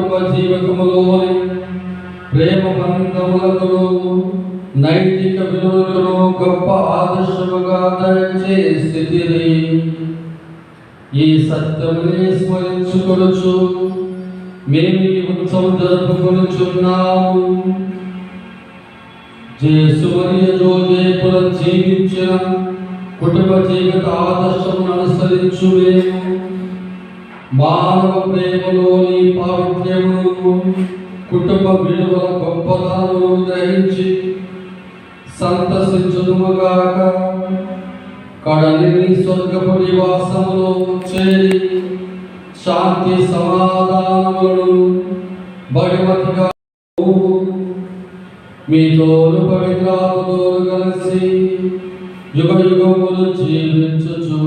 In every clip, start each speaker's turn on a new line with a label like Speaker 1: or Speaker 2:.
Speaker 1: కుటుంబ జీవితములోని ప్రేమ బంధములకును నైతిక విలువలను గొప్ప ఆదర్శముగా దయచేసితిరి. ఈ సత్యముని స్మరించుకొనుచు మేము ఈ ఉత్సవం జరుపుకొనుచున్నాము. జేసుమరియ జోజేపుల జీవించిన కుటుంబ జీవిత ఆదర్శమును అనుసరించు మేము మానవ ప్రేమలోని పావిత్ర్యమును కుటుంబ విలువల గొప్పతనమును గ్రహించి సంతసించుదుముగాక. కడలిని స్వర్గపు నివాసములో చేరి శాంతి సమాధానములను భగవతిగా మీతోను పవిత్రాత్మతోను కలిసి యుగ యుగములు జీవించుచు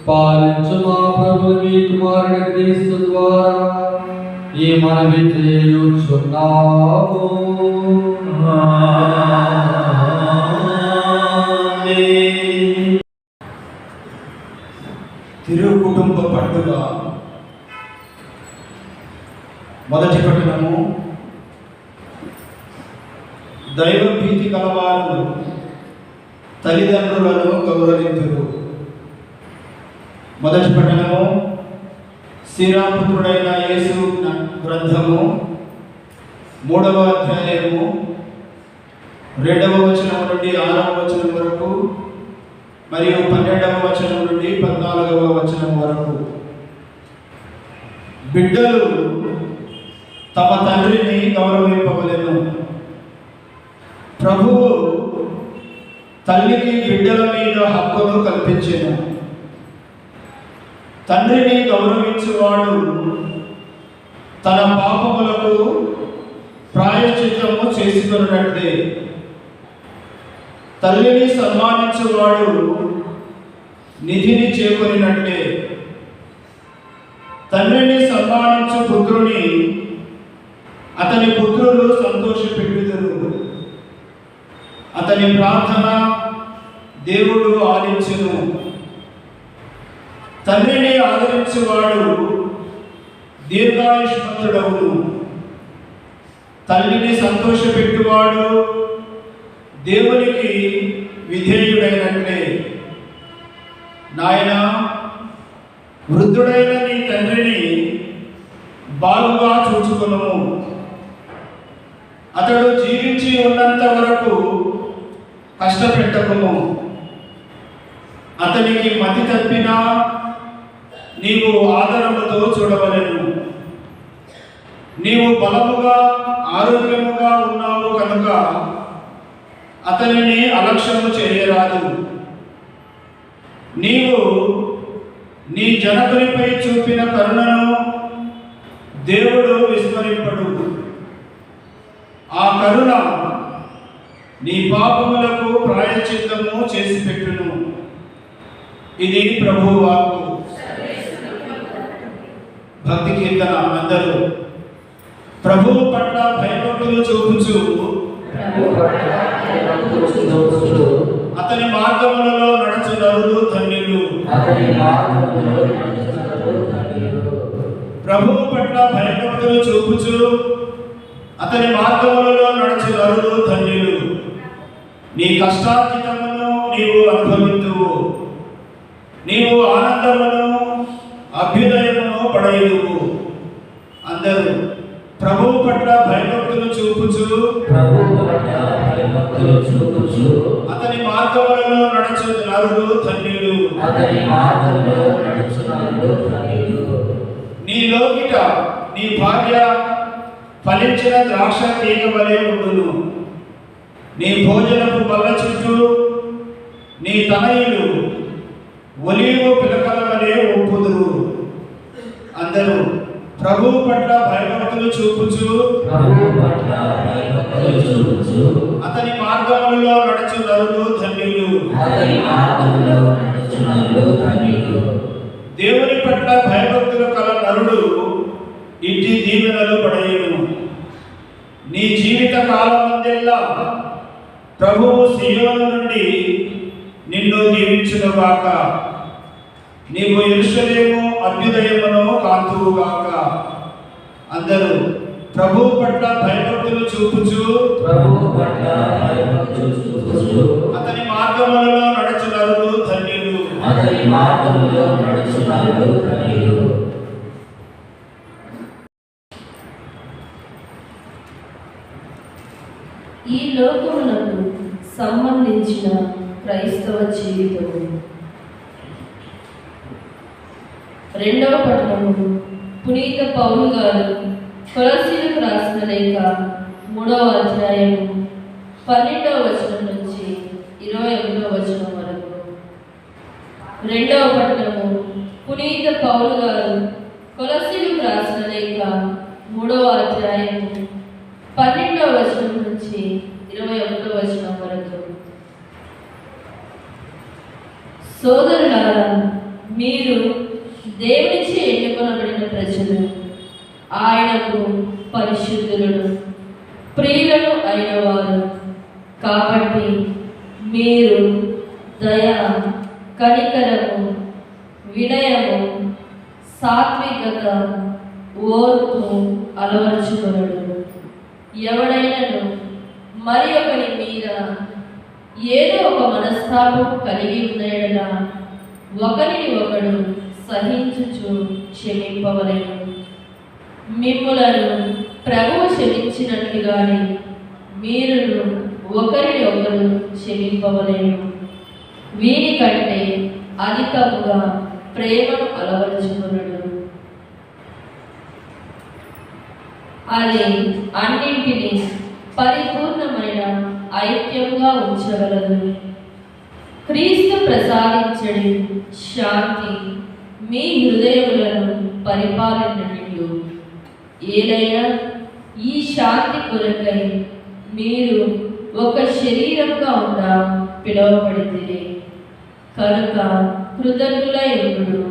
Speaker 1: పాలించు మా ప్రభువు మీ కుమారుని క్రీస్తు ద్వారా ఈ మనవి చేయుచున్నాము.
Speaker 2: తిరు కుటుంబ పండుగ మొదటి పట్టణము. దైవ భీతి కలవారు తల్లిదండ్రులను గౌరవింతురు. మొదటి పట్టణము శ్రీరామపుత్రుడైన యేసు గ్రంథము 3వ అధ్యాయము 2వ వచనం నుండి 6వ వచనం వరకు మరియు 12వ వచనం నుండి 14వ వచనం వరకు. బిడ్డలు తమ తండ్రిని గౌరవింపవలెను. ప్రభువు తల్లికి బిడ్డల మీద హక్కును కల్పించెను. తండ్రిని గౌరవించువాడు తన పాపములకు ప్రాయశ్చిత్తము చేసుకున్నట్లే. తల్లిని సన్మానించువాడు నిధిని చేకూరినట్లే. తండ్రిని సన్మానించు పుత్రుని అతని పుత్రులు సంతోషపెట్టుదురు. అతని ప్రార్థన దేవుడు ఆలించును. తండ్రిని ఆదరించువాడు దీర్ఘాయుష్మంతుడవును. తల్లిని సంతోషపెట్టువాడు దేవునికి విధేయుడైనట్లే. నాయన, వృద్ధుడైన నీ తండ్రిని బాగుగా చూచుకొను. అతడు జీవించి ఉన్నంత వరకు కష్టపెట్టకుము. అతనికి మతి తప్పినా నీవు ఆదరముతో చూడవలెను. నీవు బలముగా ఆరోగ్యముగా ఉన్నావు కనుక అతనిని అలక్ష్యము చేయరాదు. నీవు నీ జనకునిపై చూపిన కరుణను దేవుడు విస్మరింపడు. ఆ కరుణ నీ పాపములకు ప్రాయశ్చిత్తము చేసి పెట్టును. ఇది ప్రభువు వాక్కు. భక్తి కీర్తన. అందరూ ప్రభువు పట్ల భయభక్తులు చూపుచు అతని మార్గములలో నడుచు నరులు ధన్యులు. ప్రభువు పట్ల భయభక్తులు చూపుచు అతని మార్గములలో నడుచు నరులు ధన్యులు. నీ కష్టార్జితమును నీవు అనుభవింతువు. నీవు ఆనందమును అభ్యుదయమును పడయుదువు. అందరూ ప్రభువు పట్ల భయభక్తులు చూపుచు అతని మార్గములలో నడుచు నరులు ధన్యులు. నీ లోకిట నీ భార్య ఫలించిన ద్రాక్ష తీగ వలె ఉండును. నీ భోజనపు బల్ల చుట్టూ నీ తనయులు ఒలీవు పిలకల వలె ఊపుదురు. అందరూ ప్రభువు పట్ల భయభక్తులు చూపుచు అతని మార్గములలో నడుచు నరులు ధన్యులు. దేవుని పట్ల భయభక్తులు కల నరుడు ఇంటి దీవెనలు పడేయును. నీ జీవిత కాలమందెల్లా ప్రభువు సియోను నుండి నిన్ను దీవించునుగాక. నీవు యెరూషలేము అభ్యుదయమును కాంతువుగాక. అందరూ ప్రభు పట్ల భయభక్తులు చూపుచు అతని మార్గములలో నడుచు నరులు ధన్యులు.
Speaker 3: ఈ లోకమునకు సంబంధించిన క్రైస్తవ జీవితం. రెండవ పట్టణము పునీత పౌలు గారు కొలస్సీలకు రాసిన లేఖ 3వ అధ్యాయము 12వ వచనం నుంచి 21వ వచనం వరకు. రెండవ పట్టణము పునీత పౌలు గారు కొలస్సీలకు రాసిన లేఖ 3వ అధ్యాయము 12వ వచనం నుంచి 21వ వచనం వరకు. సోదరులారా, మీరు దేవునిచే ఎన్నుకొనబడిన ప్రజలు, ఆయనకు పరిశుద్ధులను, ప్రియులను అయిన వారు. కాబట్టి మీరు దయ, కనికరము, వినయము, సాత్వికత, ఓర్పు అలవర్చుకొనుడు. ఎవడైనను మరి ఒకరి మీద ఏదో ఒక మనస్తాపం కలిగి ఉన్నయెడల ఒకరిని ఒకడు సహించుచు క్షమింపవలెను. మిమ్ములను ప్రభువు క్షమించినట్లుగానే మీరును ఒకరిని ఒకరు క్షమింపవలెను. వీనికంటే అధికముగా ప్రేమను అలవరుచుకొనుడు. అది అన్నింటినీ పరిపూర్ణమైన ఐక్యంగా ఉంచగలదు. క్రీస్తు ప్రసాదించడి శాంతి మీ హృదయములను పరిపాలననియు. ఏలైనా ఈ శాంతి కొరకై మీరు ఒక శరీరంగా ఉండ పిలువబడితిరి కనుక కృతజ్ఞులై ఉండుడు.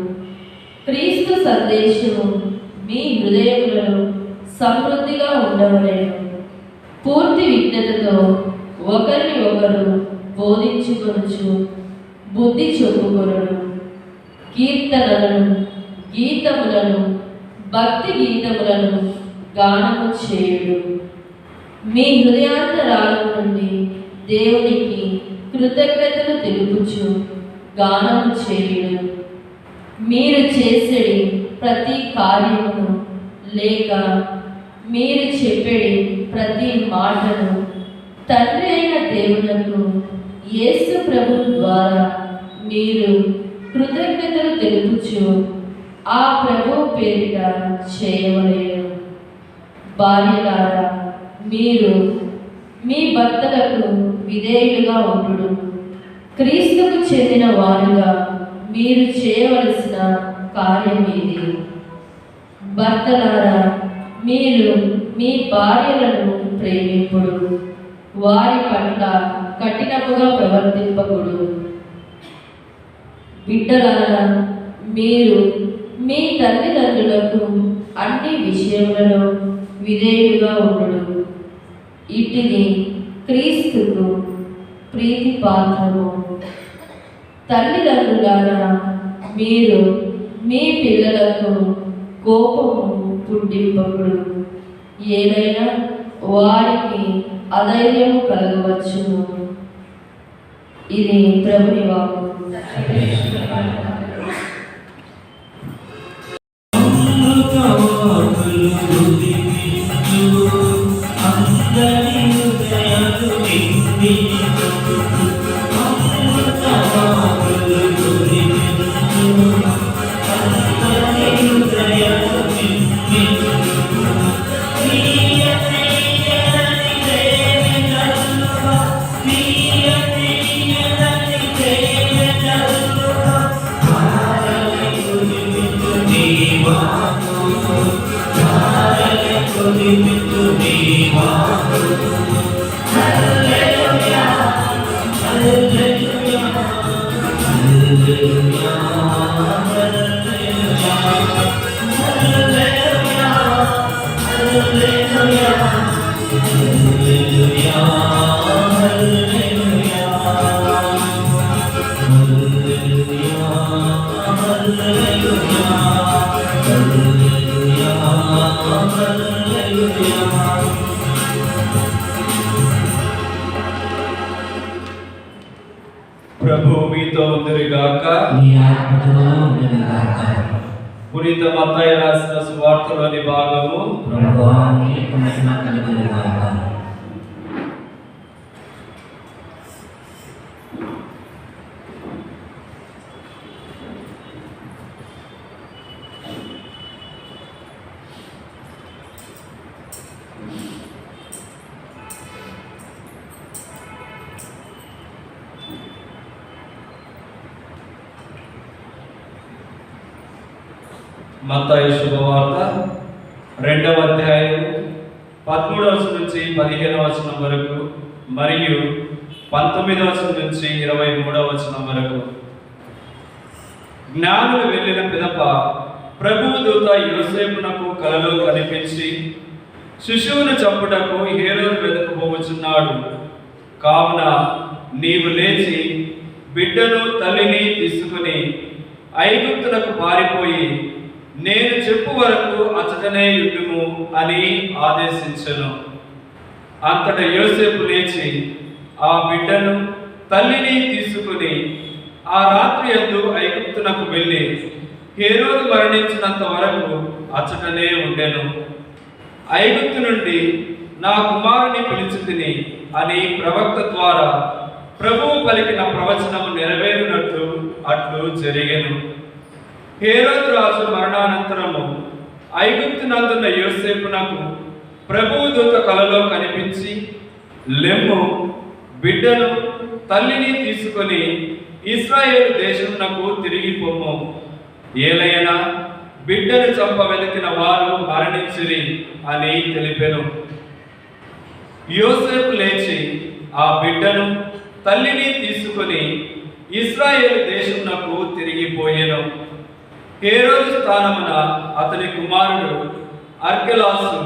Speaker 3: క్రీస్తు సందేశము మీ హృదయములను సమృద్ధిగా ఉండవలెను. పూర్తి విజ్ఞతతో ఒకరిని ఒకరు బోధించుకొనుచు బుద్ధి చెప్పుకొనుడు. కీర్తనలను, గీతములను, భక్తి గీతములను గానము చేయుడు. మీ హృదయాంతరాల నుండి దేవునికి కృతజ్ఞతలు తెలుపుచు గానము చేయుడు. మీరు చేసేది ప్రతి కార్యమును లేక మీరు చెప్పేది ప్రతి మాటను తండ్రి అయిన దేవునకు యేసు ప్రభు ద్వారా మీరు కృతజ్ఞతలు తెలుపుచు ఆ ప్రభు పేరిట చేయవలెను. భార్యలారా, మీరు మీ భర్తలకు విధేయులుగా ఉండుడు. క్రీస్తుకు చెందిన వారుగా మీరు చేయవలసిన కార్యం ఇది. భర్తలారా, మీరు మీ భార్యలను ప్రేమింపుడు, వారి పట్ల కఠినముగా ప్రవర్తింపకుడు. బిడ్డలారా, మీరు మీ తల్లిదండ్రులకు అన్ని విషయములలో విధేయులుగా ఉండుడు. ఇటిది క్రీస్తుకు ప్రీతి పాత్రము. తల్లిదండ్రులారా, మీరు మీ పిల్లలకు కోపము పుట్టింపకుడు. ఏదైనా వారికి అధైర్యము కలగవచ్చును. ఇది ప్రభుని వాక్కు.
Speaker 1: Hallelujah.
Speaker 4: మీతో ఉందిరిగాక.
Speaker 5: నీ ఆత్మతో ఉండునుగాక.
Speaker 4: పునీత మత్తయి రాసిన సువార్తలోని భాగము.
Speaker 5: ప్రభువా, నీకు మహిమ కలుగునుగాక.
Speaker 4: మత్తయి శుభవార్త 2వ అధ్యాయం 13వ వచనం నుంచి 15వ వచనం వరకు మరియు 19వ వచనం నుంచి 23వ వచనం వరకు. జ్ఞానులు వెళ్ళిన పిదప ప్రభువు దూత యోసేపునకు కలలో కనిపించి, శిశువును చంపుటకు హేరోదు వెదకబోచున్నాడు, కావున నీవు లేచి బిడ్డను తల్లిని తీసుకుని ఐగుప్తునకు పారిపోయి నేను చెప్పు వరకు అతడనే యుద్ధము అని ఆదేశించెను. అంతటా యోసేపు లేచి ఆ బిడ్డను తల్లిని తీసుకుని ఆ రాత్రి యందు ఐగుప్తునకు వెళ్ళి హేరోదు మరణించినంత వరకు అతడనే ఉండెను. ఐగుప్తు నుండి నా కుమారుని పిలిచితిని అని ప్రవక్త ద్వారా ప్రభువు పలికిన ప్రవచనము నెరవేరునట్లు అట్లు జరిగెను. హేరోదు రాజు మరణానంతరము ఐగుప్తునందున్న యోసేపునకు ప్రభువు దూత కలలో కనిపించి, లెమ్ము, బిడ్డను తల్లిని తీసుకొని ఇశ్రాయేలు దేశమునకు తిరిగి పొమ్ము, ఏలైనా బిడ్డను చంప వెతికిన వారు మరణించిరి అని తెలిపెను. యోసేపు లేచి ఆ బిడ్డను తల్లిని తీసుకొని ఇశ్రాయేలు దేశమునకు తిరిగిపోయెను. హేరోదు స్థానమున అతని కుమారుడు అర్కెలాసు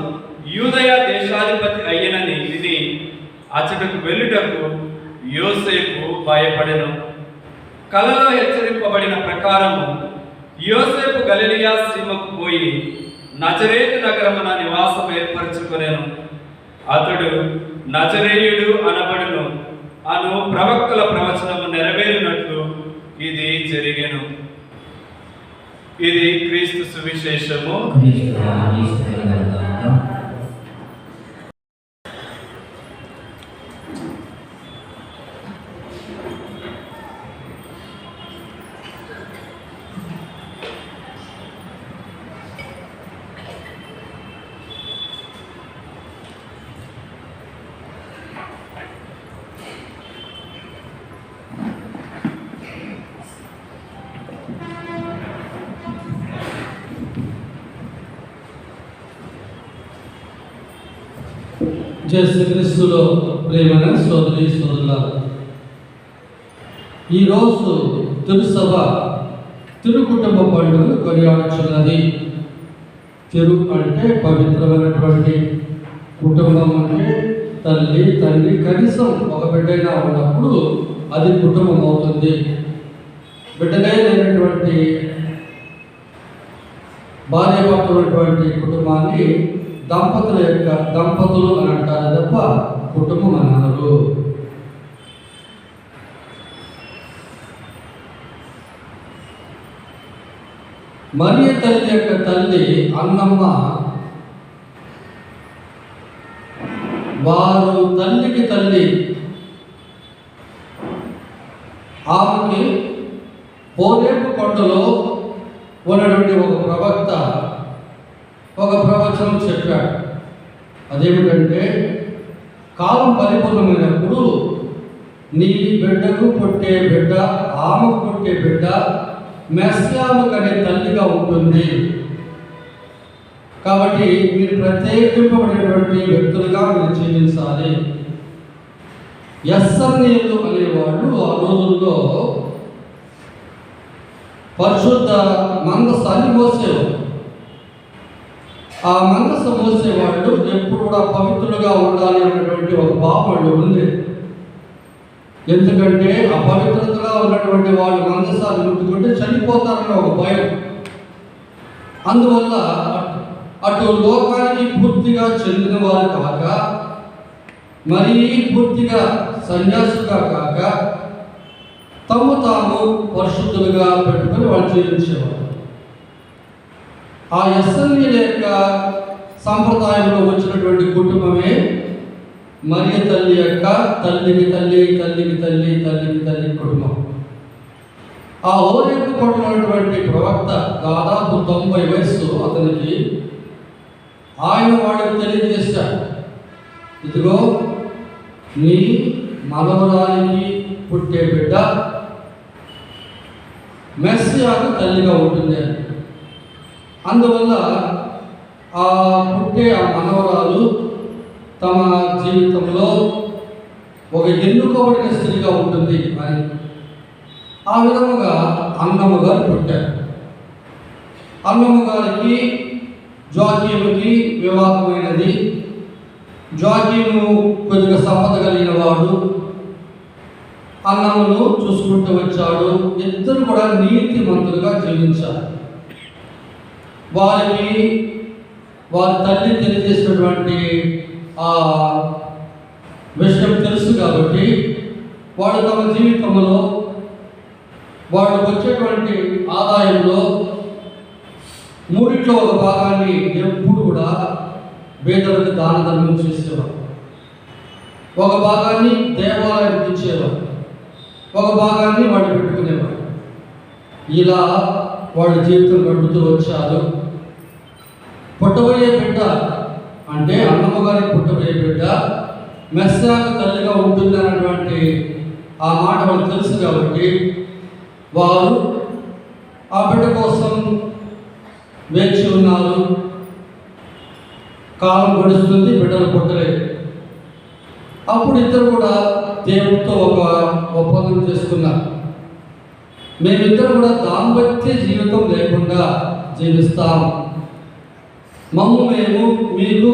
Speaker 4: యూదయ దేశాధిపతి అయ్యనని విని అతడుకు వెళ్ళుటకు యోసేపు భయపడెను. కలలో హెచ్చరింపబడిన ప్రకారము యోసేపు గలిలయ సీమకు పోయి నజరేతు నగరమున నివాసం ఏర్పరచుకొనెను. అతడు నజరేయుడు అనబడును అను ప్రవక్తల ప్రవచనము నెరవేరినట్లు ఇది జరిగెను. ఇది క్రీస్తు సువిశేషము.
Speaker 5: క్రీస్తువా, నీ స్తుతి కలుగునుగాక.
Speaker 1: యేసుక్రీస్తులో ప్రేమైన సోదరి సోదరులారా, ఈరోజు తిరుసభ తిరుకుటుంబ పండుగ కొనియాడుచున్నది. తిరు అంటే పవిత్రమైనటువంటి కుటుంబం, అంటే తల్లి తండ్రి కనీసం ఒక బిడ్డైనా ఉన్నప్పుడు అది కుటుంబం అవుతుంది. బిడ్డనే లేనటువంటి భార్యాభర్తలైనటువంటి కుటుంబాన్ని దంపతులు అని అంటారు తప్ప కుటుంబం అని అనరు. మరియ తల్లి యొక్క తల్లి అన్నమ్మ వారు తల్లికి తల్లి. ఆమెకి పోరేపు కొండలో ఉన్నటువంటి ఒక ప్రవక్త ఒక ప్రవచనం చెప్పాడు. అదేమిటంటే, కాలం పరిపూర్ణమైనప్పుడు నీ బిడ్డకు పుట్టే బిడ్డ, ఆమెకు పుట్టే బిడ్డ మెస్సియాను కనే తల్లిగా ఉంటుంది. కాబట్టి మీరు ప్రత్యేకింపబడినటువంటి వ్యక్తులుగా మీరు జీవించాలి. ఎస్సన్నీయులు అనేవాళ్ళు ఆ రోజుల్లో పరిశుద్ధ మందసాన్ని మోసేవారు. ఆ మందస మోసేవాళ్ళు ఎప్పుడు కూడా పవిత్రులుగా ఉండాలి అన్నటువంటి ఒక భావన ఉంది. ఎందుకంటే అపవిత్రతగా ఉన్నటువంటి వాళ్ళు మందసాన్ని ముట్టుకుంటే చనిపోతారన్న ఒక భయం. అందువల్ల అటు లోకానికి పూర్తిగా చెందిన వారు కాక, మరీ పూర్తిగా సన్యాసుగా కాక, తమ తాము పరిశుద్ధులుగా పెట్టుకొని వాళ్ళు జీవించేవారు. ఆ ఎస్ఎన్ఈల యొక్క సంప్రదాయంలో వచ్చినటువంటి కుటుంబమే మరియ తల్లి యొక్క తల్లికి తల్లి తల్లికి తల్లి తల్లికి తల్లి కుటుంబం. ఆ ఓరేపు పడినటువంటి ప్రవక్త దాదాపు 90 వయస్సు అతనికి. ఆయన వాడికి తెలియజేశాడు, ఇదిగో నీ మనవరానికి పుట్టే బిడ్డ మెస్సియాకు తల్లిగా ఉంటుంది అని. అందువల్ల ఆ పుట్టే ఆ మనవరాలు తమ జీవితంలో ఒక ఎన్నుకోబడిన స్త్రీగా ఉంటుంది అని ఆ విధముగా అన్నమ్మ గారు పుట్టారు. అన్నమ్మ గారికి జోకీముకి వివాహమైనది. జోకీము కొద్దిగా సంపద కలిగిన వాడు, అన్నమును చూసుకుంటూ వచ్చాడు. ఇద్దరు కూడా నీతిమంతులుగా జీవించారు. వారి తల్లి తెలియజేసినటువంటి ఆ విషయం తెలుసు కాబట్టి వాళ్ళు తమ జీవితంలో వాళ్ళు వచ్చేటువంటి ఆదాయంలో 3/4 ఒక భాగాన్ని ఎప్పుడు కూడా పేదలకు దాన ధర్మం చేసేవారు. ఒక భాగాన్ని దేవాలయానికి ఇచ్చేవారు, ఒక భాగాన్ని వాళ్ళు పెట్టుకునేవారు. ఇలా వాళ్ళ జీవితం గడుపుతూ వచ్చారు. పుట్టబోయే బిడ్డ అంటే అన్నమ్మ గారికి పుట్టబోయే బిడ్డ మెస్సియాకు తల్లిగా ఉంటుంది అన్నటువంటి ఆ మాట వాళ్ళకి తెలుసు కాబట్టి వారు ఆ బిడ్డ కోసం వేచి ఉన్నారు. కాలం గడుస్తుంది, బిడ్డలు పుట్టలేదు. అప్పుడు ఇద్దరు కూడా దేవుడితో ఒక ఒప్పందం చేసుకున్నారు. మేమిద్దరు కూడా దాంపత్య జీవితం లేకుండా జీవిస్తాం. మేము మీకు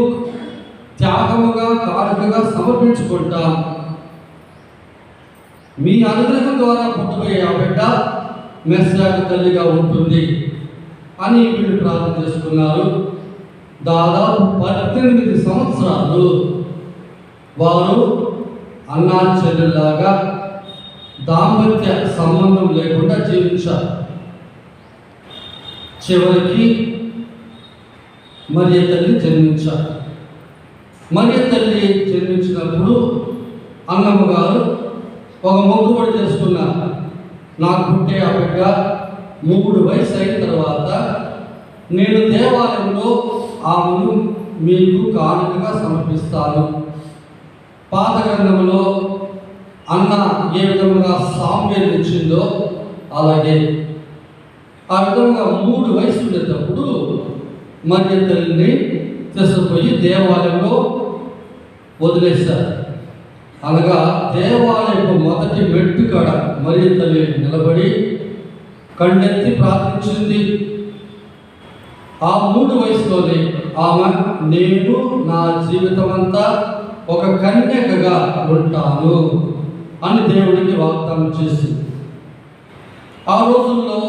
Speaker 1: త్యాగముగా కానుకగా సమర్పించుకుంటాం. మీ అనుగ్రహం ద్వారా పుట్టబోయే ఆ బిడ్డ మెస్సియాకు తల్లిగా ఉంటుంది అని వీళ్ళు ప్రార్థన చేసుకున్నారు. దాదాపు 18 సంవత్సరాలు వారు అన్నా చెల్లెల్లాగా దాంపత్య సంబంధం లేకుండా జీవించారు. చివరికి మరియ తల్లి జన్మించారు. మరియ తల్లి జన్మించినప్పుడు అన్నమ్మ గారు ఒక మొక్కుబడి చేసుకున్నారు. నాకు పుట్టే ఆ బిడ్డ 3 వయసు అయిన తర్వాత నేను దేవాలయంలో ఆమెను మీకు కానుకగా సమర్పిస్తాను. పాత గ్రంథంలో అన్న ఏ విధంగా సామ్యాన్ని ఇచ్చిందో అలాగే ఆ విధంగా 3 వయసు ఉండేటప్పుడు మరియ తల్లిని తీసుకుపోయి దేవాలయంలో వదిలేశారు. అనగా దేవాలయపు మొదటి మెట్టు కాడ మరియ తల్లి నిలబడి కన్నెత్తి ప్రార్థించింది. ఆ 3 వయసులోనే ఆమె నేను నా జీవితం అంతా ఒక కన్యకగా ఉంటాను అని దేవుడికి వాగ్దానం చేసింది. ఆ రోజుల్లో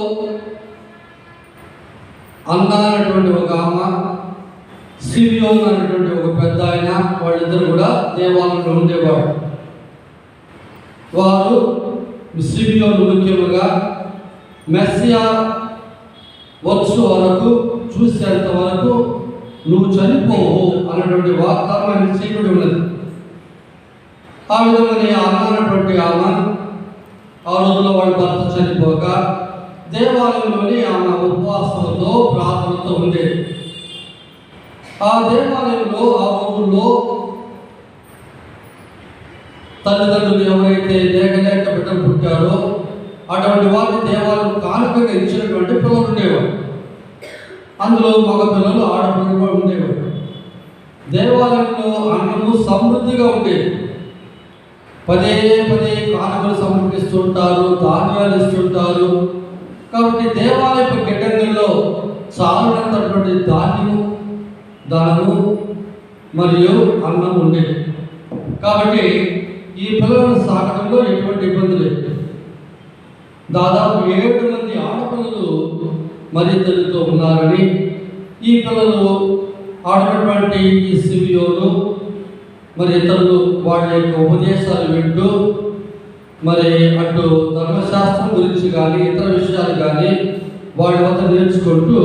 Speaker 1: అన్న అనేటువంటి ఒక ఆమె, సిమియోన్ అనేటువంటి ఒక పెద్ద ఆయన, వాళ్ళిద్దరు కూడా దేవాలయంలో ఉండేవాడు. వారు సిమియోను ముఖ్యముగా మెస్సియా వచ్చు వరకు చూసేంత వరకు నువ్వు చనిపోవు అన్నటువంటి వాగ్దానం చేయబడి ఉన్నది. ఆ విధంగానే అన్న అన్నటువంటి ఆమె ఆ రోజుల్లో వాళ్ళ భర్త చనిపోక దేవాలయంలోని ఆమె ఉపవాసంతో ప్రార్థనతో ఉండేది. ఆ దేవాలయంలో ఆ రోజుల్లో తల్లిదండ్రులు ఎవరైతే లేక బిడ్డలు పుట్టారో అటువంటి వారిని దేవాలయం కానుకగా ఇచ్చినటువంటి పిల్లలు ఉండేవారు. అందులో మగ పిల్లలు, ఆడపిల్లలు కూడా ఉండేవారు. దేవాలయంలో అన్నము సమృద్ధిగా ఉండేది. పదే కానుకలు సమర్పిస్తుంటారు, ధాన్యాలు ఇస్తుంటారు. కాబట్టి దేవాలయపు గిడ్డంగిల్లో చాలినంతటువంటి ధాన్యము, ధనము మరియు అన్నం ఉండేది. కాబట్టి ఈ పిల్లలను సాగడంలో ఎటువంటి ఇబ్బంది లేదు. దాదాపు 7 మంది ఆడపిల్లలు మరియ తల్లితో ఉన్నారని, ఈ పిల్లలు ఆడినటువంటి ఈ సిమియోను మరి ఇతరులు వాళ్ళ యొక్క ఉపదేశాలు వింటూ మరి అటు ధర్మశాస్త్రం గురించి కానీ ఇతర విషయాలు కానీ వాడి వద్ద నేర్చుకుంటూ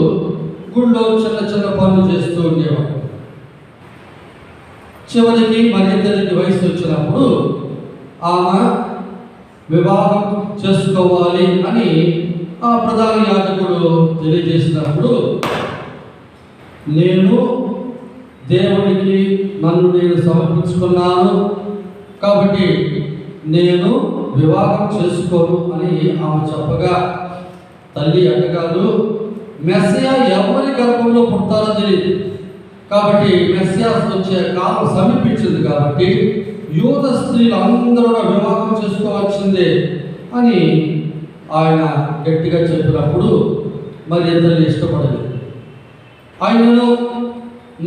Speaker 1: గుళ్ళో చిన్న చిన్న పనులు చేస్తూ ఉండేవాడు. చివరికి మరి ఇద్దరికి వయసు వచ్చినప్పుడు ఆమె వివాహం చేసుకోవాలి అని ఆ ప్రధాన యాజకుడు తెలియజేసినప్పుడు, నేను దేవునికి నన్ను నేను సమర్పించుకున్నాను కాబట్టి నేను వివాహం చేసుకోను అని ఆమె చెప్పగా, తల్లి అడగాదు, మెస్సియా ఎవరి గర్భంలో పుడతారో తెలియదు కాబట్టి మెస్సియా వచ్చే కాలం సమీపించింది కాబట్టి యూద స్త్రీలు అందరూ వివాహం చేసుకోవాల్సిందే అని ఆయన గట్టిగా చెప్పినప్పుడు మరి తల్లి ఇష్టపడలేదు. ఆయనను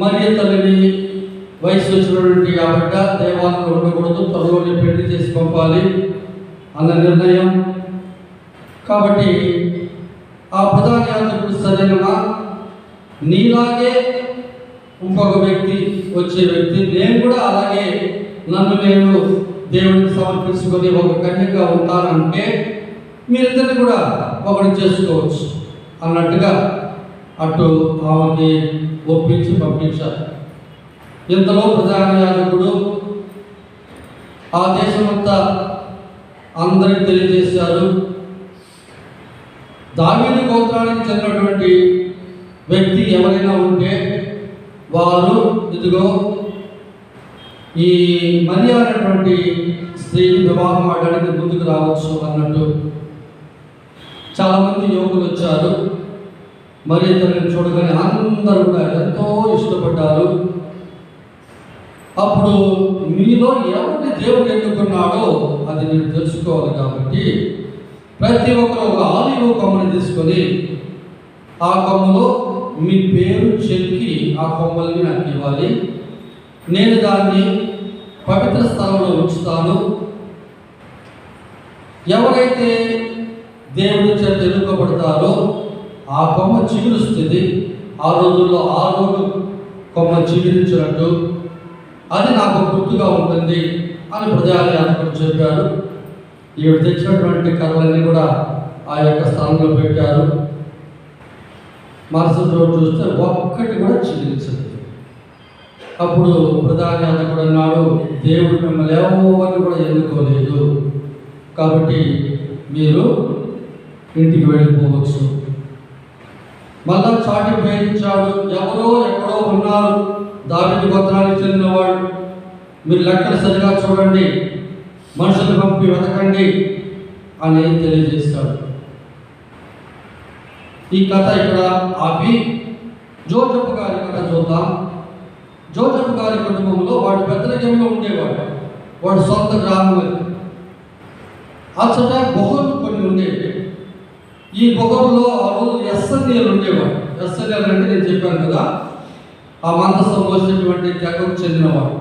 Speaker 1: మరి తల్లిని వయసు వచ్చినటువంటి కాబట్టి దేవాలయంలో ఉండకూడదు, త్వరలోనే పెళ్లి చేసి పంపాలి అన్న నిర్ణయం. కాబట్టి ఆ ప్రధాన యాజకుడు సరైన నీలాగే ఇంకొక వ్యక్తి వచ్చే వ్యక్తి, నేను కూడా అలాగే నన్ను నేను దేవుడికి సమర్పించుకొని ఒక కన్యగా ఉంటానంటే మీరిద్దరిని కూడా ఒకటి చేసుకోవచ్చు అన్నట్టుగా అటు ఆమెకి ఒప్పించి పంపించారు. ఇంతలో ప్రధాన యాజకుడు ఆ దేశమంతా అందరికి తెలియజేశారు, దావీదు గోత్రానికి చెందినటువంటి వ్యక్తి ఎవరైనా ఉంటే వారు ఇదిగో ఈ మరియా అనేటువంటి స్త్రీని వివాహం ఆడడానికి ముందుకు రావచ్చు అన్నట్టు. చాలామంది యువకులు వచ్చారు. మరి తనని చూడగానే అందరూ కూడా ఎంతో ఇష్టపడ్డారు. అప్పుడు మీలో ఎవరిని దేవుడు ఎన్నుకున్నాడో అది నేను తెలుసుకోవాలి కాబట్టి ప్రతి ఒక్కరు ఒక ఆలివ్ కొమ్మని తీసుకొని ఆ కొమ్మలో మీ పేరు చెక్కి ఆ కొమ్మల్ని నాకు ఇవ్వాలి, నేను దాన్ని పవిత్ర స్థలంలో ఉంచుతాను. ఎవరైతే దేవుడి చేత ఎన్నుకోబడతారో ఆ కొమ్మ చిగురుస్తుంది. ఆ రోజుల్లో ఆ రోజు కొమ్మ చిగురించినట్టు అది నాకు గుర్తుగా ఉంటుంది అని ప్రజలు యాజకుడు చెప్పారు. ఈవిడ తెచ్చినటువంటి కర్రలన్నీ కూడా ఆ యొక్క స్థలంలో పెట్టారు. మరుసటి రోజు చూస్తే ఒక్కటి కూడా చిగురించదు. అప్పుడు ప్రధాన యాజకుడు అన్నాడు, దేవుడు మిమ్మల్ని ఎవరిని కూడా ఎన్నుకోలేదు కాబట్టి మీరు ఇంటికి వెళ్ళిపోవచ్చు. మళ్ళా చాటి వేయించాడు, ఎవరో ఎక్కడో ఉన్నారు దావీదు గోత్రానికి చెందినవాడు, మీరు లెక్కలు సరిగా చూడండి, మనుషులు పంపి వెతకండి అని తెలియజేస్తాడు. ఈ కథ ఇక్కడ ఆపి జోజప్ప గారి కథ చూద్దాం. జోజప్ప గారి కుటుంబంలో వాడు బెత్లెహేములో ఉండేవాడు. వాడు సొంత గ్రామం అది. అచ్చట గుహలు కొన్ని ఉండేవి. ఈ గుహల్లో ఆ రోజు ఎస్ఎన్ఏలు ఉండేవాడు. ఎస్ఎన్ఏలు అంటే నేను చెప్పాను కదా, ఆ మందసం మోసినటువంటి తెగకు చెందినవాడు.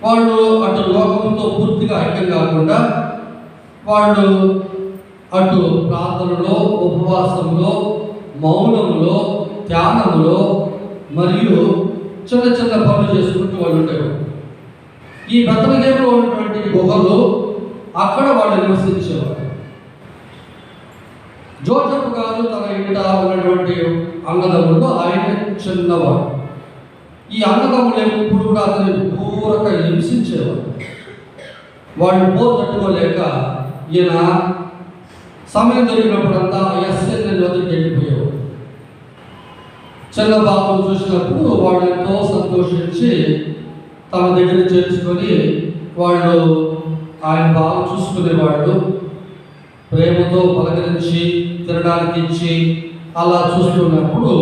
Speaker 1: వాళ్ళు అటు లోకంతో పూర్తిగా ఐక్యం కాకుండా వాళ్ళు అటు ప్రార్థనలో, ఉపవాసంలో, మౌనంలో, ధ్యానంలో మరియు చిన్న చిన్న పనులు చేసుకుంటూ వాళ్ళు ఉండేవారు. ఈ బెత్లెహేములో ఉన్నటువంటి గుహలు అక్కడ వాళ్ళు నివసించేవారు. జోజప్ప గారు తన ఇంట ఉన్నటువంటి అన్నదమ్ముల్లో ఆయన చిన్నవాడు. ఈ అన్నదమ్ములు ఎప్పుడు కూడా అతని పూరక హింసించేవాడు. వాళ్ళు పోరు తట్టుకోలేక ఈయన సమయం దొరికినప్పుడంతా ఎస్ఎన్ఎల్ వద్దకు వెళ్ళిపోయేవాడు. చిన్న బాబును చూసినప్పుడు వాళ్ళు ఎంతో సంతోషించి తమ దగ్గర చేర్చుకొని వాళ్ళు ఆయన బాగా చూసుకునేవాళ్ళు. ప్రేమతో పలకరించి తినడానికి ఇచ్చి అలా చూస్తున్నప్పుడు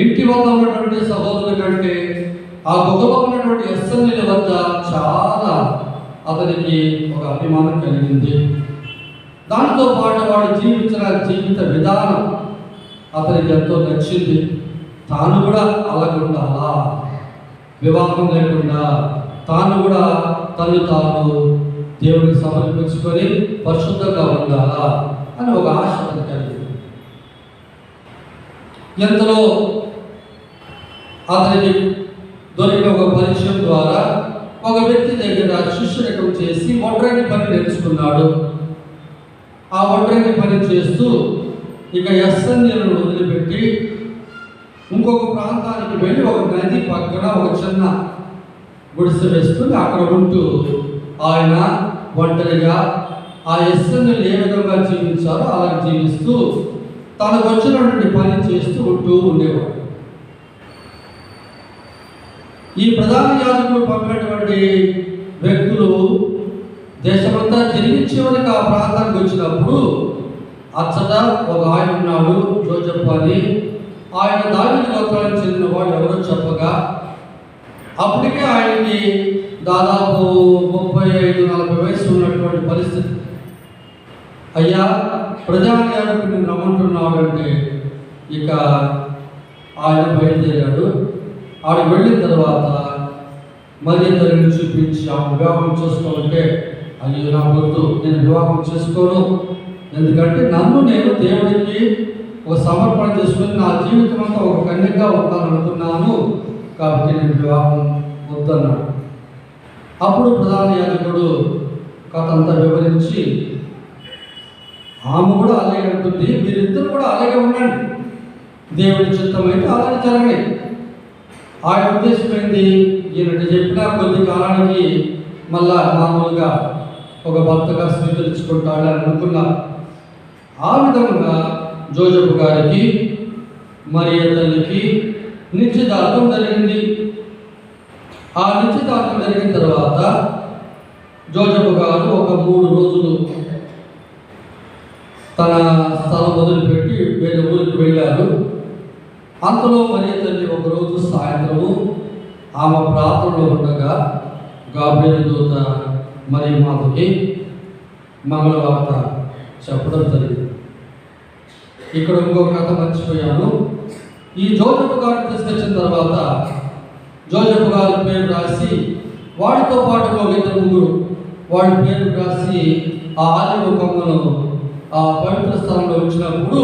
Speaker 1: ఇంటి వద్ద ఉన్నటువంటి సహోదరుల కంటే ఆ గుహలో ఉన్నటువంటి ఎస్ఎన్ఎల్ వద్ద చాలా అతనికి ఒక అభిమానం కలిగింది. దాంతో పాటు వాడు జీవించిన జీవిత విధానం అతనికి ఎంతో నచ్చింది. తాను కూడా అలాగుండాలా, వివాహం లేకుండా తాను కూడా తాను దేవుడికి సమర్పించుకొని పరిశుద్ధంగా ఉండాలా అని ఒక ఆశ అతనికి కలిగింది. ఎంతలో అతనికి దొరికిన ఒక పరిచయం ద్వారా ఒక వ్యక్తి దగ్గర శిష్యరకం చేసి ఒడ్రంగి పని నేర్చుకున్నాడు. ఆ ఒడ్రంగి పని చేస్తూ ఇక ఎస్ఎన్ఎలను వదిలిపెట్టి ఇంకొక ప్రాంతానికి వెళ్ళి ఒక నది పక్కన ఒక చిన్న గుడిసె వేసుకుని అక్కడ ఉంటూ ఆయన ఒంటరిగా ఆ ఎస్ఎన్ఎలు ఏ విధంగా జీవించారో అలా జీవిస్తూ తనకు వచ్చినటువంటి పని చేస్తూ ఉంటూ ఉండేవాడు. ఈ ప్రధాన యాజకులు పంపినటువంటి వ్యక్తులు దేశమంతా తిరిగి చివరికి ఆ ప్రాంతానికి వచ్చినప్పుడు అచ్చట ఒక ఆయన ఉన్నాడు, జోజప్ప అని. ఆయన దావీదు గోత్రానికి చెందినవాడు ఎవరో చెప్పగా అప్పటికే ఆయనకి దాదాపు 35-40 వయసు ఉన్నటువంటి పరిస్థితి. అయ్యా, ప్రధాన యాజకుడిని రమ్మంటున్నాడు అంటే ఇక ఆయన బయలుదేరాడు. ఆడికి వెళ్ళిన తర్వాత మరి తల్లిని చూపించి ఆ వివాహం చేసుకోవాలంటే అయ్యో నా వద్దు, నేను వివాహం చేసుకోను, ఎందుకంటే నన్ను నేను దేవుడికి ఒక సమర్పణ చేసుకుని నా జీవితం అంతా ఒక కన్యగా ఉండాలనుకున్నాను, కాబట్టి నేను వివాహం వద్దన్నాడు. అప్పుడు ప్రధాన యాజకుడు కథ అంతా వివరించి ఆమె కూడా అలాగే ఉంటుంది, మీరిద్దరు కూడా అలాగే ఉండండి, దేవుడి చిత్తం అయితే అలాగే జరగండి. ఆయన ఉద్దేశం ఏంటి, ఈయన చెప్పిన కొద్ది కాలానికి మళ్ళా మామూలుగా ఒక భర్తగా స్వీకరించుకుంటాడని అనుకున్నారు. ఆ విధంగా జోజప్ప గారికి మరియ తల్లికి నిశ్చితార్థం జరిగింది. ఆ నిశ్చితార్థం జరిగిన తర్వాత జోజప్ప గారు ఒక 3 రోజులు తన స్థలం వదిలిపెట్టి వేరే ఊరికి వెళ్ళారు. అంతలో మరియ తల్లి ఒకరోజు సాయంత్రము ఆమె ప్రార్థనలో ఉండగా గాబ్రియలు దూత మరియ మాతకి మంగళవార్త చెప్పడం జరిగింది. ఇక్కడ ఇంకో కథ మర్చిపోయాను. ఈ జోజప్ప గారు తీసుకొచ్చిన తర్వాత జోజప్ప గారి పేరు రాసి వాడితో పాటు ఒక 2-3 వాడి పేరు రాసి ఆ ఆలివ కొమ్మను ఆ పవిత్ర స్థలంలో ఉంచినప్పుడు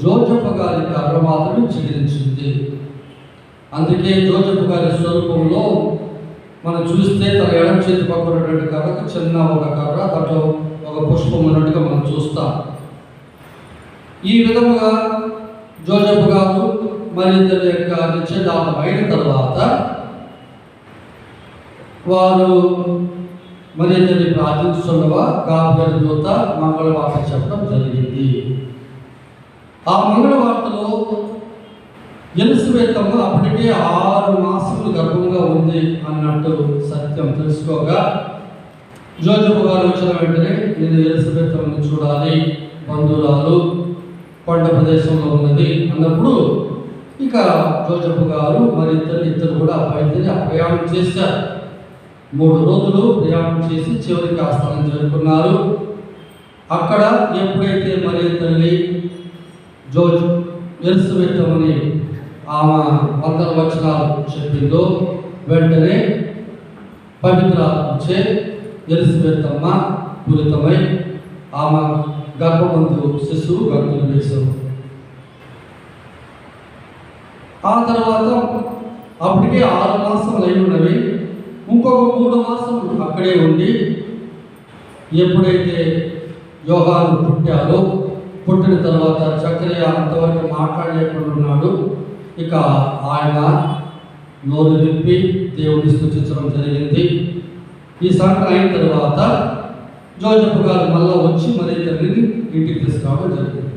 Speaker 1: జోజప్ప గారి కర్ర మాత్రమే చిగురించింది. అందుకే జోజప్ప గారి స్వరూపంలో మనం చూస్తే తన ఎడమ చేతి పక్కన ఉన్నటువంటి కర్రకు చిన్న ఒక కర్ర, దాంట్లో ఒక పుష్పం ఉన్నట్టుగా మనం చూస్తాం. ఈ విధముగా జోజప్ప గారు మరి ఇద్దరి యొక్క నిశ్చయదానం అయిన తర్వాత వారు మరి ఇద్దరిని ప్రార్థించున్నవా గాబ్రియలు దూత మంగళవార్త చెప్పడం జరిగింది. ఆ మంగళవార్తలో ఎలిజబెత్ అమ్మ అప్పటికే 6 మాసములు గర్భంగా ఉంది అన్నట్టు సత్యం తెలుసుకోగా జోజప్ప గారు వచ్చిన వెంటనే నేను ఎలిజబెత్ అమ్మని చూడాలి, బంధువురాలు, కొండ ప్రదేశంలో ఉన్నది అన్నప్పుడు ఇక జోజప్ప గారు మరి ఇద్దరు కూడా బయలుదేరి ఆ ప్రయాణం చేశారు. 3 రోజులు ప్రయాణం చేసి చివరికి ఆ స్థలం చేరుకున్నారు. అక్కడ ఎప్పుడైతే మరి తల్లి ఎలిజబెత్ అమ్మని ఆమె 100 వచనాలు చెప్పిందో వెంటనే పవిత్రాత్మచే ఎలిజబెత్ అమ్మ పూరితమై ఆమె గర్భమందు శిశువు గంతులు వేశారు. ఆ తర్వాత అప్పటికే 6 మాసములు అయి ఉన్నవి. ఇంకొక 3 మాసములు అక్కడే ఉండి ఎప్పుడైతే యోహాను పుట్టారో పుట్టిన తర్వాత చక్రయ్య అంతవరకు మాట్లాడలేకుండా ఉన్నాడు. ఇక ఆయన నోరు విప్పి దేవుడిని స్తుతించడం జరిగింది. ఈ సంఘటన అయిన తర్వాత జోజప్ప గారు మళ్ళా వచ్చి మరి తల్లిని ఇంటికి తీసుకురావడం జరిగింది.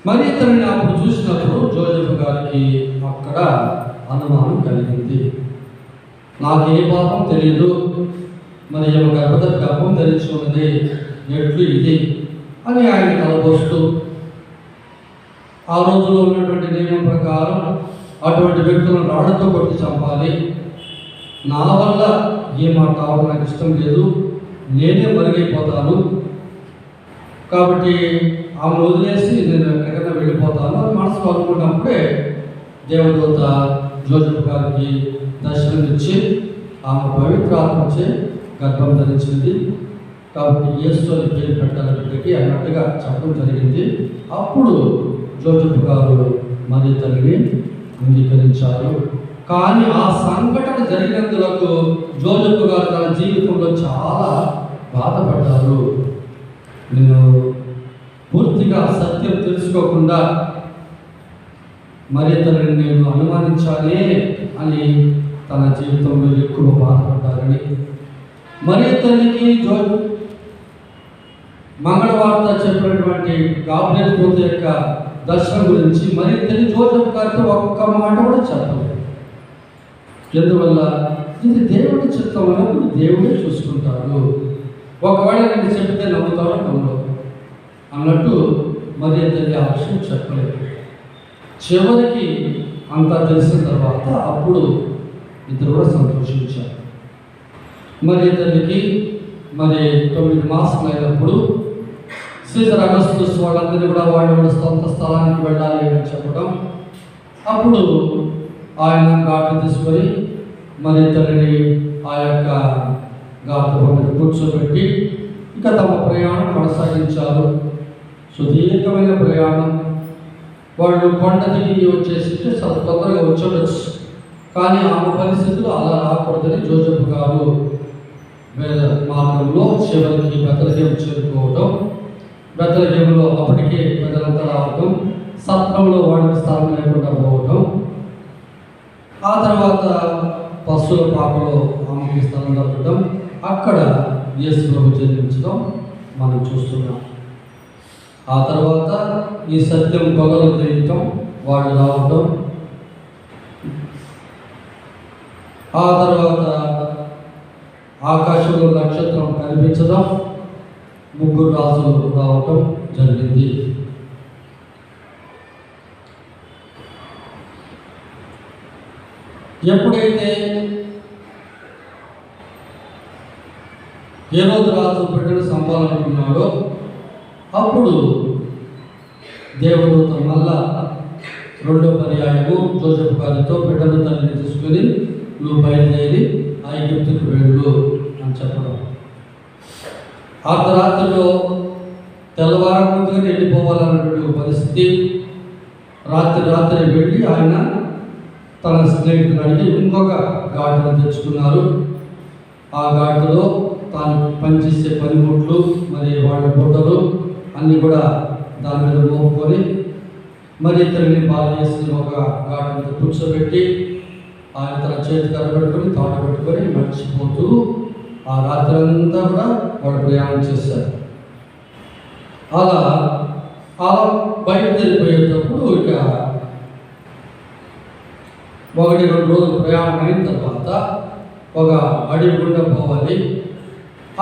Speaker 1: మరి తల్లిని అప్పుడు చూసినప్పుడు జోజప్ప గారికి అక్కడ అనుమానం కలిగింది. నాకు ఏ పాపం తెలియదు, మరి ఏమో గర్భం ధరించి ఉన్నది, ఎట్లు ఇది అని ఆయన తలపోస్తూ ఆ రోజులో ఉన్నటువంటి నియమం ప్రకారం అటువంటి వ్యక్తులను రాళ్లతో కొట్టి చంపాలి. నా వల్ల ఏ మాట కావడం నాకు ఇష్టం లేదు, నేనే మరుగైపోతాను, కాబట్టి ఆమెను వదిలేసి నేను ఎక్కడికైనా వెళ్ళిపోతాను అని మనసులో అనుకున్నప్పుడే దేవదూత జోజప్ప గారికి దర్శనమిచ్చి ఆమె పవిత్రాత్మచే గర్భం ధరించింది, కాబట్టి యేసు అని పేరు పెట్టాలి బిడ్డకి అన్నట్టుగా చెప్పడం జరిగింది. అప్పుడు జోజప్ప గారు మరి తల్లిని అంగీకరించారు. కానీ ఆ సంఘటన జరిగినందులకు జోజెఫ్ గారు తన జీవితంలో చాలా బాధపడ్డారు. నేను పూర్తిగా సత్యం తెలుసుకోకుండా మరి తనని నేను అనుమానించాలి అని తన జీవితంలో ఎక్కువ బాధపడ్డారని, మరి తల్లికి మంగళవార్త చెప్పినటువంటి గాబ్రియల్ దూత యొక్క దర్శనం గురించి మరి తల్లి జోజెఫ్ గారితో ఒక్క మాట కూడా చెప్పలేదు. ఎందువల్ల ఇది దేవుడి చిత్తం అన్నప్పుడు దేవుడే చూసుకుంటాడు, ఒకవేళ నేను చెప్తే నమ్ముతాడో నమ్మడు అన్నట్టు మరి తల్లి ఆ విషయం చెప్పలేదు. చివరికి అంతా తెలిసిన తర్వాత అప్పుడు ఇద్దరు కూడా సంతోషించారు. మరి తల్లికి మరి 9 మాసాలు అయినప్పుడు సీజర్ అగస్టస్ వాళ్ళందరినీ కూడా వాళ్ళ సొంత స్థలానికి వెళ్ళాలి అని చెప్పడం, అప్పుడు ఆయన ఘాటు తీసుకొని మరి తల్లిని ఆ యొక్క ఘాటు మీద కూర్చోబెట్టి ఇక తమ ప్రయాణం కొనసాగించారు. సుదీర్ఘమైన ప్రయాణం. వాళ్ళు కొండ దిగి వచ్చేసి చాలా తొందరగా వచ్చేవచ్చు, కానీ ఆమె పరిస్థితులు అలా రాకూడదని జోజెఫ్ గారు వేద మార్గంలో చివరికి బెత్లెహేము చేరుకోవడం, బెత్లెహేములో అప్పటికే ప్రజలంతా రావడం, సత్రంలో వాళ్ళకి స్థానం లేకుండా పోవడం, ఆ తర్వాత పశువుల పాకలో ఆమెకి స్థలం దొరకడం, అక్కడ యేసు ప్రభు జన్మించడం మనం చూస్తున్నాం. ఆ తర్వాత ఈ సత్యం పొగలు తెలియటం, వాళ్ళు రావడం, ఆ తర్వాత ఆకాశంలో నక్షత్రం కనిపించడం, 3 రాజులు రావటం జరిగింది. ఎప్పుడైతే హేరోదు రాజు బిడ్డను సంపాలనుకున్నాడో అప్పుడు దేవదూత మళ్ళా 2వ పర్యాయము జోజెఫ్ గారితో బిడ్డను తల్లిని తీసుకుని నువ్వు బయలుదేరి ఐగుప్తుకు వెళ్ళు అని చెప్పడం. అర్ధరాత్రిలో తెల్లవారం ముందుగా వెళ్ళిపోవాలన్నటువంటి పరిస్థితి. రాత్రి వెళ్ళి ఆయన తన స్నేహితులు అడిగి ఇంకొక ఘాటును తెచ్చుకున్నారు. ఆ ఘాటులో తాను పనిచేసే పనిముట్లు మరి వాళ్ళ బుట్టలు అన్నీ కూడా దాని మీద మోపుకొని మరి ఇద్దరిని బాగా చేసి ఒక ఘాటును కూర్చోబెట్టి ఆయన తన చేతి కర్ర పెట్టుకొని తాట పెట్టుకొని మర్చిపోతూ ఆ రాత్రి అంతా కూడా వాళ్ళు ప్రయాణం చేశారు. అలా బయలుదేరిపోయేటప్పుడు ఇక 1-2 రోజులు ప్రయాణం అయిన తర్వాత ఒక అడవి గుండా పోవాలి.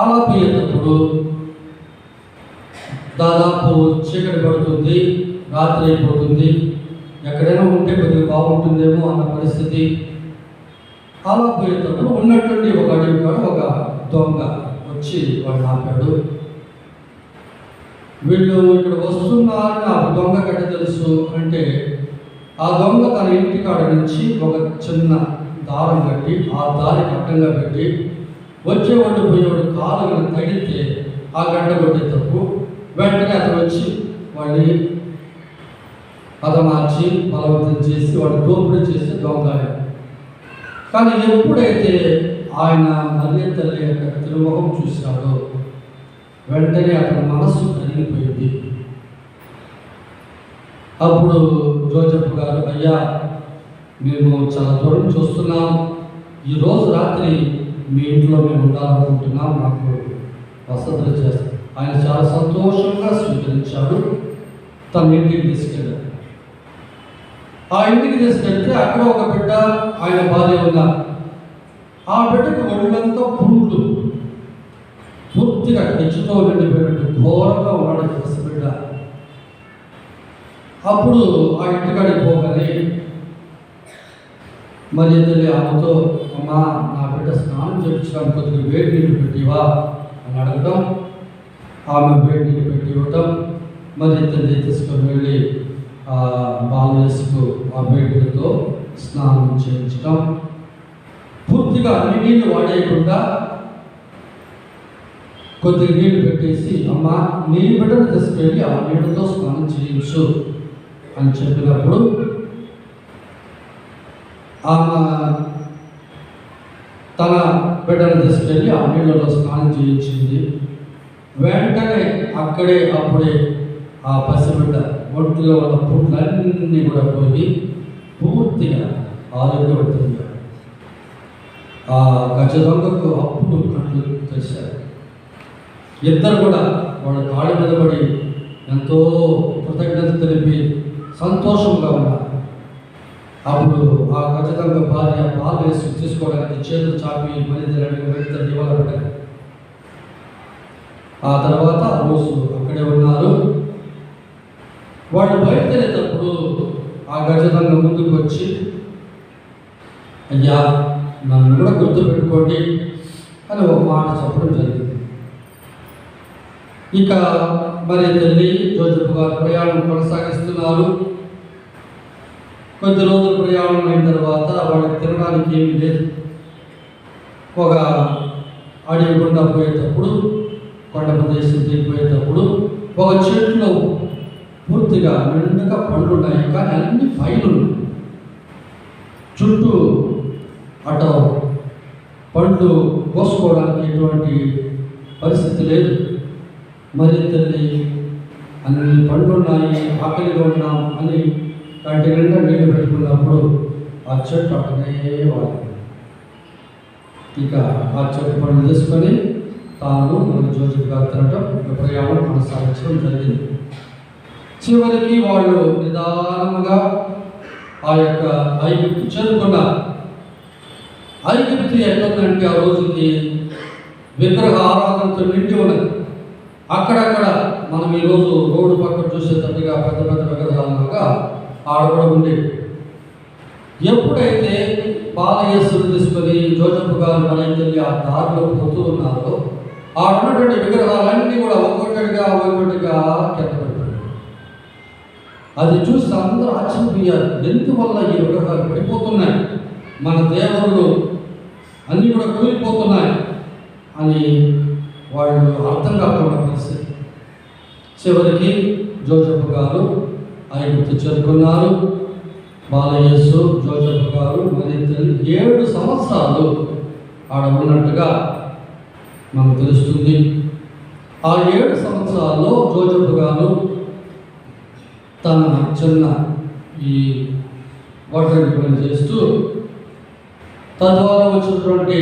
Speaker 1: అలా పోయేటప్పుడు దాదాపు చీకటి పడుతుంది, రాత్రి అయిపోతుంది, ఎక్కడైనా ఉంటే కొద్దిగా బాగుంటుందేమో అన్న పరిస్థితి. అలా పోయేటప్పుడు ఉన్నటువంటి ఒక అడవి కాడ ఒక దొంగ వచ్చి వాడిని ఆపాడు. వీళ్ళు ఇక్కడ వస్తున్నారని ఆ దొంగ గట్ట తెలుసు అంటే ఆ దొంగ తన ఇంటి కాడ నుంచి ఒక చిన్న దారం కట్టి ఆ దారికి అడ్డంగా పెట్టి వచ్చేవాడు పోయేవాడు కాలు తగిలితే ఆ గడ్డ కొట్టేటప్పుడు వెంటనే అతను వచ్చి వాడిని హతమార్చి బలవంతం చేసి వాడు దోపిడీ చేసి దొంగ. కానీ ఎప్పుడైతే ఆయన మరియ తల్లి యొక్క తిరుముఖం చూశాడో వెంటనే అతని మనస్సు కరిగిపోయింది. అప్పుడు జోజెఫ్ గారు, అయ్యా మేము చాలా దూరం చూస్తున్నాం, ఈరోజు రాత్రి మీ ఇంట్లో మేము ఉండాలనుకుంటున్నాం, మాకు వసతులు చేస్తాం. ఆయన చాలా సంతోషంగా స్వీకరించాడు. తన ఇంటికి తీసుకెళ్ళాడు. ఆ ఇంటికి తీసుకెళ్తే అక్కడ ఒక బిడ్డ ఆయన భార్య ఉన్నారు. ఆ బిడ్డకు ఒళ్ళంతా పురుగులు, పూర్తిగా తెచ్చుతో నిండిపోయినట్టు ఘోరంగా ఉన్నాడు బిడ్డ. అప్పుడు ఆ ఇంటికాడికి పోగానే మరి తల్లి ఆమెతో, అమ్మా నా బిడ్డ స్నానం చేయించడానికి కొద్దిగా వేడి నీళ్ళు పెట్టివా అని అడగటం, ఆమె వేడి నీళ్ళు పెట్టి ఇవ్వటం, మరి తల్లి తీసుకొని వెళ్ళి ఆ బాలయేసుకు ఆ వేడితో స్నానం చేయించటం, పూర్తిగా అన్ని నీళ్ళు వాడేయకుండా కొద్దిగా నీళ్ళు పెట్టేసి, అమ్మ నీ బిడ్డను తీసుకెళ్ళి ఆ నీళ్ళతో స్నానం చేయించు అని చెప్పినప్పుడు ఆమె తన బిడ్డను తీసుకెళ్ళి ఆ నీళ్ళలో స్నానం చేయించింది. వెంటనే అప్పుడే ఆ పసిబిడ్డ ఒంటిలో ఉన్న పుట్లన్నీ కూడా పోయి పూర్తిగా ఆరోగ్యవంతంగా. ఆ గజ దొంగకు అప్పుడు కళ్ళు తెరిచారు. ఇద్దరు కూడా వాళ్ళ కాళ్ళ మీద పడి ఎంతో కృతజ్ఞత తెలిపి సంతోషంగా ఉన్నారు. అప్పుడు ఆ గజ దొంగ భార్య పాలు వేసి తీసుకోవడానికి చేతులు చాపి బయలుదేరడానికి వెళ్తారు ఇవ్వాలబడ్డారు. ఆ తర్వాత ఆ రోజు అక్కడే ఉన్నారు. వాళ్ళు బయలుదేరేటప్పుడు ఆ గజ దొంగ ముందుకు వచ్చి, అయ్యా నన్ను కూడా గుర్తుపెట్టుకోండి అని ఒక మాట చెప్పడం జరిగింది. ఇక మరి తల్లి జోజప్ప గారు ప్రయాణం కొనసాగిస్తున్నారు. కొద్ది రోజులు ప్రయాణం అయిన తర్వాత వాళ్ళకి తినడానికి ఏమీ లేదు. ఒక అడవి గుండా పోయేటప్పుడు, కొండ ప్రదేశం దిగిపోయేటప్పుడు ఒక చెట్లో పూర్తిగా నిండుగా పండ్లు ఉన్నాయి, కానీ అన్ని పైలు ఉన్నాయి. చుట్టూ అట పండ్లు కోసుకోవడానికి ఎటువంటి పరిస్థితి లేదు. మరి తల్లి అన్ని పండ్లు ఉన్నాయి, ఆకలిగా ఉన్నాం అని కంటి నిండా నీళ్ళు పెట్టుకున్నప్పుడు ఆ చెట్టు అక్కడే వాడింది. ఇక ఆ చెట్టు పండ్లు తీసుకొని తాను మన జోజప్ప గారు తినటం, ప్రయాణం కొనసాగించడం జరిగింది. చివరికి వాళ్ళు నిదానంగా ఆ యొక్క ఐగుప్తు చేరుకున్నారు. ఐగుప్తు ఎట్లుందంటే ఆ రోజుకి విగ్రహ ఆరాధనతో నిండి ఉన్నది. అక్కడక్కడ మనం ఈరోజు రోడ్డు పక్కన చూసేటట్టుగా పెద్ద పెద్ద విగ్రహాలుగా ఆడబడ ఉండేవి. ఎప్పుడైతే బాలయేసుని తీసుకొని జోజప్ప గారు మన తల్లి ఆ దారిలో పోతూ ఉన్నారో ఆ ఉన్నటువంటి విగ్రహాలన్నీ కూడా ఒక్కొక్కటిగా కింద పడిపోయాయి. అది చూసి అందరూ ఆశ్చర్యపోయారు, ఎందువల్ల ఈ విగ్రహాలు పడిపోతున్నాయి, మన దేవుళ్ళు అన్నీ కూడా కూలిపోతున్నాయి అని వాళ్ళు అర్థం కాకుండా పరిస్థితి. చివరికి జోజప్ప గారు ఐగుప్తు చేరుకున్నారు. బాలయేసు జోజప్ప గారు మరి 7 సంవత్సరాలు ఆడ ఉన్నట్టుగా మనకు తెలుస్తుంది. ఆ 7 సంవత్సరాల్లో జోజప్ప గారు తన చిన్న ఈ వడ్రంగి పని చేస్తూ తద్వారా వచ్చినటువంటి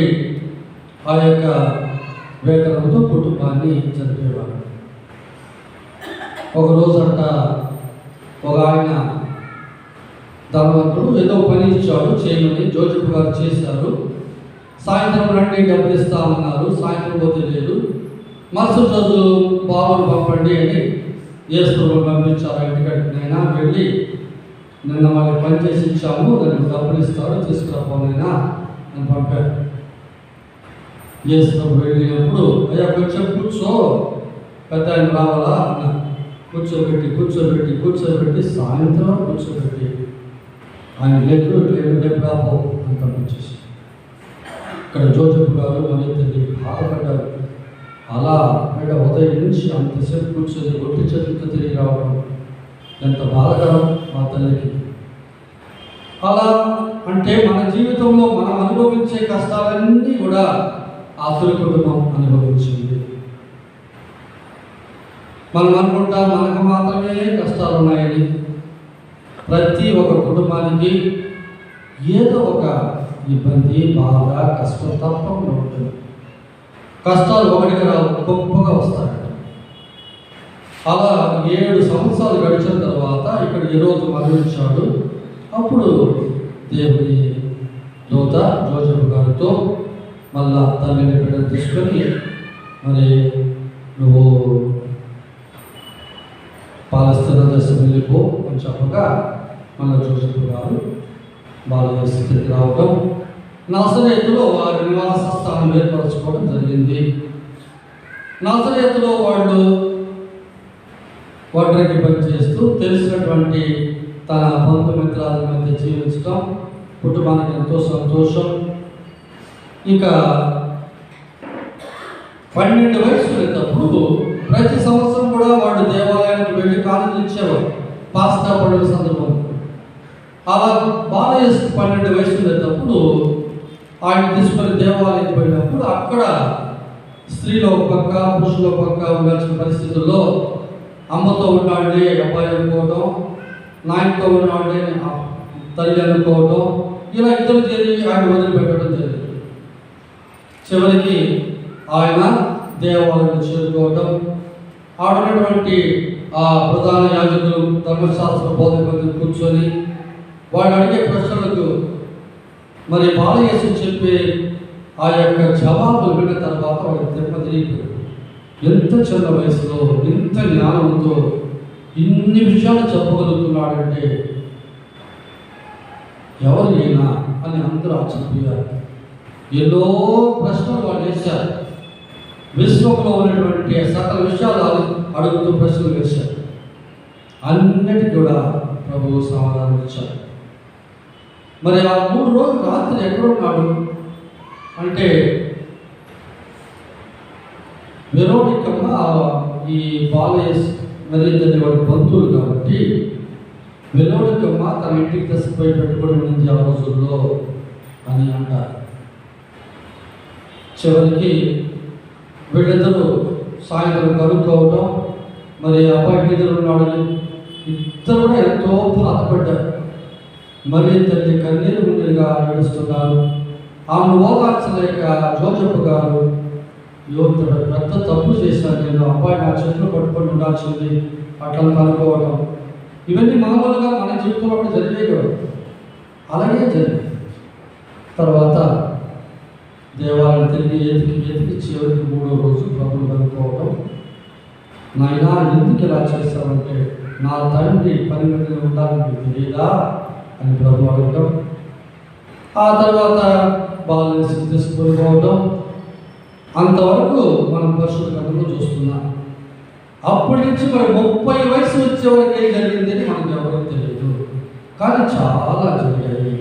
Speaker 1: ఆ యొక్క వేతనంతో కుటుంబాన్ని చదివేవాడు. ఒకరోజంట ఒక ఆయన ధనవంతుడు ఏదో పని ఇచ్చాడు చేయమని, జోజప్ప గారు చేశారు. సాయంత్రం రండి డబ్బులు ఇస్తామన్నారు. సాయంత్రం పోతే లేదు. మరుసటి రోజు బాబును పంపండి అని ఏసుప్రభు పంపించారు. ఇంటికట్టినైనా వెళ్ళి నిన్న వాళ్ళకి పని చేసి ఇచ్చాము, దానికి డబ్బులు ఇస్తారు తీసుకురాపోనైనా అని పంపారు. ఏసుప్రభు వెళ్ళినప్పుడు అయ్యా కొంచెం కూర్చో, పెద్ద ఆయన రావాలా అన్న కూర్చోబెట్టి సాయంత్రం కూర్చోబెట్టి ఆయన రేపు రాబో అని పంపించేసి ఇక్కడ జోజప్ప గారు మరి తల్లి బాధపడ్డారు. అలా బిడ్డ ఉదయం నుంచి అంతసేపు కూర్చొని ఒట్టి చేతులతో తిరిగి రావడం ఎంత బాధకరం మా తల్లికి. అలా అంటే మన జీవితంలో మనం అనుభవించే కష్టాలన్నీ కూడా ఆ తొలి కుటుంబం అనుభవించింది. మనం అనుకుంటాం మనకు మాత్రమే కష్టాలు ఉన్నాయని. ప్రతి ఒక్క కుటుంబానికి ఏదో ఒక ఇబ్బంది, బాధ, కష్టం తప్పకుండా ఉంటుంది. కష్టాలు ఒకటిగా రావు, గొప్పగా వస్తాయి. అలా 7 సంవత్సరాలు గడిచిన తర్వాత ఇక్కడ ఈరోజు మరణించాడు. అప్పుడు దేవుని దూత జోజప్ప గారితో మళ్ళా తల్లిని బిడ్డను తీసుకొని మరి నువ్వు పాలస్తీనా దేశం వెళ్ళిపో అని చెప్పగా మళ్ళీ జోజప్ప గారు బాలయ్య స్థితికి రావడం, నజరేతులో వారి నివాస స్థానం ఏర్పరచుకోవడం జరిగింది. నజరేతులో వాళ్ళు వడ్రంగి పని చేస్తూ తెలిసినటువంటి తన బంధుమిత్రాల మధ్య జీవించడం కుటుంబానికి ఎంతో సంతోషం. ఇక 12 వయసు వెళ్ళేటప్పుడు ప్రతి సంవత్సరం కూడా వాళ్ళు దేవాలయానికి వెళ్ళి కానుకలు ఇచ్చేవారు. పాస్కా పండుగ సందర్భం అలా బాలయేసుకు 12 వయసు ఉండేటప్పుడు ఆయన తీసుకొని దేవాలయం పోయినప్పుడు అక్కడ స్త్రీలో ఒక పక్క పురుషుల పక్క ఉండాల్సిన పరిస్థితుల్లో అమ్మతో ఉన్నాడే అబ్బాయి అనుకోవడం, నాయనతో ఉన్నాడే తల్లి అనుకోవడం, ఇలా ఇద్దరు చేరి ఆయన వదిలిపెట్టడం జరిగింది. చివరికి ఆయన దేవాలయం చేరుకోవడం, ఆడున్నటువంటి ఆ ప్రధాన యాజకులు ధర్మశాస్త్ర బోధకులు కూర్చొని వాళ్ళు అడిగే ప్రశ్నలకు మరి బాలయేసు చెప్పే ఆ యొక్క జవాబులు విన్న తర్వాత వాడికి తిరిగిపోయాడు. ఎంత చిన్న వయసులో ఎంత జ్ఞానంతో ఇన్ని విషయాలు చెప్పగలుగుతున్నాడంటే ఎవరు ఈయన అని అందరూ ఆశ్చర్యపోయారు. ఎన్నో ప్రశ్నలు వాళ్ళు వేశారు. విశ్వంలో ఉన్నటువంటి సకల విషయాలు అడుగుతూ ప్రశ్నలు వేశారు. అన్నిటికీ కూడా ప్రభువు సమాధానం ఇచ్చారు. మరి ఆ 3 రోజులు రాత్రి ఎక్కడున్నాడు అంటే వెరోనికమ్మ ఈ బాలయేసు మరి వాడి బంధువులు కాబట్టి వెరోనికమ్మ తన ఇంటికి తీసుకుపోయి పెట్టుబడి ఉంది ఆ రోజుల్లో అని అంటారు. చివరికి వీళ్ళిద్దరూ సాయంత్రం కనుక్కోవటం, మరి అబ్బాయి ఇద్దరు ఉన్నాడు, ఇద్దరు కూడా ఎంతో బాధపడ్డారు. మరి తల్లి కన్నీరు ముందుగా ఏడుస్తున్నారు. ఆమె ఓదార్చలేక జోజప్ప గారు యువతుడు పెద్ద తప్పు చేశాను, నేను అబ్బాయి నా చేతులు పట్టుకొని ఉండాల్సింది అట్లా కనుక్కోవడం, ఇవన్నీ మామూలుగా మన జీవితంలో కూడా జరిగేవి కదా. అలాగే జరిగింది. తర్వాత దేవాలయం తిరిగి ఎతికి చివరికి 3వ రోజు ప్రభువును కనుక్కోవడం, నాయనా ఎందుకు ఇలా చేశామంటే నా తండ్రి పని మీద ఉండాలని మీకు తెలియదా అని ప్రభు అడగడం. ఆ తర్వాత బాలయేసుని తీసుకొని పోవడం. అంతవరకు మనం పరిశుద్ధ గ్రంథంలో చూస్తున్నాం. అప్పటి నుంచి మరి 30 వయసు వచ్చే వరకు ఏం జరిగిందని మనకు ఎవరికి తెలియదు, కానీ చాలా జరిగాయి.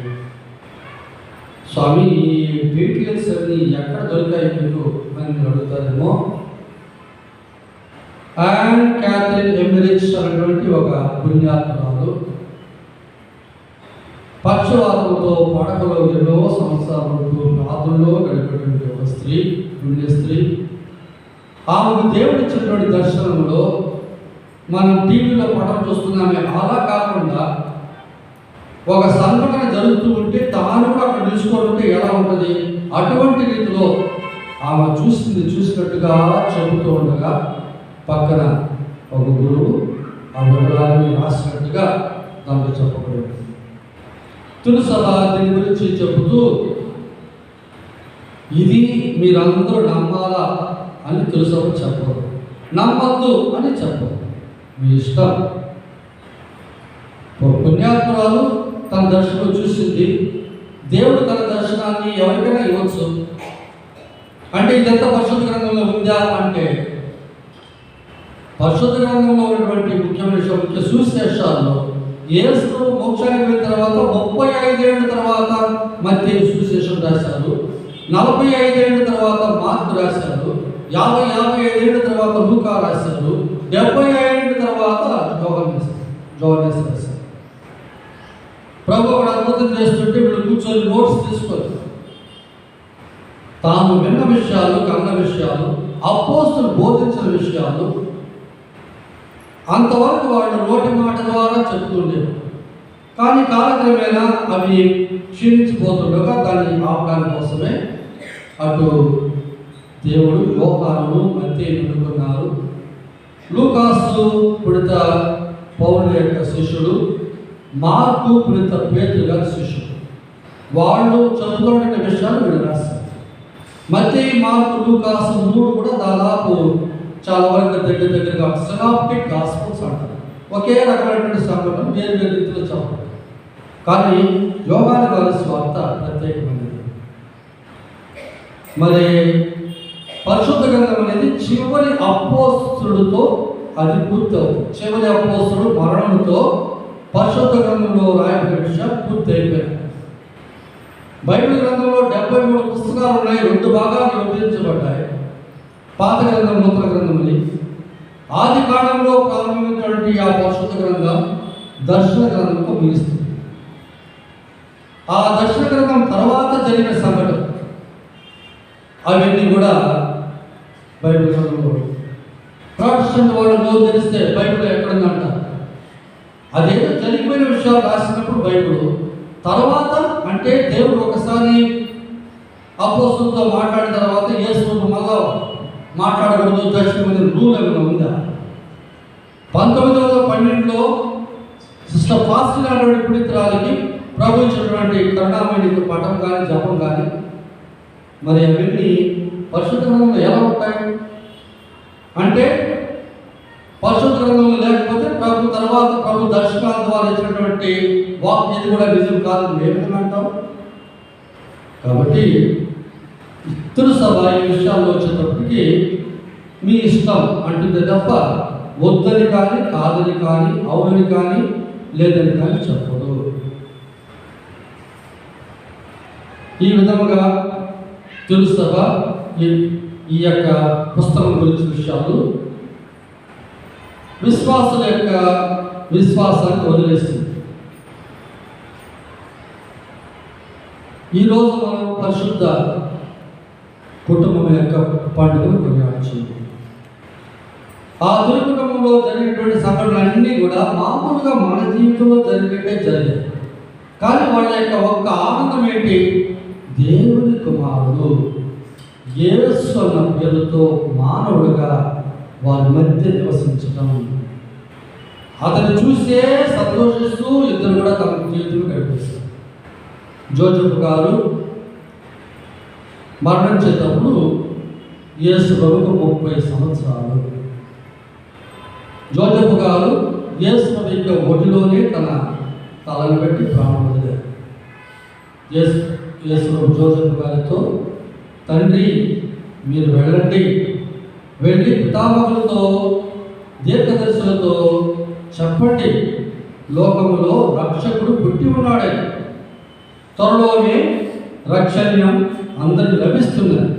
Speaker 1: స్వామి ఈ డీటెయిల్స్ అన్ని ఎక్కడ దొరికాయి మీకు అని మీరు అడుగుతారేమో. అండ్ క్యాథరిన్ ఎమిరిచ్ అనేటువంటి ఒక పుణ్యాత్మరాలు పక్షవాతంతో పడకలో ఎన్నో సంవత్సరాలు రాత్రుల్లో గడిపేటువంటి ఒక స్త్రీ, పుణ్య స్త్రీ. ఆమెకు దేవుడిచ్చినటువంటి దర్శనంలో మనం టీవీలో పటం చూస్తున్నామే, అలా కాకుండా ఒక సంఘటన జరుగుతూ ఉంటే తాను కూడా అక్కడ నిలుచుకుంటే ఎలా ఉంటుంది, అటువంటి రీతిలో ఆమె చూసినట్టుగా చెబుతూ ఉండగా పక్కన ఒక గురువు ఆ వివరాలని రాసినట్టుగా దాంట్లో చెప్పబడింది. తులసభ దీని గురించి చెబుతూ ఇది మీరందరూ నమ్మాలా అని తులసభ చెప్పరు, నమ్మద్దు అని చెప్పరు, మీ ఇష్టం. పుణ్యాత్మురాలు తన దర్శనం చూసింది. దేవుడు తన దర్శనాన్ని ఎవరికైనా ఇవ్వచ్చు. అంటే ఇదంతా పరిశుద్ధ గ్రంథంలో ఉందా అంటే పరిశుద్ధ గ్రంథంలో ఉన్నటువంటి ముఖ్యమైన విషయం, ముఖ్య సువిశేషాల్లో యేసు మోక్షానికి వెళ్ళిన తర్వాత 35 ఏళ్ళ తర్వాత మత్తయి సువిశేషం రాశారు, 45 ఏళ్ళ తర్వాత మార్కు రాశారు, 55 ఏళ్ళ తర్వాత లూకా రాశారు, 70 ఏళ్ళ తర్వాత యోహాను రాశారు. ప్రభు ఒక అద్భుతం చేస్తుంటే వీళ్ళు కూర్చొని నోట్స్ తీసుకొని తాము విన్న విషయాలు, కన్న విషయాలు, అపోస్తులు బోధించిన విషయాలు అంతవరకు వాళ్ళు నోటి మాట ద్వారా చెప్తుండేవి. కానీ కాలక్రమేణా అవి క్షీణించిపోతుండగా దాన్ని ఆపడానికి కోసమే అటు దేవుడు యోహాను మత్తయి ఎన్నుకున్నారు. లూకాసు పుడిత పౌలు యొక్క శిష్యుడు, మార్కు పుడిత పేతురు గారి శిష్యుడు. వాళ్ళు చదువుతున్న విషయాలు వీళ్ళు రాశారు. మత్తయి, మార్కు, లూకాసు 3 కూడా దాదాపు చాలా వరకు దగ్గరగా సినాప్టిక్ గాస్పెల్స్ అంటారు. ఒకే రకమైనటువంటి సంఘటన వేరు వేరు రీతిలో చెప్పారు. కానీ యోహాను గారి స్వార్థ ప్రత్యేకమైనది. మరి పరిశుద్ధ గ్రంథం అనేది చివరి అపోస్తుడుతో అది పూర్తవుతుంది. చివరి అపోస్తుడు మరణంతో పరిశుద్ధ గ్రంథంలో రాయబడిన విషయాలు పూర్తి అయిపోయాయి. బైబిల్ గ్రంథంలో 73 పుస్తకాలు ఉన్నాయి, 2 భాగాలు విభజించబడ్డాయి. పాత గ్రంథం, నూతన గ్రంథం అని. ఆది కాలంలో ప్రారంభమైనటువంటి ఆ పరిశుద్ధ గ్రంథం దర్శన గ్రంథంతో ముగిస్తుంది. ఆ దర్శన గ్రంథం తర్వాత జరిగిన సంఘటన అవన్నీ కూడా బైబిల్ గ్రంథంలో ప్రొటెస్టెంట్ వాళ్ళు తెలిస్తే బైబిల్ ఎక్కడుందంట. అదేదో జరిగిపోయిన విషయాలు రాసినప్పుడు బైబిల్ తర్వాత అంటే దేవుడు ఒకసారి అపోస్తులతో మాట్లాడిన తర్వాత యేసు మళ్ళా మాట్లాడకూడదు దర్శనం రూల్ ఏమైనా ఉందా? 1912లో సిస్టర్ ఫాస్టిల్ అనేటువంటి పుణితురాలికి ప్రభు ఇచ్చినటువంటి కరుణామణి పటం కానీ జపం కానీ మరి అవన్నీ పరిశుద్ధ గ్రంథంలో ఎలా ఉంటాయి అంటే పరిశుద్ధ గ్రంథంలో లేకపోతే ప్రభు తర్వాత ప్రభు దర్శనాల ద్వారా ఇచ్చినటువంటి వాక్ ఇది కూడా నిజం కాదని మేము అంటాం. కాబట్టి తిరుసభ ఈ విషయాల్లో వచ్చేటప్పటికి మీ ఇష్టం అంటుంది తప్ప వద్దని కానీ కాదని కానీ అవునని కానీ లేదని కానీ చెప్పదు. ఈ విధముగా తిరుసభ ఈ యొక్క పుస్తకం గురించి విషయాలు విశ్వాసుల యొక్క విశ్వాసాన్ని వదిలేస్తుంది. ఈరోజు మనం పరిశుద్ధ కుటుంబం యొక్క పండుగను కొనియాడుచున్నాం. ఆ కుటుంబంలో జరిగినటువంటి సంఘటనలన్నీ కూడా మామూలుగా మన జీవితంలో జరిగేటే జరిగాయి. కానీ వాళ్ళ యొక్క ఒక్క ఆనందం ఏంటి? దేవుని కుమారుడు యేసు అన్న పేరుతో మానవుడుగా వారి మధ్య నివసించడం, అతను చూసే సంతోషిస్తూ ఇద్దరు కూడా తమ జీవితం గడిపేస్తారు. జోజఫ్ గారు మరణించేటప్పుడు యేసు ప్రభుకు 30 సంవత్సరాలు. జోజఫ్ గారు యేసు ప్రభు యొక్క ఒడిలోనే తన తలను పెట్టి ప్రాణం వదిలారు. యేసు ప్రభు జోజఫ్ గారితో, తండ్రి మీరు వెళ్ళి పితామహులతో దీర్ఘదర్శులతో చెప్పండి, లోకములో రక్షకుడు పుట్టి ఉన్నాడని, త్వరలోనే రక్షణ్యం అందరికి లభిస్తున్నది.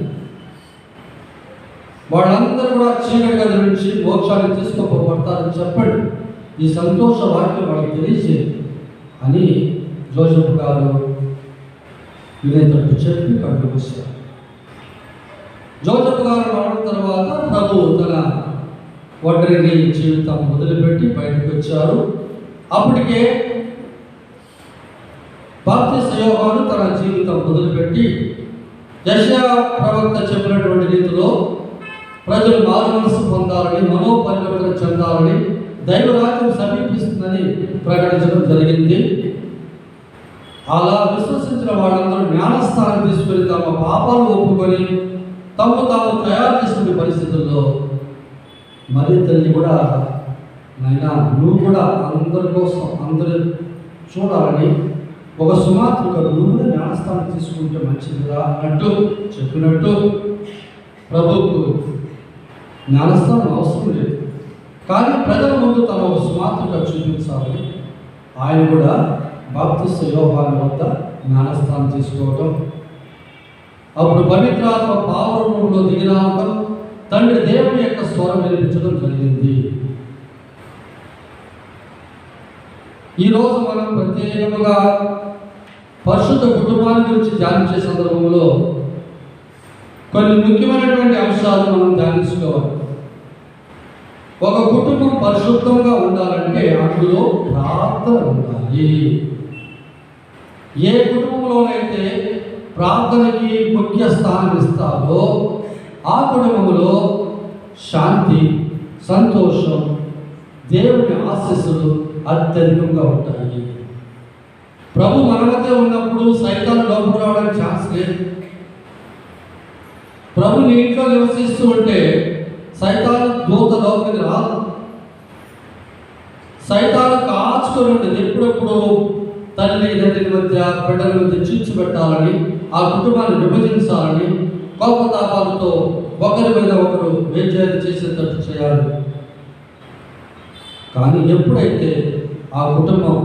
Speaker 1: వాళ్ళందరూ కూడా చీకటి గది నుంచి మోక్షాన్ని తీసుకోబడతారని చెప్పండి, ఈ సంతోష వాక్యం వాళ్ళకి తెలియజేయండి అని జోసెఫ్ గారు వినేటట్టు చెప్పి కడుపు మూశారు. జోసెఫ్ గారు మరణం తర్వాత ప్రభు తన ఒంటరి జీవితం మొదలుపెట్టి బయటకు వచ్చారు. అప్పటికే బాప్తిస్మ యోహాను తన జీవితం మొదలుపెట్టి యెషయా ప్రవక్త చెప్పినటువంటి రీతిలో ప్రజలు మారు మనసు పొందాలని, మనోపరివర్తన చెందాలని, దైవరాజ్యం సమీపిస్తుందని ప్రకటించడం జరిగింది. అలా విశ్వసించిన వాళ్ళందరూ జ్ఞానస్థానం తీసుకొని తమ పాపాలు ఒప్పుకొని తాము తయారు చేసుకునే పరిస్థితుల్లో మరి తల్లి కూడా, నాయనా నువ్వు కూడా అందరి కోసం అందరూ చూడాలని ఒక సుమాత్రుగా నువ్వు కూడా జ్ఞానస్థానం తీసుకుంటే మంచిదిరా అన్నట్టు చెప్పినట్టు ప్రభువుకు జ్ఞానస్థానం అవసరం లేదు. కానీ ప్రజల ముందు తమ ఒక సుమాత్రుగా చూపించాలని ఆయన కూడా బాప్తిస్మ యోహాను వద్ద జ్ఞానస్థానం తీసుకోవటం, అప్పుడు పవిత్రాత్మ పావరూపంలో దిగి రావటం, తండ్రి దేవుని యొక్క స్వరం వినిపించడం జరిగింది. ఈరోజు మనం ప్రత్యేకంగా పరిశుద్ధ కుటుంబాన్ని గురించి ధ్యానించే సందర్భంలో కొన్ని ముఖ్యమైనటువంటి అంశాలు మనం ధ్యానించుకోవాలి. ఒక కుటుంబం పరిశుద్ధంగా ఉండాలంటే అందులో ప్రార్థన ఉండాలి. ఏ కుటుంబంలోనైతే ప్రార్థనకి ముఖ్య స్థానం ఇస్తారో ఆ కుటుంబంలో శాంతి, సంతోషం, దేవుని ఆశీస్సులు అత్యధికంగా ఉంటాయి. ప్రభు మన మధ్య ఉన్నప్పుడు సైతాను లోపలికి రావడానికి ఛాన్స్ లేదు. ప్రభు నీ ఇంట్లో నివసిస్తూ ఉంటే సైతాను దూత లోపలికి రాదు. సైతాను కాచుకొని ఉంటుంది. ఎప్పుడెప్పుడు తల్లి తండ్రి మధ్య, బిడ్డల మధ్య చిచ్చు పెట్టాలని, ఆ కుటుంబాన్ని విభజించాలని, కోపతాపాలతో ఒకరి మీద ఒకరు వేజారు చేసేటట్టు చేయాలి. కానీ ఎప్పుడైతే ఆ కుటుంబం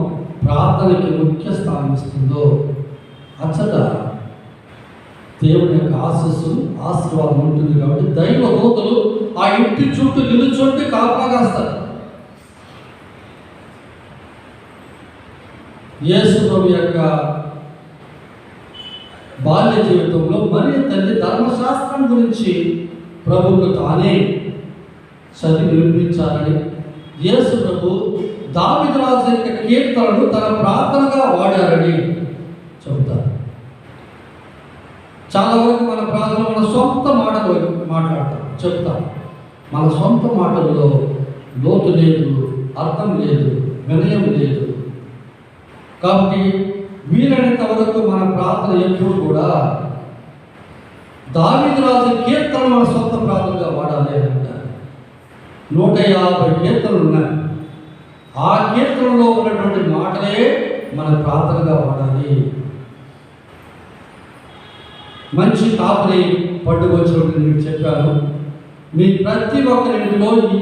Speaker 1: ప్రార్థనకి ముఖ్య స్థానం ఇస్తుందో అచ్చట దేవుని యొక్క ఆశీర్వాదం ఉంటుంది. కాబట్టి దైవ దూతలు ఆ ఇంటి చుట్టూ నిలుచుంటే కాపాగాస్తారు. యేసు ప్రభు యొక్క బాల్య జీవితంలో మరియ తల్లి ధర్మశాస్త్రం గురించి ప్రభువుకు తానే చదివి వినిపించాలని యేసు ప్రభు దావీదు రాజు యొక్క కీర్తనలు తన ప్రార్థనగా వాడారని చెబుతారు. చాలా వరకు మన ప్రార్థన మన సొంత మాటలు మాట్లాడతాం, చెప్తాం. మన సొంత మాటల్లో లోతు లేదు, అర్థం లేదు, వినయం లేదు. కాబట్టి వీలైనంత వరకు మన ప్రార్థన ఎప్పుడు కూడా దావీదు రాజు కీర్తన మన సొంత ప్రార్థనగా వాడాలి అంటారు. 150 కీర్తనలు ఉన్నాయి. ఆ కీర్తనలో ఉన్నటువంటి మాటలే మన ప్రార్థనగా వాడాలి. మంచి కాపురి పండుగ వచ్చినప్పుడు నేను చెప్పాను, మీ ప్రతి ఒక్కరింటిలో ఈ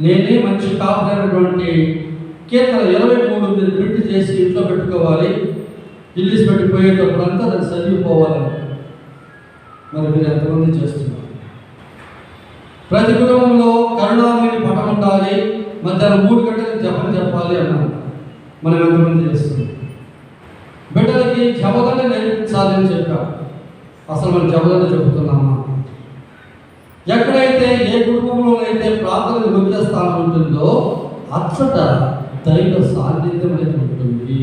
Speaker 1: నేనే మంచి కాపురి అనేటువంటి కీర్తన 23 మీరు ప్రింట్ చేసి ఇంట్లో పెట్టుకోవాలి. ఇల్లు పెట్టిపోయేటప్పుడు అంతా దాన్ని చదివిపోవాలని. మరి మీరు ఎంతమంది చేస్తున్నారు? ప్రతి కుటుంబంలో కరుణామణి పటం ఉండాలి, మధ్యాహ్నం 3 గంటలకు జపం చెప్పాలి అన్నాను. మనం ఎంతమంది చేస్తున్నాం? బిడ్డలకి జపదన నేర్పించాలని చెప్పాం. అసలు మనం జపదన చెబుతున్నామా? ఎక్కడైతే ఏ కుటుంబంలోనైతే ప్రార్థన ముఖ్య స్థానం ఉంటుందో అచ్చట దైవ సాన్నిధ్యం అనేది ఉంటుంది.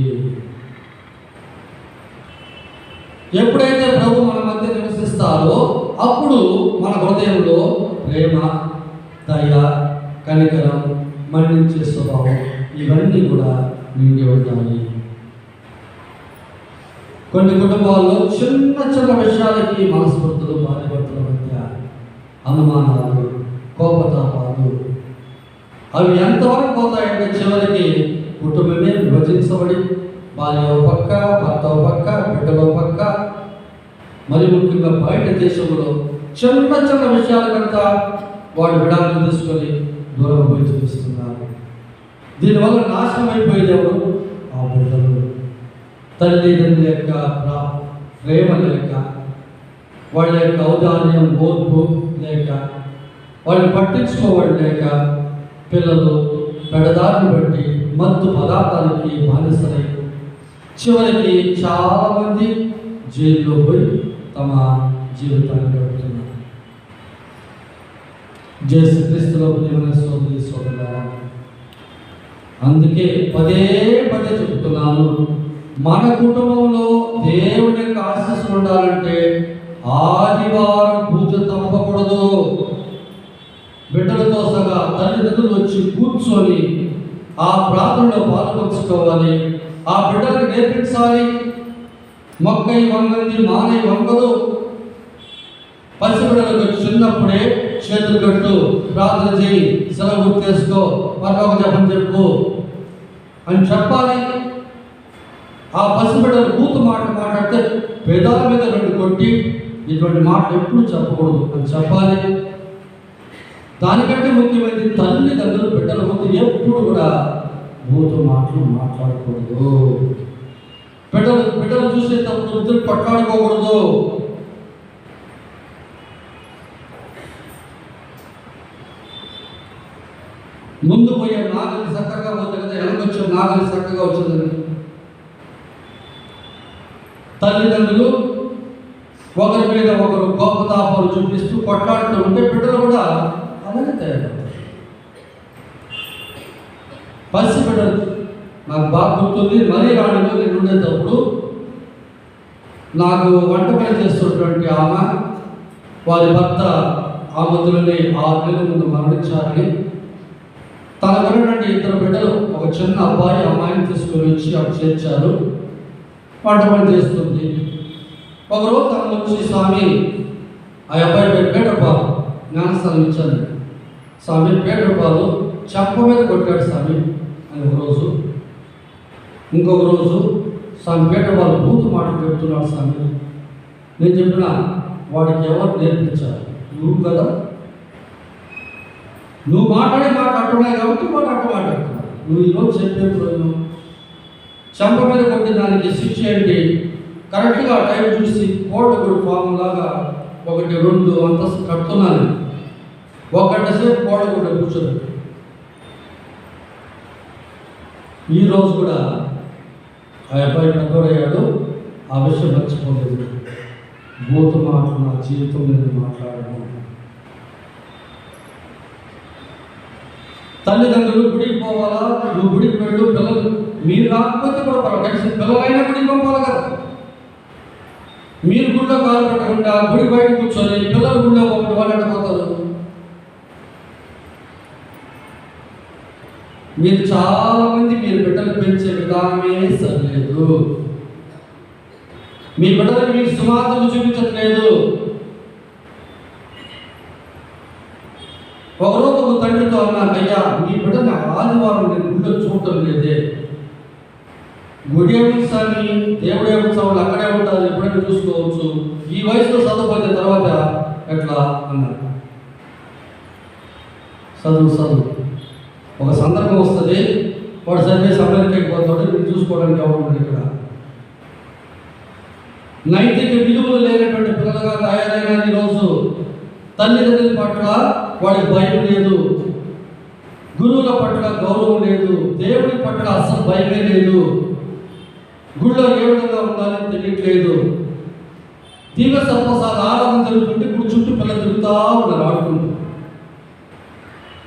Speaker 1: ఎప్పుడైతే ప్రభు మన మధ్య నివసిస్తారో అప్పుడు మన హృదయంలో ప్రేమ, దయ, కనికరం, మన్నించే స్వభావం ఇవన్నీ కూడా నిండి ఉంటాయి. కొన్ని కుటుంబాల్లో చిన్న చిన్న విషయాలకి మనస్ఫూర్తులు, భార్యాభర్తల మధ్య అనుమానాలు, కోపతాపాలు అవి ఎంతవరకు పోతాయంటే చివరికి కుటుంబమే విభజించబడి భార్య పక్క, భర్త పక్క, బిడ్డలో పక్క, మరి ముఖ్యంగా బయట దేశంలో చిన్న చిన్న విషయాలకంతా వాడు విడాకులు తీసుకొని దూరం పోయి చూపిస్తున్నారు. దీనివల్ల నాశనం అయిపోయేది ఎవరు? ఆ బిడ్డలు. తల్లిదండ్రుల యొక్క ప్రేమ లేక, వాళ్ళ యొక్క ఔదార్యం, ఓర్పు లేక, వాళ్ళని పట్టించుకోవడం లేక పిల్లలు పెడదారిని బట్టి మత్తు పదార్థాలకి బానిసలై చివరికి చాలామంది జైల్లో పోయి తమ జీవితాన్ని గడుపుతున్నారు. యేసుక్రీస్తులో ప్రియమైన సోదరి సోదరులారా, అందుకే పదే పదే చెబుతున్నాను, మన కుటుంబంలో దేవుని యొక్క ఆశీస్సులు ఉండాలంటే ఆదివారం పూజ తప్పకూడదు. బిడ్డలతో సగా తల్లిదండ్రులు వచ్చి కూర్చొని ఆ ప్రార్థనలో పాల్పంచుకోవాలి. ఆ బిడ్డలకు నేర్పించాలి. మొక్కై వంగంది మానై వంగదు. పసిబిడ్డలకు చిన్నప్పుడే చేతులు కట్టు, ప్రార్థన చేయి, సెలవు గుర్తేసుకో, పరలోక జపం చెప్పు అని చెప్పాలి. ఆ పసిబిడ్డలు బూతు మాటలు మాట్లాడితే పెదాల మీద 2 కొట్టి ఇటువంటి మాటలు ఎప్పుడు చెప్పకూడదు అని చెప్పాలి. దానికంటే ముఖ్యమైనది తల్లిదండ్రులు బిడ్డల ముందు ఎప్పుడు కూడా బూతు మాటలు మాట్లాడకూడదు. బిడ్డలు చూసేటప్పుడు ఇద్దరు పట్లాడుకోకూడదు. ముందు పోయే నాగలి చక్కగా పోతే కదా వెనకొచ్చే నాగలి చక్కగా వచ్చిందని. తల్లిదండ్రులు ఒకరి మీద ఒకరు కోపతాపాలు చూపిస్తూ కొట్లాడుతూ ఉంటే బిడ్డలు కూడా అలాగే తయారవుతారు. పసి బిడ్డలు నాకు బాగా గుర్తుంది. మరీ రాణిలో నేను ఉండేటప్పుడు నాకు వంట పని చేస్తున్నటువంటి ఆమె వారి భర్త ఆ మధ్యలోనే 6 నెలల ముందు మరణించారని తనకున్నటువంటి 2 బిడ్డలు, ఒక చిన్న అబ్బాయి అమ్మాయిని తీసుకొని వచ్చి అక్కడ చేర్చారు. వంట పని చేస్తుంది. ఒకరోజు తను వచ్చి, స్వామి ఆ అబ్బాయి పేరు పేటపాలు, జ్ఞానస్థానం ఇచ్చాను. స్వామి పేటపాలు చెంప మీద కొట్టాడు స్వామి అని ఒకరోజు. ఇంకొక రోజు స్వామి పేటపాలు బూతు మాటలు చెప్తున్నాడు స్వామి. నేను చెప్పిన వాడికి ఎవరు నేర్పించారు? నువ్వు కదా. నువ్వు మాట్లాడుతున్నాయి కాబట్టి వాడు అట్ట మాట్లాడుతున్నావు. నువ్వు ఈరోజు చెప్పే ప్రయోజనం చెంప మీద కొట్టి దానికి శిక్ష ఏంటి? కరెక్ట్గా టైం చూసి కోటగుడు ఫామ్ లాగా 1, 2 అంతస్తు కడుతున్నాను. 1 గంట సేపు కోటగుడ్డ కూర్చోదు. ఈరోజు కూడా ఆ అబ్బాయి పెద్దోడయ్యాడు. ఆ విషయం మర్చిపోలేదు. బోతు మాటలు నా జీవితం మీద మాట్లాడడం. తల్లిదండ్రులు గుడికి పోవాలా, నువ్వు గుడికి వెళ్ళు, పిల్లలు మీరు రాకపోతే కూడా పర్వాలేదు, పిల్లలైనా గుడికి పంపాలి కదా. మీరు గుడిలో కాలు పెట్టకుండా గుడి బయట కూర్చొని పిల్లలు గుడిలో పంపి వాళ్ళు అడిగిపోతారు. మీరు చాలా మంది మీరు బిడ్డలు పెంచే విధానమే సరిలేదు. మీ బిడ్డలకు మీరు సుమార్తలు చూపించట్లేదు. ఒకరోజు ఒక తండ్రితో అన్నారు, అయ్యా మీ బిడ్డని ఆదివారం నేను గుడిలో చూడటం లేదే. గుడి ఏమిస్తాని దేవుడు ఏమిస్తాం, వాళ్ళు అక్కడే ఉంటారు, ఎప్పుడైనా చూసుకోవచ్చు, ఈ వయసులో చదువుపోయిన తర్వాత ఎట్లా అన్నారు. చదువు ఒక సందర్భం వస్తుంది, వాడు చదివేసి అమెరికాకి పోతాడు, మీరు చూసుకోవడానికి ఎవరు ఇక్కడ. నైతిక విలువలు లేనటువంటి పిల్లలుగా తయారైన ఈరోజు తల్లిదండ్రుల పట్ల వాడికి భయం లేదు, గురువుల పట్ల గౌరవం లేదు, దేవుడి పట్ల అస్సలు భయమే లేదు, గుడిలో ఏ విధంగా ఉండాలని తెలియట్లేదు. తీవ్ర సర్పసాద ఆరాధన జరుగుతుంటే గుడి చుట్టూ పిల్లలు తిరుగుతూ ఉన్నారు ఆడుకుంటూ.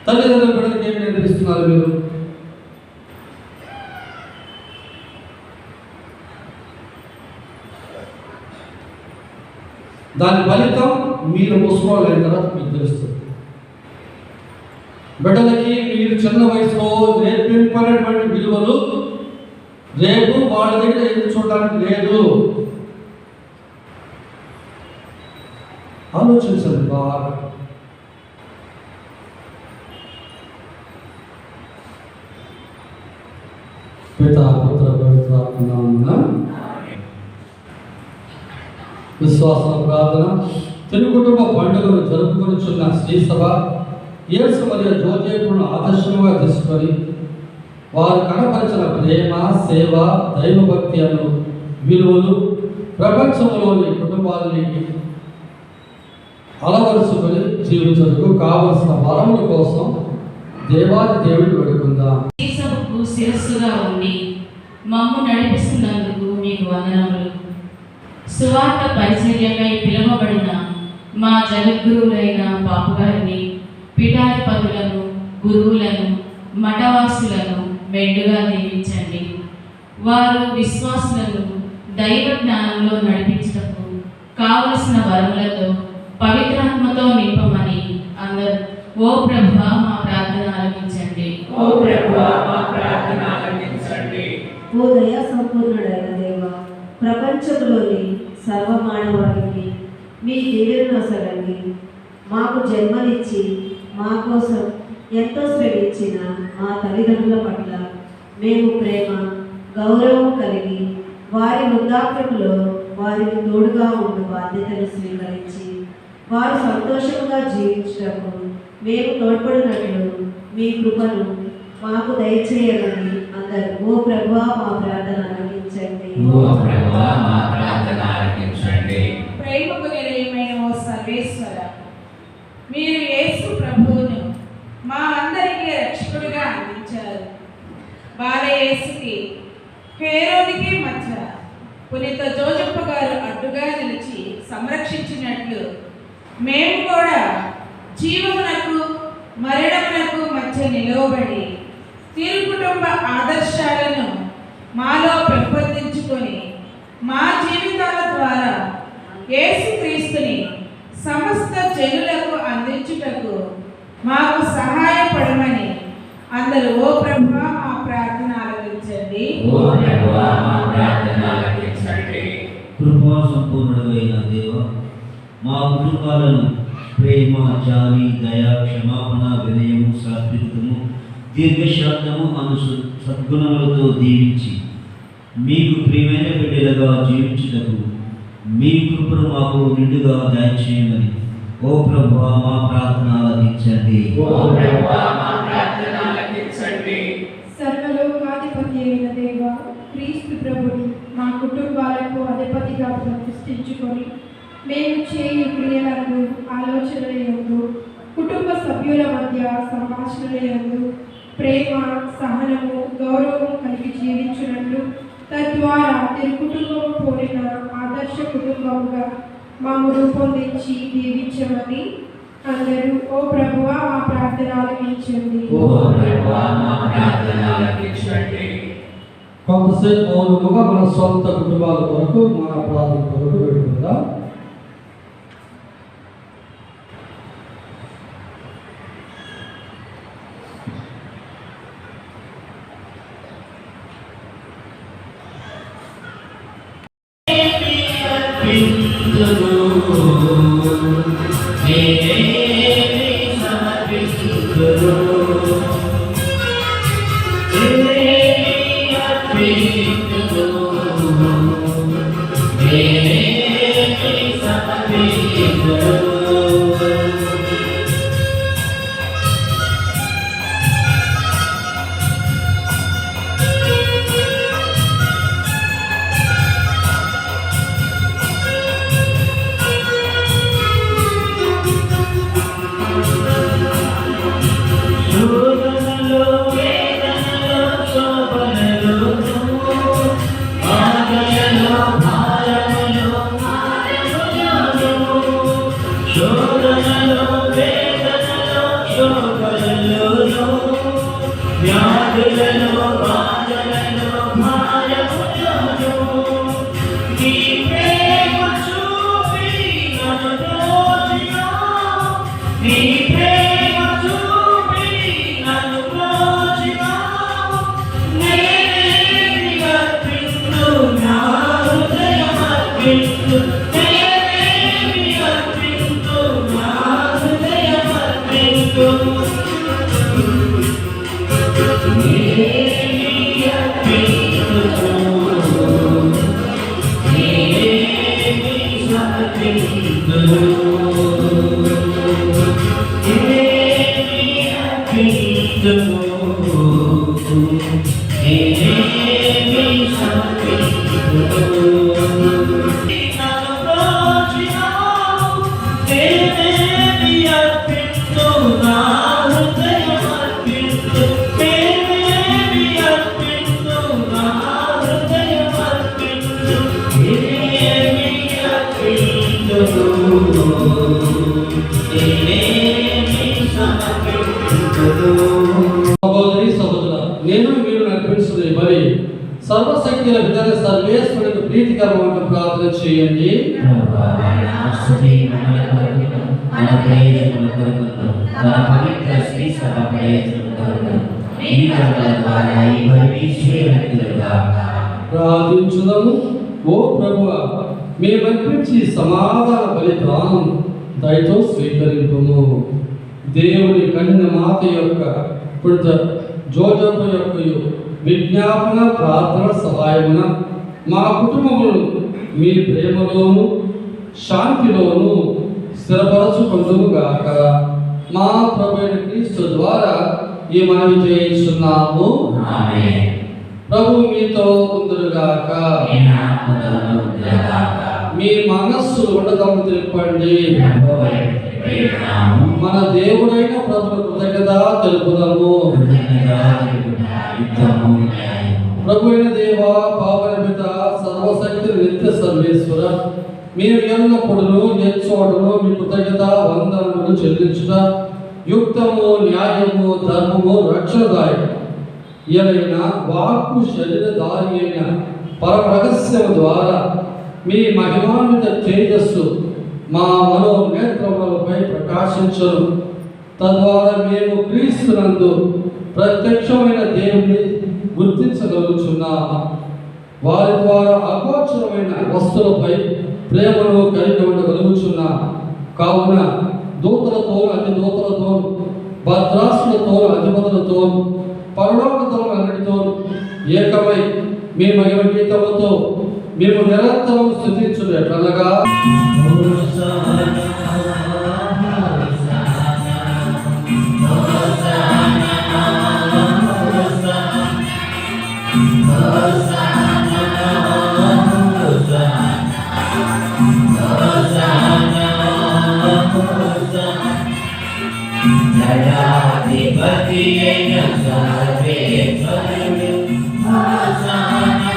Speaker 1: తల్లిదండ్రుల పిల్లలకి ఏమి నేర్పిస్తున్నారు మీరు? దాని ఫలితం మీరు ముసలోళ్ళు అయిన తర్వాత మీకు తెలుస్తుంది. బిడ్డలకి మీరు చిన్న వయసులో నేర్పింపనేటువంటి విలువలు రేపు వాళ్ళ దగ్గర ఎదురు చూడడానికి లేదు. ఆలోచించండి బాగా. పితా పుత్ర పవిత్రాత్మ నామమున విశ్వాస ప్రార్థన. తెలుగు కుటుంబ పండుగను జరుపుకొనిచున్న శ్రీసభ యేసు మరియు జ్యోతిపులను ఆదర్శంగా తీసుకొని వారు కనపరిచిన ప్రేమ, సేవ, దైవభక్తి అను విలువలు ప్రపంచంలోని కుటుంబాలని అలవరుచుకొని జీవించడానికి కావలసిన వరముల కోసం దేవాది దేవుడిని వేడుకుందాం.
Speaker 3: ఈ సభకు శిరస్సుగా ఉండి మమ్ము నడిపిస్తున్నందుకు మీకు వందనములు. సువార్త పరిచర్యకై పిలువబడిన మా జగద్గురువులైన పాపుగారిని, పీఠాధిపతులను, గురువులను, మఠవాసులను మెండుగా దీవించండి. వారు విశ్వాసులను దైవ జ్ఞానంలో నడిపించటకు కావలసిన వరములతో పవిత్రాత్మతో నింపమని అందరూ ఓ ప్రభువా మా ప్రార్థన ఆలకించండి.
Speaker 6: ఓ ప్రభువా మా ప్రార్థన ఆలకించండి.
Speaker 7: ఓ దయా సంపూర్ణుడైన దేవా, ప్రపంచంలోని సర్వమానవాళికి మీ దీవెనను అసలండి. మాకు జన్మనిచ్చి మా కోసం ఎంతో శ్రమించిన మా తల్లిదండ్రుల పట్ల మేము ప్రేమ, గౌరవం కలిగి వారి వృద్ధాప్యంలో వారికి తోడుగా ఉన్న బాధ్యతను స్వీకరించి వారు సంతోషంగా జీవించటకు మేము తోడ్పడినట్లు మీ కృపను మాకు దయచేయమని అందరూ ఓ ప్రభువా మా ప్రార్థన ఆలకించండి.
Speaker 5: ఓ ప్రభువా మా ప్రార్థన ఆలకించండి.
Speaker 6: ప్రేమకు నిలయమైన ఓ సర్వేశ్వర, మీరు యేసు ప్రభువును మా అందరికీ రక్షకుడిగా అందించారు. బాలయేసుకి హేరోదికి మధ్య పునీత జోజప్ప గారు అడ్డుగా నిలిచి సంరక్షించినట్లు మేము కూడా జీవమునకు మరణమునకు మధ్య నిలవబడి తిరు కుటుంబ ఆదర్శాలను మాలో పెంపొందించుకొని మా జీవితాల ద్వారా యేసుక్రీస్తుని సమస్త జనులకు అందించుటకు మాకు సహాయపడమని అందరూ ఓ ప్రభువా మా ప్రార్థన ఆలకించండి.
Speaker 5: ఓ ప్రభువా మా ప్రార్థన ఆలకించండి. కృపా సంపూర్ణుడైన దేవ, మా కుటుంబాలను ప్రేమ, జాలి, దయ, క్షమాపణ, వినయము, సాత్వికతము, దీర్ఘశాంతము అను సద్గుణములతో దీవించి మీకు ప్రియమైన బిడ్డలుగా జీవించుటకు మీ కృపను మాకు నిండుగా దయచేయమని ఓ ప్రభువా మా ప్రార్థన ఆలకించండి.
Speaker 6: ఓ ప్రభువా మా ప్రార్థన ఆలకించండి.
Speaker 8: సర్వలోకాధిపతి అయిన దేవ, క్రీస్తు ప్రభుని మా కుటుంబాలకు అధిపతిగా ప్రతిష్ఠించుకొని మేము చేయు క్రియలకు, ఆలోచనల యందు, కుటుంబ సభ్యుల మధ్య సంభాషణల యందు ప్రేమ, సహనము, గౌరవము కలిగి జీవించున్నట్లు తద్వారా తిరు కుటుంబం పోలిన ఆదర్శ కుటుంబముగా మాము రూపొందించి దీవించమని అందరూ ఓ ప్రభువా మా ప్రార్థన ఆలకించండి.
Speaker 1: కొంతసేపు మౌనముగా మన సొంత కుటుంబాల కొరకు మన ప్రార్థన కొరకు పెట్టుకుందాం. సహోదరి సహోదరుల, నేను మీరు నడిపిస్తున్న బలి సర్వశక్తుల విధాన సర్వేశ్వరునికి ప్రీతికరమైన ప్రార్థన చేయండి. ప్రార్థించుదాము. ఓ ప్రభువా, మేమర్పించి సమాధాన బలిదానం దయతో స్వీకరింపుము. దేవుని కన్య మాత యొక్క పుట్ట జోజపు యొక్క విజ్ఞాపన ప్రార్థన సహాయమున మా కుటుంబమును మీ ప్రేమలోను శాంతిలోను స్థిరపరచుకొందుముగాక. మా ప్రభువైన క్రీస్తు ద్వారా ఈ మనవి చేయించున్నాము. ప్రభు మీతో ఉందురుగాక. మీ మనస్సు ఉండదము తెలుపండి. మన దేవుడైన ప్రభువు కృతజ్ఞత తెలుపుదాము. ప్రభు అయిన దేవ, పావన పిత, సర్వశక్తి నిత్య సర్వేశ్వర, మీరు ఎల్లప్పుడూ ఎచ్చోడును మీ కృతజ్ఞత వందనములు చెల్లించుట యుక్తము, న్యాయము, ధర్మము, రక్షణదాయకము ఎలైన వాక్కు శరీరధారి అయిన పరమ రహస్యము ద్వారా మీ మహిమాన్విత తేజస్సు మా మనోనేత్రములపై ప్రకాశించను. తద్వారా మేము క్రీస్తునందు ప్రత్యక్షమైన దేవుని గుర్తించగలుగుచున్నాము. వారి ద్వారా అగోచరమైన వస్తువులపై ప్రేమను కలిగి ఉండగలుగుచున్నాము. కావున దూతలతో, అధిదూతలతో, భద్రాసులతో, అధిపతులతో, పరలోకతో అన్నిటితో ఏకమై మీ మహిమ గీతముతో మేము నిరంతరం స్తుతించునట్లనగా
Speaker 6: జయాధిపతి అయిన సర్వేశ్వరుడు హోసన్నా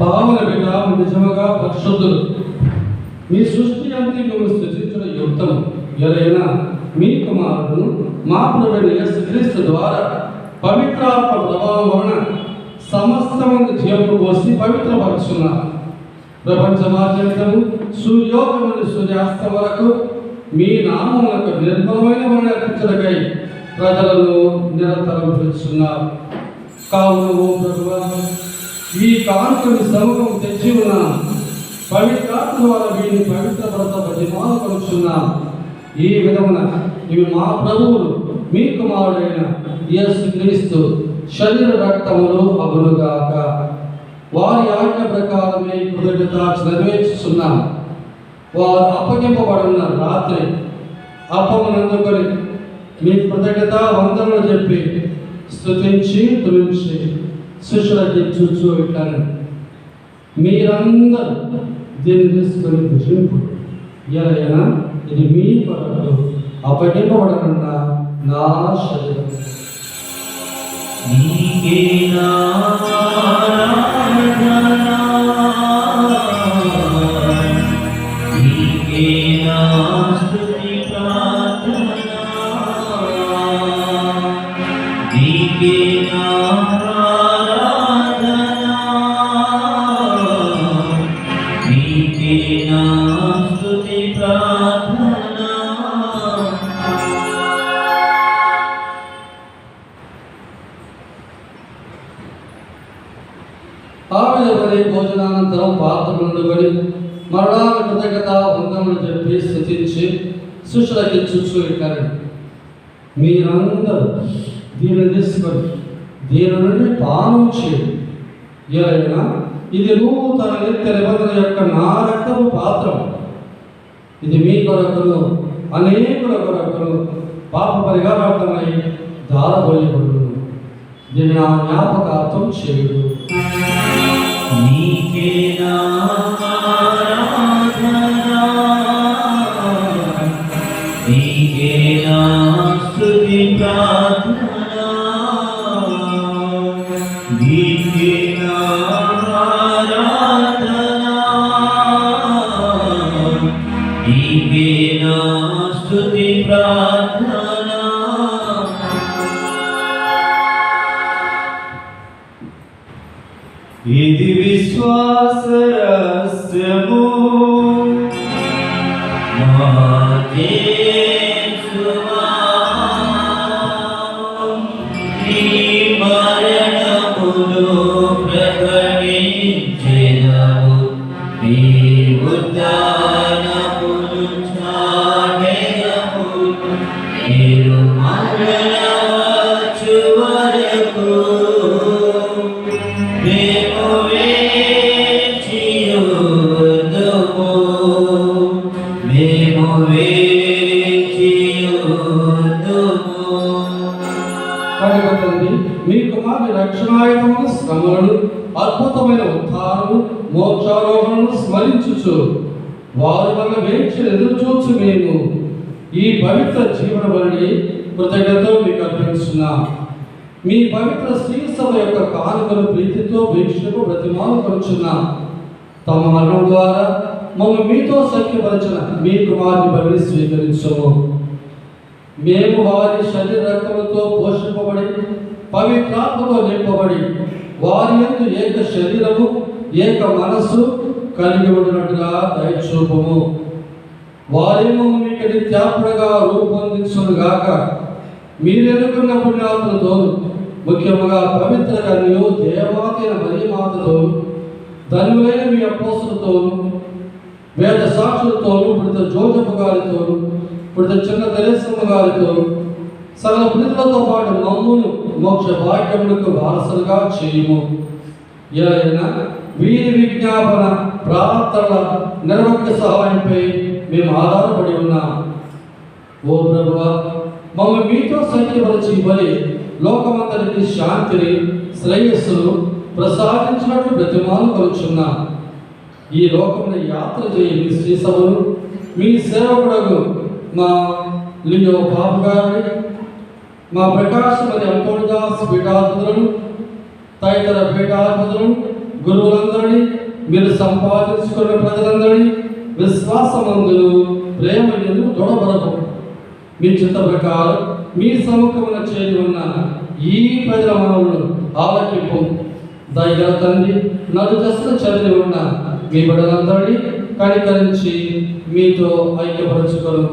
Speaker 1: పావన బిడ్డ నిజముగా పరిశుద్ధులు. మీ సృష్టి అంతా మిమ్మల్ని స్థుతించడం యుక్తము. ఎవరైనా మీ కుమారుడు మా ప్రభువైన యేసుక్రీస్తు ద్వారా పవిత్రాత్మ ప్రభావం వలన సమస్తమంది జీవము పోసి పవిత్రపరుచున్నారు. ప్రపంచమాద్యంతము సూర్యోదయం నుండి సూర్యాస్తం వరకు మీ నామములకు నిర్మలమైన వలన అర్పించడకై ప్రజలను నిరంతరం పిలుచున్నారు. కావున ఓ ప్రభువా, ఈ కాంతుని సముఖం తెచ్చి ఉన్నాం. పవిత్రాత్మ ద్వారా వీరిని పవిత్రపడత బతిమాలు కొలుచున్నాం. ఈ విధమున ఇవి మా ప్రభువులు మీ కుమారుడైన యేసుక్రీస్తు శరీర రక్తములు అగులుగాక. వారి ఆజ్ఞ ప్రకారమే కృతజ్ఞత నెరవేర్చుచున్నాం. వారు అప్పగింపబడిన రాత్రి అప్పమునందుకొని మీ కృతజ్ఞత వందనలు చెప్పి స్తుతించి తులించి శిష్యులకి చూచు ఇట్లాను, మీరందరూ దీన్ని తీసుకొని భుజింపు. ఎలైనా ఇది మీ కొరకు అప్పగింపబడకుండా నా శరీరం.
Speaker 5: నీకే నా ఆరాధన, నీకే నా స్తుతి ప్రార్థన, నీకే నా ఆరాధన, నీకే నా స్తుతి ప్రార్థన.
Speaker 1: ఆవిడబడి భోజనానంతరం పాత్రలుండుకొని మరలా కృతజ్ఞత వందనలు చెప్పి స్తుతించి శిష్యులకి చూచు ఇట్లను, మీరందరూ దీన్ని తీసుకొని దీని నుండి పానం చేయండి. ఎలైనా ఇది నూతన నిత్య నిబంధన యొక్క నా రక్తపు పాత్రం. ఇది మీ కొరకును అనేకుల కొరకును పాప పరిహారార్థమై దారబోయబడును. దీన్ని నా జ్ఞాపకార్థం చేయుడు.
Speaker 5: నీకే నా ఆరాధన, నీకే నా స్తుతి ప్రార్థన, నీకే నా ఆరాధన, నీకే నా స్తుతి ప్రార్థన. ఇది విశ్వాస రహస్యము, మా యేసువా, నీ మరణమును ప్రకటించెదము, నీ ఉత్థానమును చాటెదము, మీరు మరణవచ్చు వరకు మేము వేచియుందుము, మేము వేచియుందుము.
Speaker 1: కనుక తండ్రి, మీ కుమారుని రక్షణాయుధములు శ్రమలను అద్భుతమైన ఉద్ధారము మోక్షారోహణను స్మరించుచు వారి వల్ల వేచి ఎదురు చూచు మేము ఈ పవిత్ర జీవన బలిని కృతజ్ఞతతో మీకు అర్పించున్నాం. మీ పవిత్ర శ్రీసభ యొక్క కానుకలు ప్రీతితో వీక్షకు ప్రతిమాలు కొనుచున్నాం. తమ మరణం ద్వారా మమ్మల్ని మీతో సఖ్యపరచిన మీ కుమారుని బలిని స్వీకరించము. మేము వారి శరీర రక్తములతో పోషింపబడి పవిత్రాత్మతో నింపబడి వారి యందు ఏక శరీరము ఏక మనస్సు కలిగి ఉండినట్టుగా దయచూపము. వారేమో మీకు నిత్యాత్మగా రూపొందించునుగాక. మీరు ఎన్నుకున్న పుణ్యాత్మలతో ముఖ్యముగా పవిత్ర కన్యు దేవాదైన మరియమాతతో ధన్యులైన మీ అపోస్తులతోను వేద సాక్షులతోను పుడిత జోజపు గారితోను ఇప్పుడు చిన్న తెరేసమ్మ గారితో సకల పుణ్యులతో పాటు మమ్మును మోక్ష భాగ్యములకు వారసులుగా చేయము. ఇలా వీరి విజ్ఞాపన ప్రార్థనల నిర్వహణ సహాయంపై మేము ఆధారపడి ఉన్నాం. ఓ ప్రభువా, మమ్మల్ని మీతో సఖ్యపరిచి మరి లోకమంతరికి శాంతిని శ్రేయస్సును ప్రసాదించినట్లు బ్రతిమాలు కలుచున్నాం. ఈ లోకమును యాత్ర చేయి మీ శ్రీ సభను మీ సేవకుడు మా లియో బాబు గారిని, మా ప్రకాశ్ మరి అంతోనిదాస్ పీఠాధిపతులను, తదితర పీఠాధిపతులను, గురువులందరినీ, మీరు సంపాదించుకున్న ప్రజలందరినీ విశ్వాసమందులు ప్రేమను దృఢపరచు. మీ చిత్త ప్రకారం మీ సముఖమున చేరి ఉన్న ఈ ప్రజల మనవులను ఆలకింపు. దయగల తండ్రి, నలు దశలు చదివి ఉన్న మీ బిడ్డలందరినీ కనికరించి మీతో ఐక్యపరచుకోను.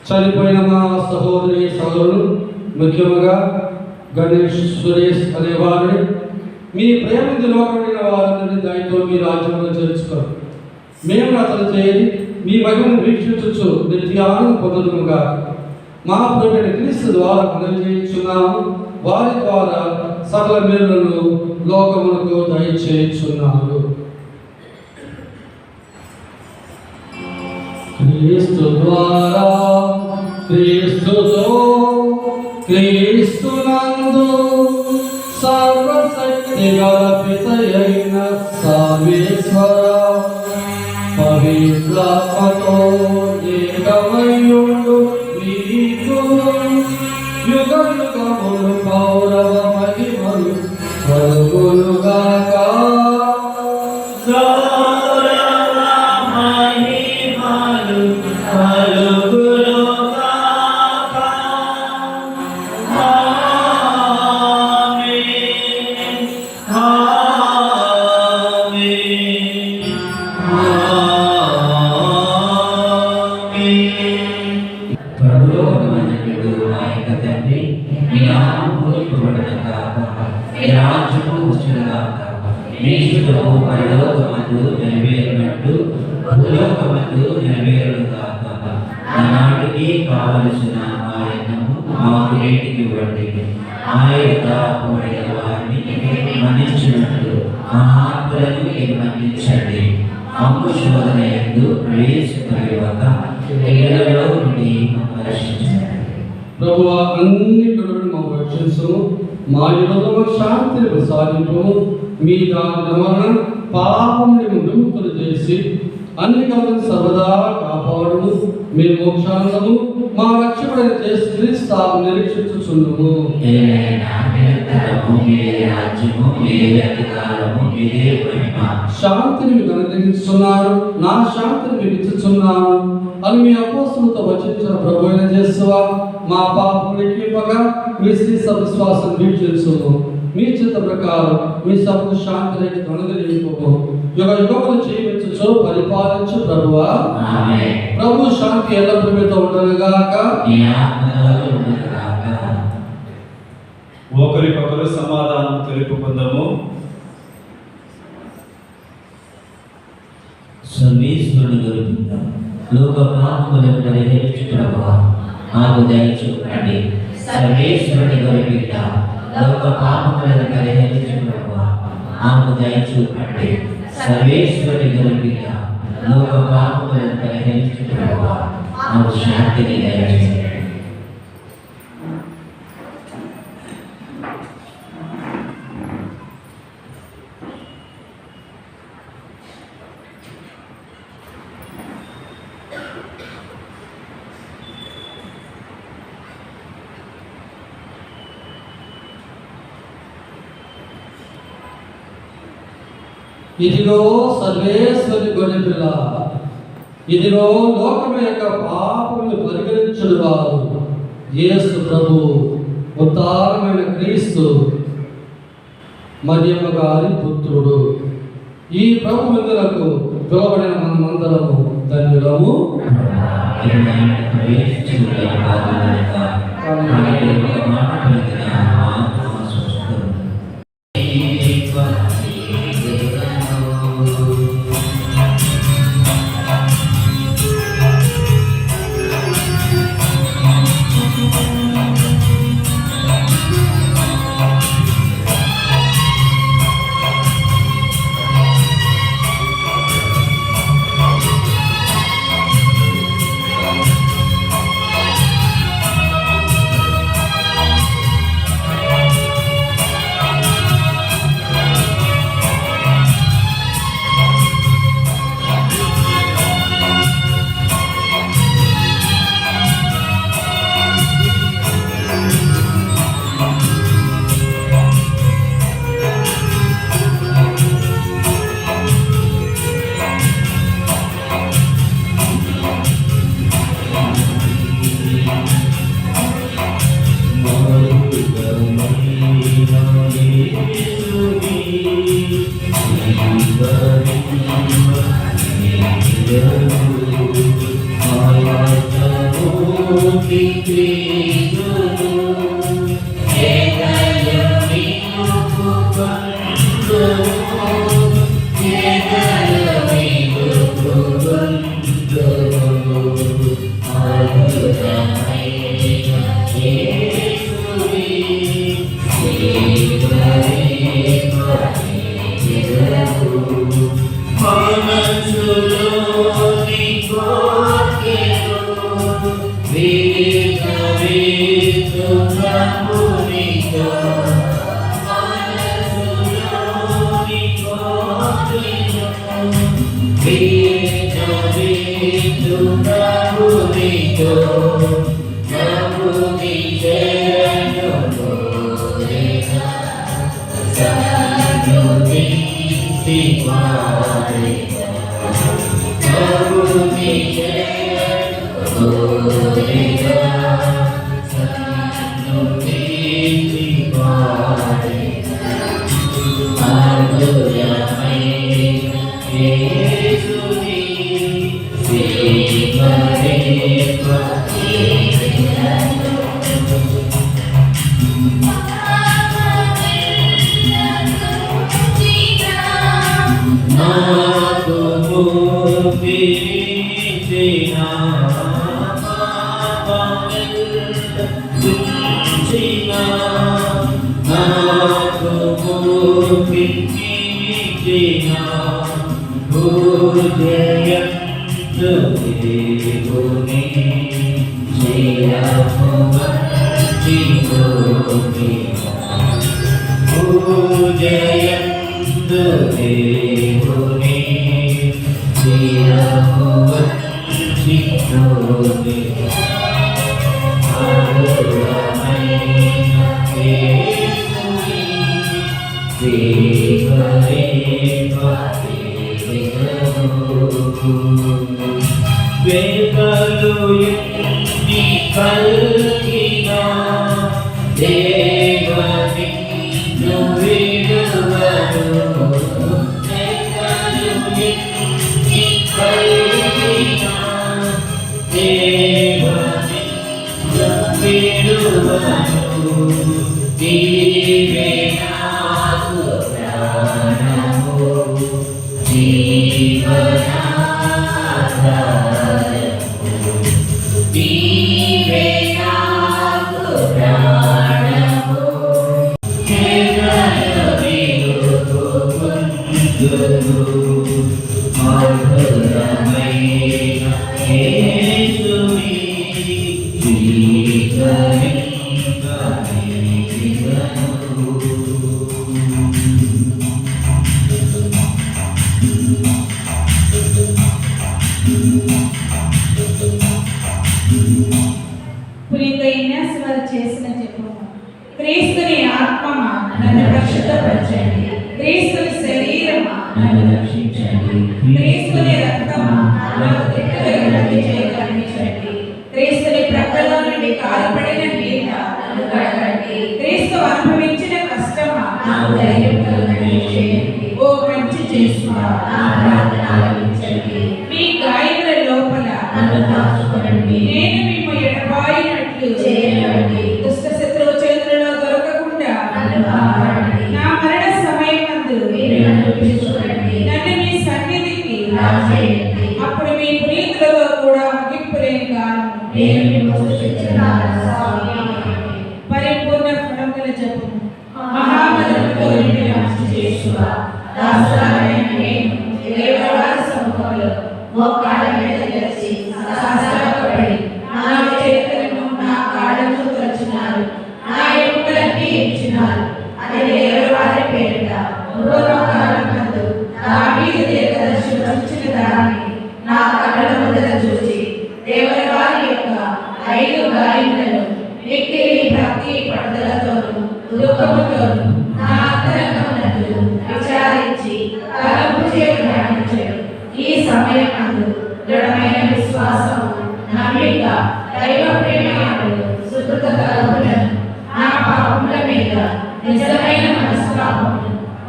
Speaker 1: చనిపోయిన మా సహోదరి సహోదరులు, ముఖ్యంగా గణేష్ సురేష్ అనే వారిని మీ ప్రేమ నిలవబడిన వారందరినీ దయతో మీ రాజ్యంలో చేర్చుకోరు. మేము అతను చేరి మీ మహిమను వీక్షించు నిత్యాలను పొందుదుముగా. మా ప్రభువైన క్రీస్తు ద్వారా మనవి చేయించున్నాము. వారి ద్వారా సకల మేలులను లోకములకు దయచేయుచున్నాము. క్రీస్తు ద్వారా, క్రీస్తుతో, క్రీస్తునందు సర్వశక్తి గల పితయైన సర్వేశ్వర పవిత్రాత్మతో ఏకమయ్యుండు మీకు యుగ యుగములు పౌరవ మహిమలు కలుగునుగాక.
Speaker 5: నాటికి కావలసిన ఆయనము మాకు నేటికి ఇవ్వండి. ఆయన వారిని మన్నించినట్లు మహాత్ములను మీరు మన్నించండి. అమ్ము శోధన యందు ప్రవేశింపనివ్వక ఇళ్లలో నుండి మమ్మల్ని రక్షించండి.
Speaker 1: ప్రభువా, అన్నిటిలో మాకు రక్షించుము. మా యుగములో శాంతిని ప్రసాదింపు. మీ దాని వలన పాపముని విముక్తులు చేసి అన్ని కలను సర్వదా కాపాడుము. మీ మోక్షానందము మా రక్షకుడైన క్రీస్తు నిరీక్షించుచున్నాము. శాంతిని మీకు అనుగ్రహించుచున్నారు, నా శాంతిని మీకు ఇచ్చుచున్నాను అని మీ అపోస్తులతో వచించిన ప్రభువైన యేసువా, మా పాపములు లెక్కింపగా మీ శ్రీ విశ్వాసం వీక్షించుము. మీ చిత్త ప్రకారం మీ సభకు శాంతి రేఖ అనుగ్రహింపు. యుగ యుగములు జీవించు పరిపాలించు ప్రభువా. ప్రభు శాంతి ఎల్లప్పుడూ మీతో ఉండనుగాక.
Speaker 4: ఒకరికొకరు సమాధానం తెలుపుకుందాము.
Speaker 5: సర్వేశ్వరుని గొలుపుతాం లోక పాపములను పరిహరించు ప్రభువా, మాకు దయ చూపండి. సర్వేశ్వరుని గొలుపుతాం లోక పాపములను పరిహరించు ప్రభువా, మాకు దయ చూపండి. సర్వేశ్వరుని గొలుపుతాం లోక పాపములను పరిహరించు ప్రభువా, మాకు శాంతిని దయచేయండి.
Speaker 1: ఇదిగో సర్వేశ్వరి గొర్రెపిల్ల, ఇదిగో లోకము యొక్క పాపములు పరిగణించుడు వారు యేసు ప్రభు, ఉద్ధారమైన క్రీస్తు, మరియమ్మ గారి పుత్రుడు. ఈ ప్రభు విందులకు పిలువబడిన మనమందరము ధన్యులము.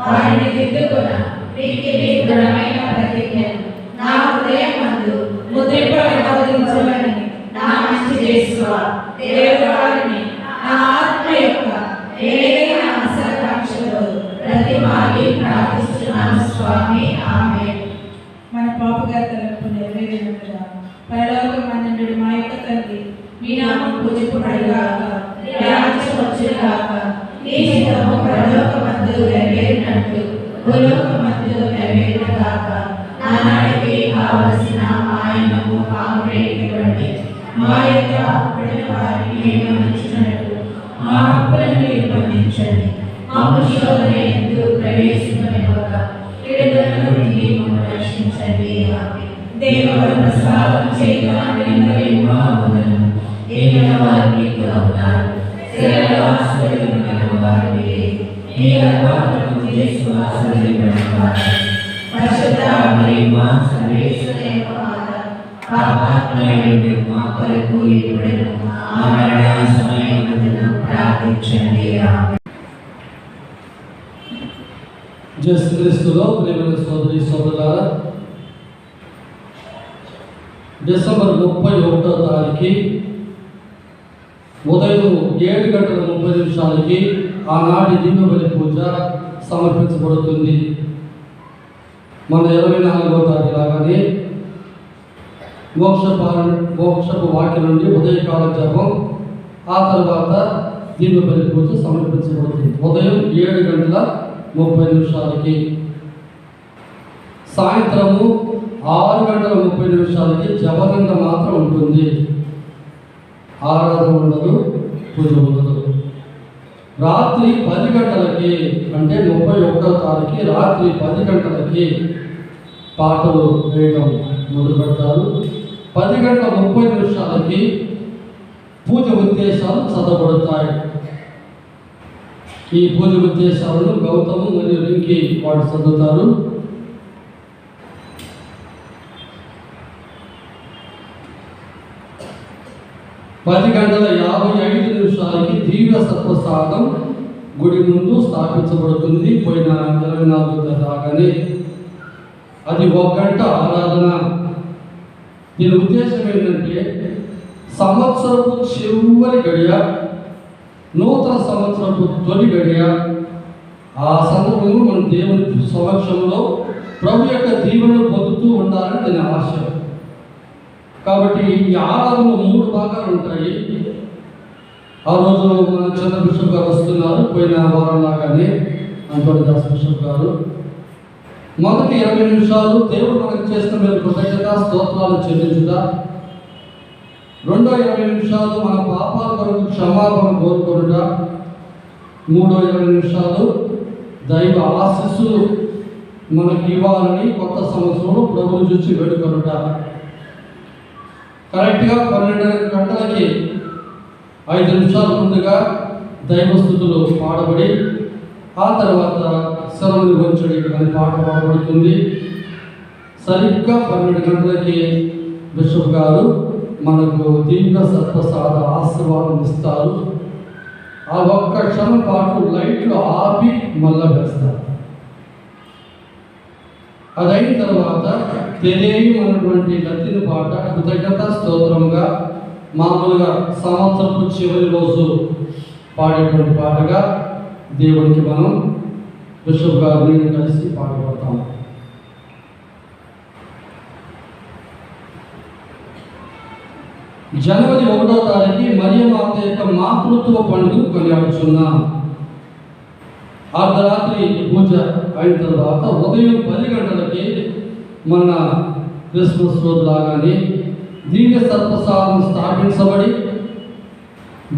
Speaker 7: వారిని దిద్దుకున్న దృఢమైన ప్రతిజ్ఞ నా హృదయం
Speaker 8: పరలోకమందుండు మా యొక్క తండ్రి, మీ నామం పూజింపబడుగాక, మీ రాజ్యం వచ్చుగాక, మీ చిత్తము పరలోకమందు నెరవేరినట్లు భూలోకమందు నెరవేరుగాక. నానాటికి కావలసిన ఆయనకు ఆగ్రహించబడి మా యొక్క అప్పుడైన వారిని మేము ఇచ్చినట్టు మా అప్పులను నిర్బంధించండి. మా శోధన ఎందు ప్రవేశింపనివ్వక కీడుల నుండి మమ్మల్ని రక్షించండి. దేవుడు ప్రసాదం చేయడానికి మా వదలను ఏదైనా వారు మీకు ఉన్నారు. పరిశుద్ధ మరియు సర్వేశ్వరుని యొక్క మాత, పాపాత్ములైన మా కొరకు ఇప్పుడును మా మరణ సమయమున ప్రార్థించండి. ఆమేన్.
Speaker 1: యేసుక్రీస్తులో ప్రియమైన సోదరి సోదరులారా, డిసెంబర్ 31వ తారీఖు ఉదయం 7:30 ఆనాటి దివ్యబలి పూజ సమర్పించబడుతుంది. మన 24వ తారీఖు లాగానే మోక్షపు వాక్యం నుండి ఉదయకాల జపం, ఆ తర్వాత దివ్యబలి పూజ సమర్పించబడుతుంది. ఉదయం 7:30 సాయంత్రము 6:30 జపగంట మాత్రం ఉంటుంది. ఆరాధన ఉండదు, పూజ ఉండదు. రాత్రి 10 గంటలకి, అంటే 31వ తారీఖు రాత్రి 10 గంటలకి పాటలు వేయడం మొదలు పెడతారు. 10:30 పూజ ఉద్దేశాలు చదవబడతాయి. ఈ పూజ ఉద్దేశాలను గౌతము మరియు రింకి వాడు చదువుతారు. పది 10:55 దివ్య సత్ప్రసాదం గుడి ముందు స్థాపించబడుతుంది. పోయిన 24 రాగానే అది 1 గంట ఆరాధన. దీని ఉద్దేశం ఏంటంటే సంవత్సరపు చివరి గడియ, నూతన సంవత్సరపు తొలి గడియ. ఆ సందర్భంలో మనం దేవుని సమక్షంలో ప్రభు యొక్క దీవెనలు పొందుతూ ఉండాలని దీని ఆశ. కాబట్టి ఈ ఆరాధనలో 3 భాగాలు ఉంటాయి. ఆ రోజు మన చిన్న బిషప్ గారు వస్తున్నారు, పోయిన వారం లాగానే అంతోని దాస్ బిషప్ గారు. మొదటి 20 నిమిషాలు దేవుడు మనకు చేసిన మేలు కృతజ్ఞత స్తోత్రాలు చెల్లించుట. రెండో 20 నిమిషాలు మన పాపాల కొరకు క్షమాపణ కోరుకొనుట. మూడో 20 నిమిషాలు దైవ ఆశీస్సులు మనకి ఇవ్వాలని కొత్త సంవత్సరంలో ప్రభువును చూసి వేడుకొనుట. కరెక్ట్గా 12 గంటలకి 5 నిమిషాల ముందుగా దైవస్థుతులు పాడబడి, ఆ తర్వాత శరముని వంచడి అనే పాట పాడబడుతుంది. సరిగ్గా 12 గంటలకి బిషప్ గారు మనకు దివ్య సత్ప్రసాద ఆశీర్వాదం ఇస్తారు. ఆ ఒక్క క్షణం పాటు లైట్లు ఆపి మళ్ళా వేస్తారు. అదైన తర్వాత తెలియనటువంటి లత్తిని పాట కృతజ్ఞత స్తోత్రంగా మామూలుగా సంవత్సరపు చివరి రోజు పాడేటువంటి పాటగా దేవునికి మనం బిషప్ గారిని కలిసి పాడబడతాం. జనవరి 1వ తారీఖు మరియమాత యొక్క మాతృత్వ పండుగ కొనియాడుచున్నాం. అర్ధరాత్రి పూజ అయిన తర్వాత ఉదయం 10 గంటలకి మన క్రిస్మస్ రోజు లాగానే దివ్య సత్ప్రసాదం స్థాపించబడి,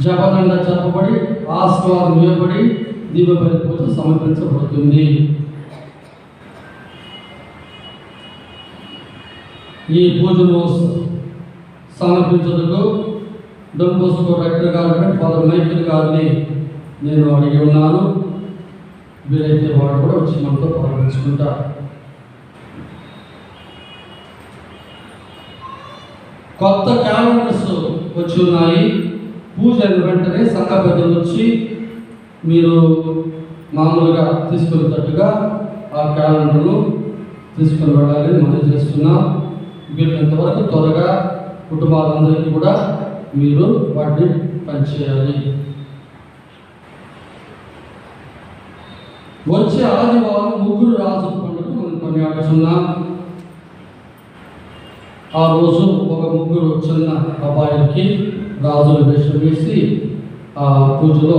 Speaker 1: జపదండ చెప్పబడి, ఆశీర్వాదం ఇవ్వబడి దివ్య బలి పూజ సమర్పించబడుతుంది. ఈ పూజను సమర్పించడానికి డొన్ బోస్కో డైరెక్టర్ గారు ఫాదర్ మైకేల్ గారిని నేను అడిగి ఉన్నాను. వీరైతే వాడు కూడా వచ్చి మనతో ప్రారంభించుకుంటారు. కొత్త క్యాలెండర్స్ వచ్చి ఉన్నాయి. పూజ అయిన వెంటనే సంఘ పెద్దలు వచ్చి మీరు మామూలుగా తీసుకునేటట్టుగా ఆ క్యాలెండర్ను తీసుకుని వెళ్ళాలని మనం చేస్తున్నాం. వీళ్ళంతవరకు త్వరగా కుటుంబాలందరికీ కూడా మీరు వాటిని పనిచేయాలి. వచ్చే ఆదివారం 3 రాజుల పండుగ మనం కొనియాడుతున్నాం. ఆ రోజు ఒక ముగ్గురు చిన్న అబ్బాయిలకి రాజుల వేషం వేసి ఆ పూజలో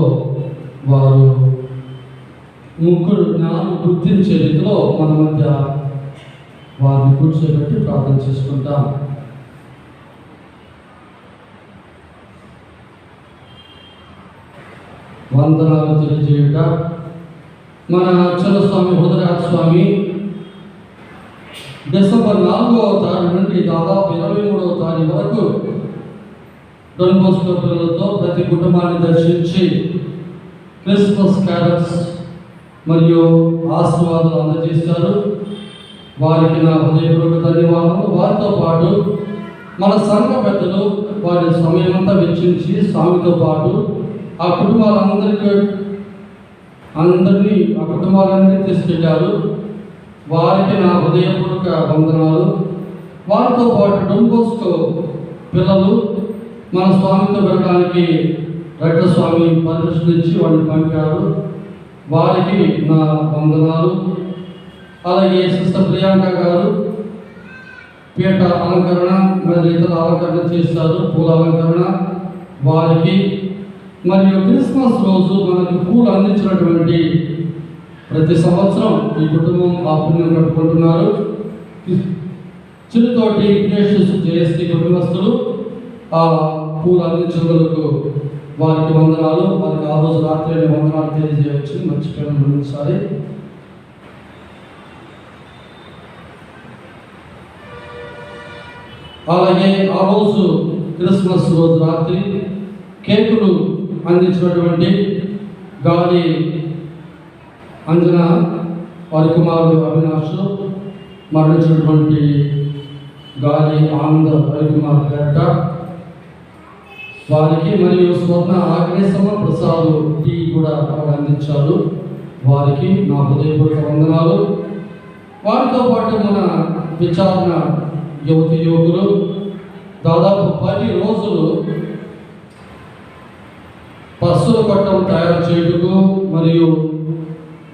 Speaker 1: వారు ముగ్గురు జ్ఞానం గుర్తించే రీతిలో మన మధ్య వారిని కూర్చోబెట్టి ప్రార్థన చేసుకుంటాం. వందనాలు తెలియజేయుట. మన అచ్చల స్వామి హృదయరాజ స్వామి డిసెంబర్ 4వ తారీఖు నుండి దాదాపు 23వ తారీఖు వరకు డొన్ బోస్కో పిల్లలతో ప్రతి కుటుంబాన్ని దర్శించి క్రిస్మస్ క్యారల్స్ మరియు ఆశీర్వాదాలు అందజేశారు. వారికి నా హృదయపూర్వక ధన్యవాదాలు. వారితో పాటు మన సంఘ పెద్దలు వారి సమయం అంతా వెచ్చించి స్వామితో పాటు ఆ కుటుంబాలందరినీ ఆ కుటుంబాలన్నీ తీసుకెళ్ళారు. వారికి నా హృదయపూర్వక వందనాలు. వారితో పాటు డొన్ బోస్కో పిల్లలు మన స్వామితో వెళ్ళడానికి రెడ్డ స్వామి పర్మిషన్ ఇచ్చి వాడిని పంపారు. వారికి నా వందనాలు. అలాగే సిస్టర్ ప్రియాంక గారు పీట అలంకరణ మరియు ఇతర అలంకరణ చేశారు, పూల అలంకరణ. వారికి మరియు క్రిస్మస్ రోజు మనకు పూలు అందించినటువంటి ప్రతి సంవత్సరం ఈ కుటుంబం ఆ పుణ్యం కట్టుకుంటున్నారు. చిరుతోటి విఘ్నేశ్వర జయశ్రీ కుటుంబస్తులు ఆ పూలు అందించగలకు వారికి వందనాలు. వారికి ఆ రోజు రాత్రి వందనాలు తెలియజేయవచ్చు. మర్చిపోయిన ఒకసారి. అలాగే ఆ రోజు క్రిస్మస్ రోజు రాత్రి కేకులు అందించినటువంటి గాలి అంజన వారి కుమారుడు అవినాష్, మరణించినటువంటి గాలి ఆనంద రవికుమార్ గడ్డ వారికి మరియు స్వర్ణ ఆగ్నేశమ్మ ప్రసాద్ టీ కూడా అందించారు. వారికి నా హృదయపూర్వక వందనాలు. వారితో పాటు మన విచారణ యువతి యువకులు దాదాపు 10 రోజులు పశువుల కొట్టం తయారు చేయుటకు మరియు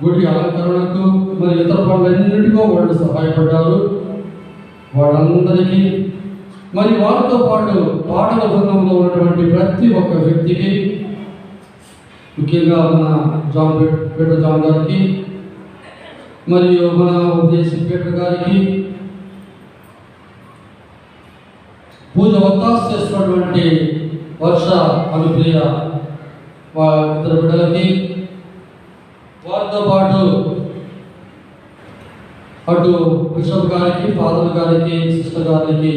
Speaker 1: గుడి అలంకరణకు మరియు ఇతర పనులన్నింటికో వాళ్ళు సహాయపడ్డారు. వాళ్ళందరికీ మరి వారితో పాటు పాటల బృందంలో ఉన్నటువంటి ప్రతి ఒక్క వ్యక్తికి, ముఖ్యంగా మన పీటర్ జాన్ గారికి మరియు మన ఉద్దేశ పీటర్ గారికి, పూజ ఒత్తాసు చేస్తున్నటువంటి వర్ష అనుప్రియ ఇద్దరు బిడ్డలకి, వారితో పాటు అటు బిషప్ గారికి, ఫాదర్ గారికి, సిస్టర్ గారికి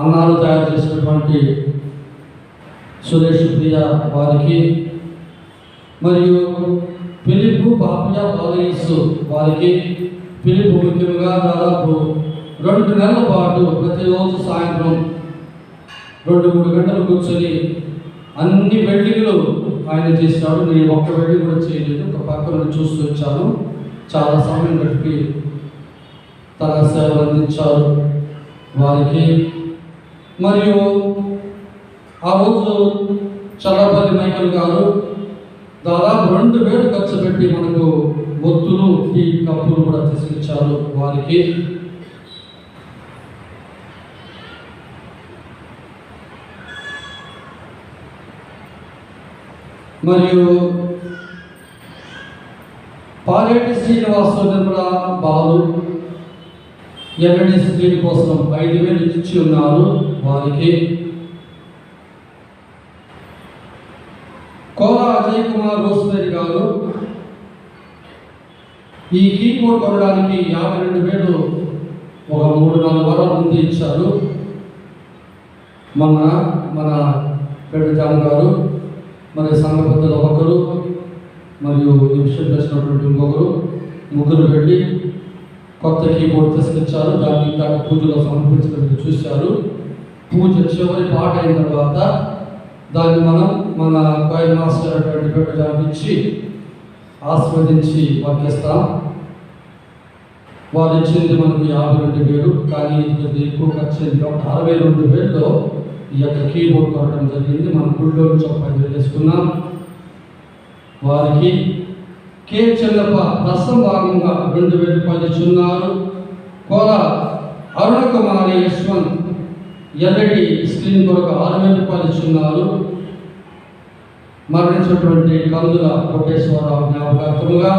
Speaker 1: అన్నాలు తయారు చేసినటువంటి సురేష్ ప్రియ వారికి మరియు ఫిలిప్ పాపియా బాలయేసు వారికి, ఫిలిప్ ముఖ్యంగా దాదాపు 2 నెలల పాటు ప్రతిరోజు సాయంత్రం 2-3 గంటలు కూర్చొని అన్ని వెల్డింగ్లు ఆయన చేశాడు. నేను ఒక్క వెల్డింగ్ కూడా చేయలేదు, ఒక పక్కన చూస్తూ వచ్చాను. చాలా సమయం గడిపి తన సేవలు అందించారు వారికి. మరియు ఆ రోజు చల్లపల్లి మైకల్ గారు దాదాపు 2000 ఖర్చు పెట్టి మనకు ఒత్తులు, టీ కప్పులు కూడా తీసుకొచ్చారు వారికి. మరియు పాలేటి శ్రీనివాస నిర్మల బాలు ఎల్ఎడి స్క్రీన్ కోసం 5000 ఇచ్చి ఉన్నారు వారికి. కోలా అజయ్ కుమార్ రోస్మేరి గారు ఈ కీబోర్డ్ కొనడానికి 52,000 ఒక 3-4 వారాల ముందు ఇచ్చారు. మన పీటర్ జాన్ గారు, మరి సంఘ పెద్దలు ఒకరు మరియు ఈ విషయం తెలిసినటువంటి ఇంకొకరు, ముగ్గురు వెళ్ళి కొత్త కీబోర్డ్ తీసుకొచ్చారు. దాన్ని దాని పూజలో సమర్పించడానికి చూశారు. పూజ చివరి పాట అయిన తర్వాత దాన్ని మనం మన కోయిల్ మాస్టర్ అటువంటి పీటర్ జాన్ ఇచ్చి ఆస్వాదించి పంపిస్తాం. వారు ఇచ్చింది మనకు 52,000, కానీ ఇది ఎక్కువ ఖర్చు అయింది కాబట్టి 62,000లో ఈ యొక్క కీబోర్డ్ కొనడం జరిగింది. మనం గుడిలో నుంచి 10,000 వేసుకున్నాం. వారికి కే చెల్లప్ప దశం భాగంగా 2,000 రూపాయలు ఇచ్చున్నారు. కోల అరుణకుమారి యశ్వంత్ ఎల్ఈడి స్క్రీన్ కొరకు 6,000 రూపాయలు ఇచ్చున్నారు. మరణించినటువంటి కందుల కోటేశ్వరరావు జ్ఞాపకార్థముగా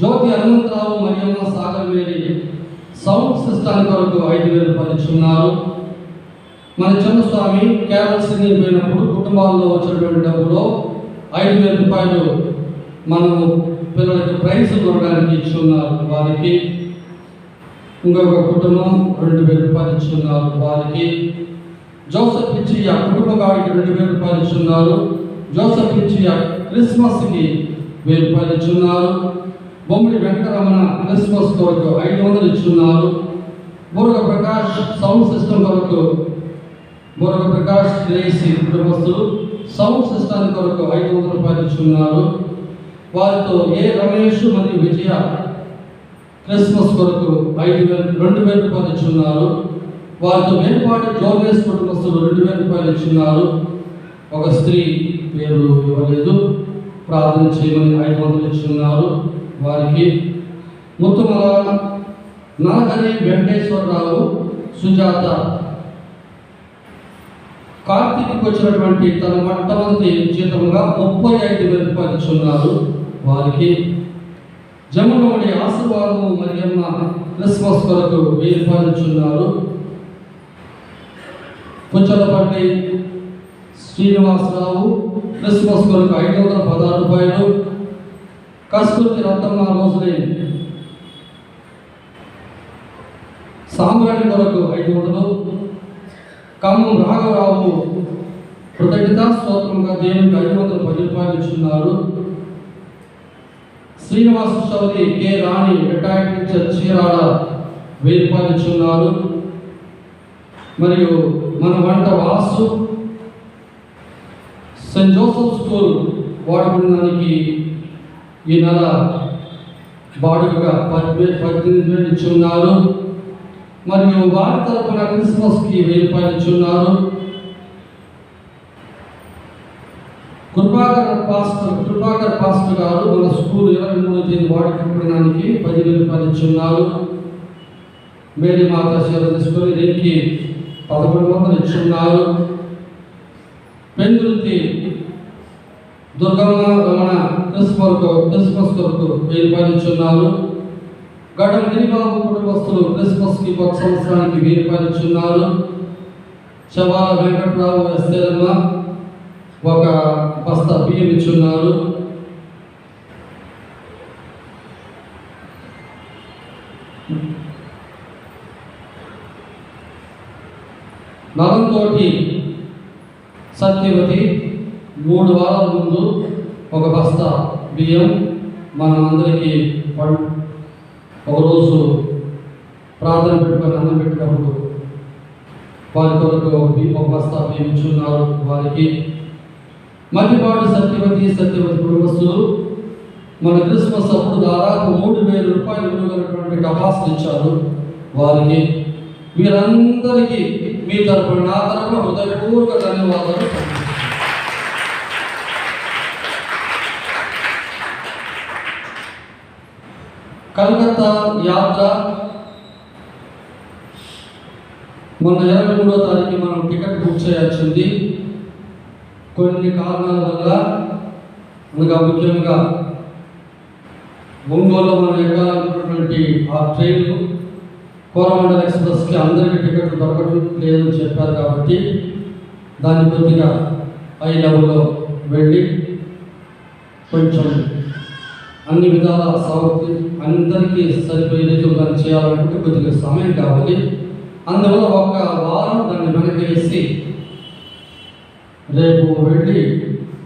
Speaker 1: Jyothi Hanumantharao Mariyamma Sagar Mary sound system కొరకు 5,000 రూపాయలు ఇచ్చున్నారు. మన చంద్రస్వామి కేరళ సింగింగ్ పోయినప్పుడు కుటుంబాల్లో వచ్చినటువంటి డబ్బులో 5,000 రూపాయలు మనము పిల్లలకి ప్రైజ్ కొనడానికి ఇచ్చున్నారు. వారికి ఇంకొక కుటుంబం 2,000 రూపాయలు ఇచ్చున్నారు. వారికి జోసఫ్ ఇచ్చియ కుటుంబ గాడికి 2,000 రూపాయలు ఇచ్చున్నారు. జోసఫ్ ఇచ్చియ క్రిస్మస్కి 1,000 రూపాయలు ఇచ్చున్నారు. బొమ్మిడి వెంకటరమణ క్రిస్మస్ కొరకు 500 ఇచ్చున్నారు. బుర్గ ప్రకాష్ సౌండ్ సిస్టమ్ కొరకు బుర్గ ప్రకాష్ గ్రేసి కుటుంబస్తులు సౌండ్ సిస్టమ్ కొరకు 500 రూపాయలు ఇచ్చున్నారు. వారితో ఏ రమేష్ మరియు విజయ క్రిస్మస్ కొరకు 2,000 రూపాయలు ఇచ్చున్నారు. వారితో మేల్పాటి జోర్నేస్ కుటుంబస్తులు 2,000 రూపాయలు ఇచ్చున్నారు. ఒక స్త్రీ పేరు ఇవ్వలేదు, ప్రార్థన చేయమని 500 ఇచ్చున్నారు. వారికి ముత్తుమల నరహరి వెంకటేశ్వరరావు సుజాత కార్తీకి వచ్చినటువంటి తన మొట్టమొదటి జీతంగా 35,000 రూపాయలు ఇచ్చున్నారు. వారికి జమునోడి ఆశీర్వాదము మరియమ్మ క్రిస్మస్ కొరకు 1,000 రూపాయలు ఇచ్చున్నారు. పుచ్చలపల్లి శ్రీనివాసరావు క్రిస్మస్ కొరకు 516 రూపాయలు. కస్తూరి రత్తమ్మ రోజులే సాంబ్రాణి కొరకు 500. ఖమ్మం రాఘవరావు కృతజ్ఞతా స్తోత్రంగా దేవునికి 510 రూపాయలు ఇచ్చున్నారు. శ్రీనివాస చౌదరి కె రాణి రిటైర్డ్ టీచర్ చీరాల 1,000 రూపాయలు ఇచ్చున్నారు. మరియు మన వంట వాసు సెయింట్ జోసెఫ్ స్కూల్ వాడుకున్నానికి ఈ నెల బాడుగగా 18,000 ఇచ్చున్నారు. మరియు వారి తరపున క్రిస్మస్కి 1,000 రూపాయలు ఇచ్చున్నారు. కృపాకర్ పాస్టర్ గారు మన స్కూల్ 23వ తేదీ వాడుకోవడానికి 10,000 రూపాయలు ఇచ్చున్నారు. మేరీ మాత సేవ తీసుకొని దీనికి 1,100 ఇచ్చున్నారు. పెందుర్తి దుర్గమ్మ రమణ క్రిస్మస్ కొరకు 1,000 రూపాయలు ఇచ్చున్నారు. గడం గిరిబాబు కుటుంబస్తులు క్రిస్మస్కి 1 సంవత్సరానికి 1,000 రూపాయలు ఇచ్చున్నారు. శవాల వెంకట్రావు ఎస్తేరమ్మ 1 బస్తా బియ్యం ఇచ్చున్నారు. నలంతోటి సత్యవతి 3 వారాల ముందు 1 బస్తా బియ్యం మనం అందరికీ ఒకరోజు ప్రార్థన పెట్టుకొని అన్నం పెట్టినప్పుడు వారి కొరకు 1 బస్తా బియ్యం ఇచ్చున్నారు. వారికి మధ్యపాటి సత్యవతి కుటుంబస్తులు మన క్రిస్మస్ అప్పుడు దాదాపు 3,000 రూపాయలు విలువైనటువంటి టపాసులు ఇచ్చారు. వారికి వీరందరికీ మీ తరపున నా తరపున హృదయపూర్వక ధన్యవాదాలు. కలకత్తా యాత్ర మొన్న 23వ తారీఖు మనం టికెట్ బుక్ చేయాల్సింది. కొన్ని కారణాల వల్ల అనగా ముఖ్యంగా ఒంగోలులో మనం ఎక్కాలనుకున్నటువంటి ఆ ట్రైన్ కోరమండల్ ఎక్స్ప్రెస్కి అందరికీ టికెట్లు దొరకడం లేదని చెప్పారు. కాబట్టి దాన్ని కొద్దిగా హై లెవెల్లో వెళ్ళి కొంచెం అన్ని విధాల అందరికీ సరిపోయే రీతిలో దాన్ని చేయాలనుకుంటే కొద్దిగా సమయం కావాలి. అందువల్ల 1 వారం దాన్ని వెనకేసి రేపు వెళ్ళి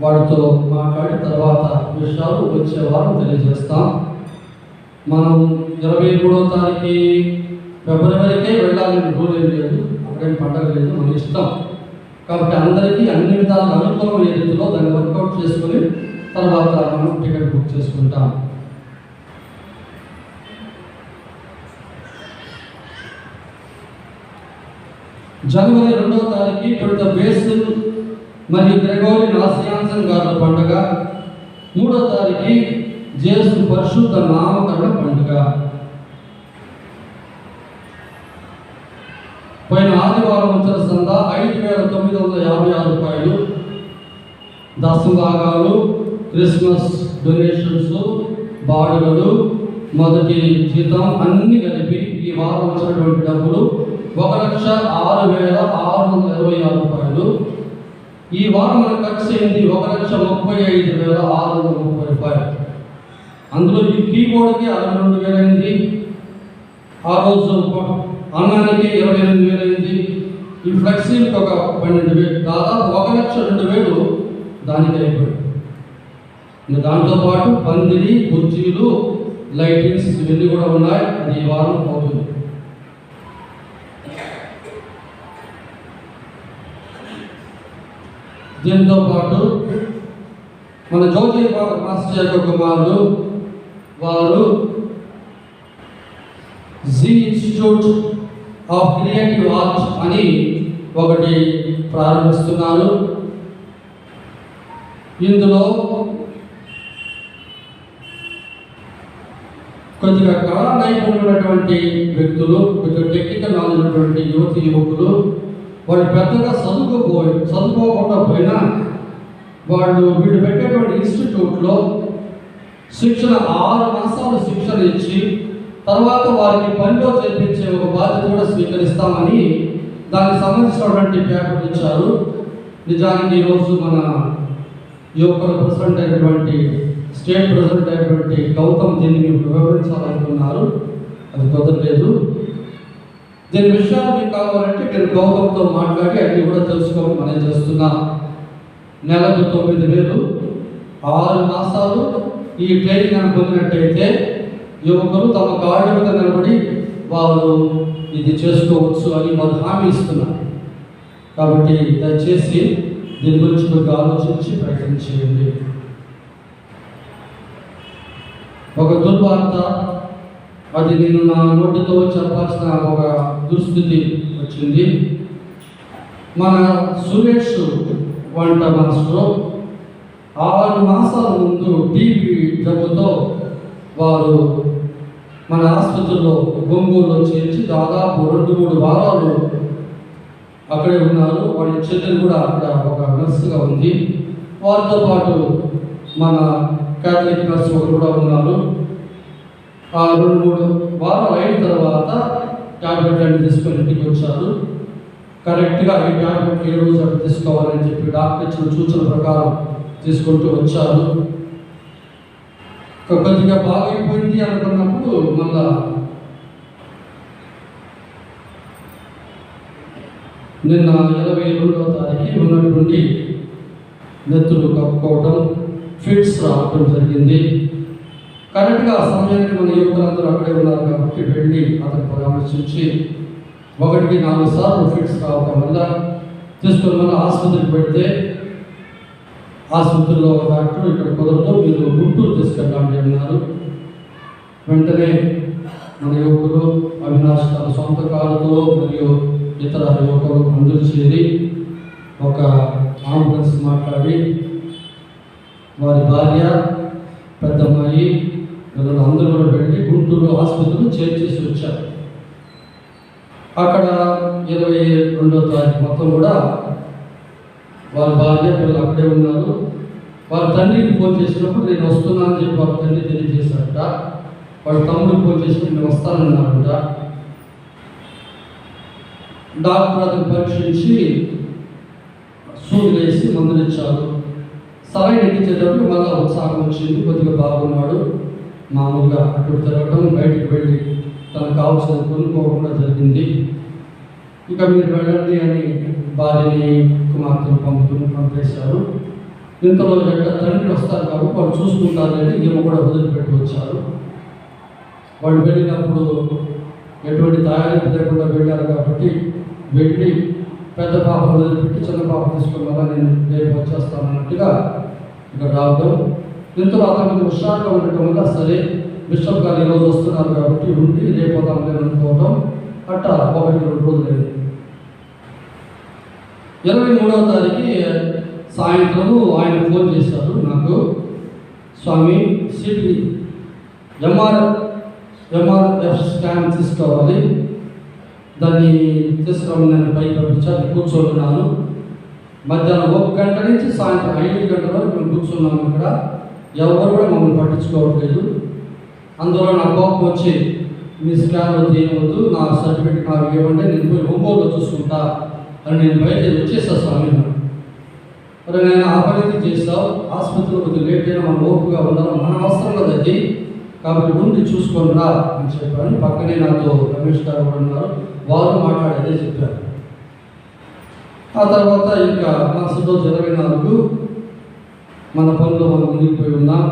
Speaker 1: వాడితో మాట్లాడి తర్వాత విషయాలు వచ్చే వారం తెలియజేస్తాం. మనం 23వ తారీఖు ఫిబ్రవరికే వెళ్ళాలని రూల్ ఏం లేదు, అక్కడేం పండగ లేదు, మన ఇష్టం. కాబట్టి అందరికీ అన్ని విధాలుగా అనుకూలమైన రీతిలో దాన్ని వర్కౌట్ చేసుకొని తర్వాత మనం టికెట్ బుక్ చేసుకుంటాం. జనవరి 2వ తారీఖు పుట్ట బేసిల్ మరియు గ్రెగోరీ నాసియాన్సన్ గారి పండుగ. 3వ తారీఖు జేసు పరిశుద్ధ నామకరణ పండుగ. పోయిన ఆదివారం వచ్చిన సంద 5,956 రూపాయలు. దశభాగాలు, క్రిస్మస్ డొనేషన్స్, బాడుగలు, మొదటి జీతం అన్నీ కలిపి ఈ వారం వచ్చినటువంటి డబ్బులు 1,06,626 రూపాయలు. ఈ వారం మనకు ఖర్చు అయింది 1,35,630 రూపాయలు. అందులో ఈ కీబోర్డ్కి 62,000 అయింది, ఆ రోజు అన్నానికి 28,000 అయింది, ఈ ఫ్లెక్సీలకు ఒక 12,000, దాదాపు 1,02,000 దానికి అయిపోయింది. ఇంకా దాంతోపాటు పందిరి, కుర్చీలు, లైటింగ్స్ ఇవన్నీ కూడా ఉన్నాయి. అది ఈ వారం అవుతుంది. దీంతో పాటు మన జ్యోతి మాస్టర్ యొక్క కుమారుడు వారు G institute of creative art అని ఒకటి ప్రారంభిస్తున్నారు. ఇందులో కొద్దిగా కళా నైపుణ్యమైనటువంటి వ్యక్తులు, కొద్దిగా టెక్నికల్ నాలెడ్జ్ ఉన్నటువంటి యువకులు, వాళ్ళు పెద్దగా చదువుకోకుండా పోయినా వీళ్ళు పెట్టేటువంటి ఇన్స్టిట్యూట్లో శిక్షణ 6 మాసాలు శిక్షణ ఇచ్చి తర్వాత వారికి పనిలో చేర్పించే ఒక బాధ్యత కూడా స్వీకరిస్తామని దానికి సంబంధించినటువంటి పేపర్ ఇచ్చారు. నిజానికి ఈరోజు మన యువకుల ప్రెసిడెంట్ అయినటువంటి స్టేట్ ప్రెసిడెంట్ అయినటువంటి గౌతమ్ దీన్ని మీకు వివరించాలనుకున్నారు. అది కుదరలేదు. దీని విషయాలు మీకు కావాలంటే నేను గౌతమ్తో మాట్లాడి అన్ని కూడా తెలుసుకోవడం మనం చేస్తున్నా. నెలకు 9,000, 6 మాసాలు ఈ ట్రైనింగ్ పొందినట్టయితే యువకులు తమ కాళ్ళ మీద నిలబడి వారు ఇది చేసుకోవచ్చు అని వారు హామీ ఇస్తున్నారు. కాబట్టి దయచేసి దీని గురించి కొద్దిగా ఆలోచించి ప్రయత్నం చేయండి. ఒక దుర్వార్త, అది నేను నా నోటితో చెప్పాల్సిన ఒక దుస్థితి వచ్చింది. మన సురేష్ వంట మాస్టర్ 6 మాసాల ముందు టీబీ జబ్బుతో వారు మన ఆసుపత్రిలో గొంగూరులో చేర్చి దాదాపు 2-3 వారాలు అక్కడే ఉన్నారు. వాళ్ళ చెల్లెలు కూడా అక్కడ ఒక నర్సుగా ఉంది. వారితో పాటు మన క్యాథలిక్ నర్సు ఒకరు కూడా ఉన్నారు. ఆ 2-3 వారాలు అయిన తర్వాత ట్యాబ్లెట్ అన్ని తీసుకొని ఇంటికి వచ్చారు. కరెక్ట్గా ఈ ట్యాబ్లెట్ ఏ రోజు అక్కడ తీసుకోవాలని చెప్పి డాక్టర్ ఇచ్చిన సూచన ప్రకారం తీసుకుంటూ వచ్చారు. కొద్దిగా బాగైపోయింది అనుకున్నప్పుడు మళ్ళా నిన్న 22వ తారీఖు ఉన్నటువంటి నెత్తులు కప్పుకోవటం, ఫిట్స్ రావటం జరిగింది. కరెక్ట్గా ఆ సమయానికి మన యువకులందరూ అక్కడే ఉన్నారు కాబట్టి వెళ్ళి అతను పరామర్శించి 1-4 సార్లు ఫిట్స్ రావటం వల్ల తీసుకుని మళ్ళీ ఆసుపత్రికి పెడితే ఆసుపత్రిలో డాక్టర్ ఇక్కడ కుదరదు, మీరు గుంటూరు తీసుకెళ్ళండి అన్నారు. వెంటనే మన యువకులు అవినాష్ తన సొంత కారుతో మరియు ఇతర యువకులు అందరూ చేరి ఒక అంబులెన్స్ మాట్లాడి వారి భార్య, పెద్దమ్మాయి అందరూ కూడా వెళ్ళి గుంటూరు ఆసుపత్రిలో చేర్చేసి వచ్చారు. అక్కడ 22వ తారీఖు మొత్తం కూడా వాళ్ళ భార్య పిల్లలు అక్కడే ఉన్నారు. వాళ్ళ తండ్రికి ఫోన్ చేసినప్పుడు నేను వస్తున్నా అని చెప్పి వాళ్ళ తండ్రి తెలియజేశారట. వాళ్ళ తమ్ముడికి ఫోన్ చేసినప్పుడు నేను వస్తానన్నారట. డాక్టర్ అతను పరీక్షించి సూదులు వేసి మందులు ఇచ్చారు. సరైన ఎక్కించేటప్పుడు మళ్ళీ ఉత్సాహం వచ్చింది, కొద్దిగా బాగున్నాడు. మామూలుగా అటు తిరగటం, బయటికి వెళ్ళి తనకు కావాల్సిన కొనుక్కోకుండా జరిగింది. ఇక మీరు వెళ్ళండి అని భార్యని కుమార్తెను పంపేశారు. ఇంతలో ఎక్కడ తండ్రి వస్తారు కాబట్టి వాళ్ళు చూసుకుంటారని ఈమె కూడా వదిలిపెట్టి వచ్చారు. వాళ్ళు వెళ్ళినప్పుడు ఎటువంటి తయారీ లేకుండా వెళ్ళారు కాబట్టి వెళ్ళి పెద్ద పాప వదిలిపెట్టి చిన్న పాప తీసుకున్న వల్ల నేను రేపు వచ్చేస్తాను అన్నట్టుగా ఇక్కడ రావడం. ఇంతలో అతనికి హుషారుగా ఉండటం వల్ల సరే బిషప్ గారు ఈరోజు వస్తున్నారు కాబట్టి ఉండి రేపు నేను అనుకోవడం అట్టా 1-2 రోజులైంది. 23వ తారీఖు సాయంత్రము ఆయన ఫోన్ చేశారు నాకు, స్వామి సిటీ ఎంఆర్ఎఫ్ స్కాన్ తీసుకోవాలి, దాన్ని తీసుకురామని నన్ను పైకి పంపించాను. కూర్చోతున్నాను. మధ్యాహ్నం 1 గంట నుంచి సాయంత్రం 5 గంటల వరకు మేము కూర్చున్నాము. ఇక్కడ ఎవరు కూడా మమ్మల్ని పట్టించుకోవట్లేదు. అందులో నా కోపం వచ్చి, మీ స్కాన్ వద్దు, ఏమొద్దు, నా సర్టిఫికేట్ నాకు ఇవ్వండి, నేను పోయి ఒంగోలులో చూసుకుంటా అని నేను బయట వచ్చేసా స్వామి. మరి నేను ఆ పని చేస్తావు, ఆసుపత్రిలో కొద్దిగా లేట్ అయినా మనం ఓపుగా ఉండాలి, మన అవసరం కదా అది, కాబట్టి ఉండి చూసుకొని రా అని చెప్పాను. పక్కనే నాతో రమేష్ గారు కూడా ఉన్నారు, వారు మాట్లాడేదే చెప్పారు. ఆ తర్వాత ఇంకా మనసులో 24 మన పనులు మనం మునిగిపోయి ఉన్నాం.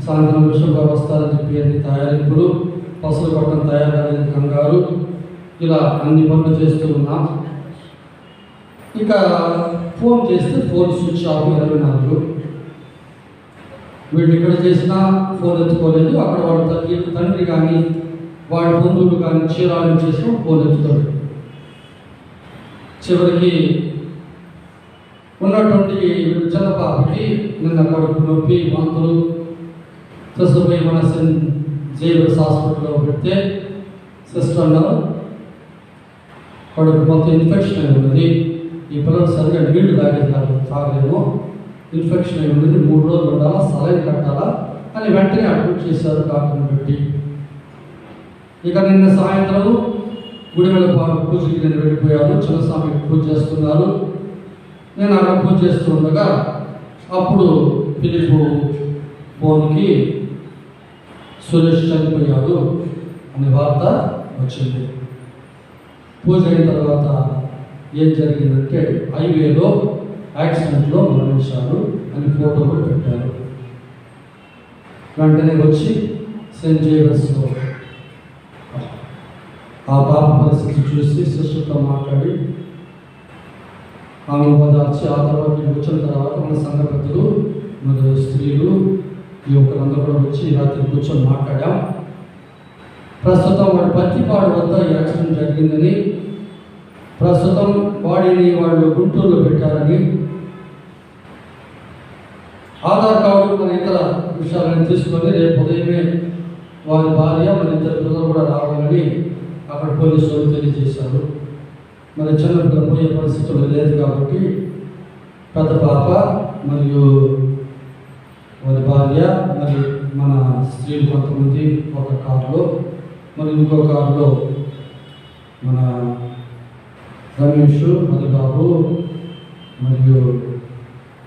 Speaker 1: సాయంత్రం విషయం వస్తారని చెప్పి అన్ని తయారింపులు, పసులు పట్టడం తయారయ్యేది కంగారు, ఇలా అన్ని పనులు చేస్తూ ఉన్నాం. ఇక ఫోన్ చేస్తే ఫోన్ స్విచ్ ఆఫ్ 24. వీళ్ళు ఇక్కడ చేసినా ఫోన్ ఎత్తుకోలేదు. అక్కడ వాడు తండ్రి కానీ వాడి బంధువులు కానీ చీరాలు చేసినా ఫోన్ ఎత్తుతాడు. చివరికి ఉన్నటువంటి చిన్న పాపకి నిన్న కడుపు నొప్పి, వాంతులు, ప్రస్తుతం మన జేఎస్ హాస్పిటల్లో పెడితే సిస్టర్ అన్నారు కడుపు మొత్తం ఇన్ఫెక్షన్ అయి ఉన్నది, ఈ పిల్లలు సరిగ్గా నీళ్లు తాగలేము, ఇన్ఫెక్షన్ అయి ఉన్నది, 3 రోజులు ఉండాలా, సలైన్ కట్టాలా అని వెంటనే అడ్మిట్ చేశారు డాక్టర్ని పెట్టి. ఇక నిన్న సాయంత్రం గుడిమెళ్ళపాడు పూజకి నేను వెళ్ళిపోయాను. చిన్నస్వామికి పూజ చేస్తున్నారు. నేను అక్కడ పూజ చేస్తూ ఉండగా అప్పుడు పిలుపు ఫోన్కి సురేష్ చనిపోయాడు అనే వార్త వచ్చింది. పూజ అయిన తర్వాత ఏం జరిగిందంటే హైవేలో యాక్సిడెంట్లో మరణించారు అని ఫోటో కూడా పెట్టారు. వెంటనే వచ్చి సెయింట్ జేవియర్స్లో ఆ పాప పరిస్థితి చూసి సిస్టర్తో మాట్లాడి ఆమె ఓదార్చి, ఆ తర్వాత వచ్చిన తర్వాత మన సంఘ పెద్దలు, మరి స్త్రీలు, యువకులందరూ కూడా వచ్చి రాత్రి కూర్చొని మాట్లాడాం. ప్రస్తుతం వాడు పత్తిపాడు వద్ద ఈ యాక్సిడెంట్ జరిగిందని, ప్రస్తుతం బాడీని వాళ్ళు గుంటూరులో పెట్టారని, ఆధార్ కార్డు మన ఇతర విషయాలను తీసుకొని రేపు ఉదయమే వారి భార్య మరి 2 పిల్లలు కూడా రావాలని అక్కడ పోలీసులు తెలియజేశారు. మరి చిన్నపిల్లలు పోయే పరిస్థితులు లేదు కాబట్టి పెద్ద పాప మరియు వారి భార్య మరి మన స్త్రీలు కొంతమంది ఒక కారులో, మరి ఇంకో కారులో మన రమేష్, మధుబాబు మరియు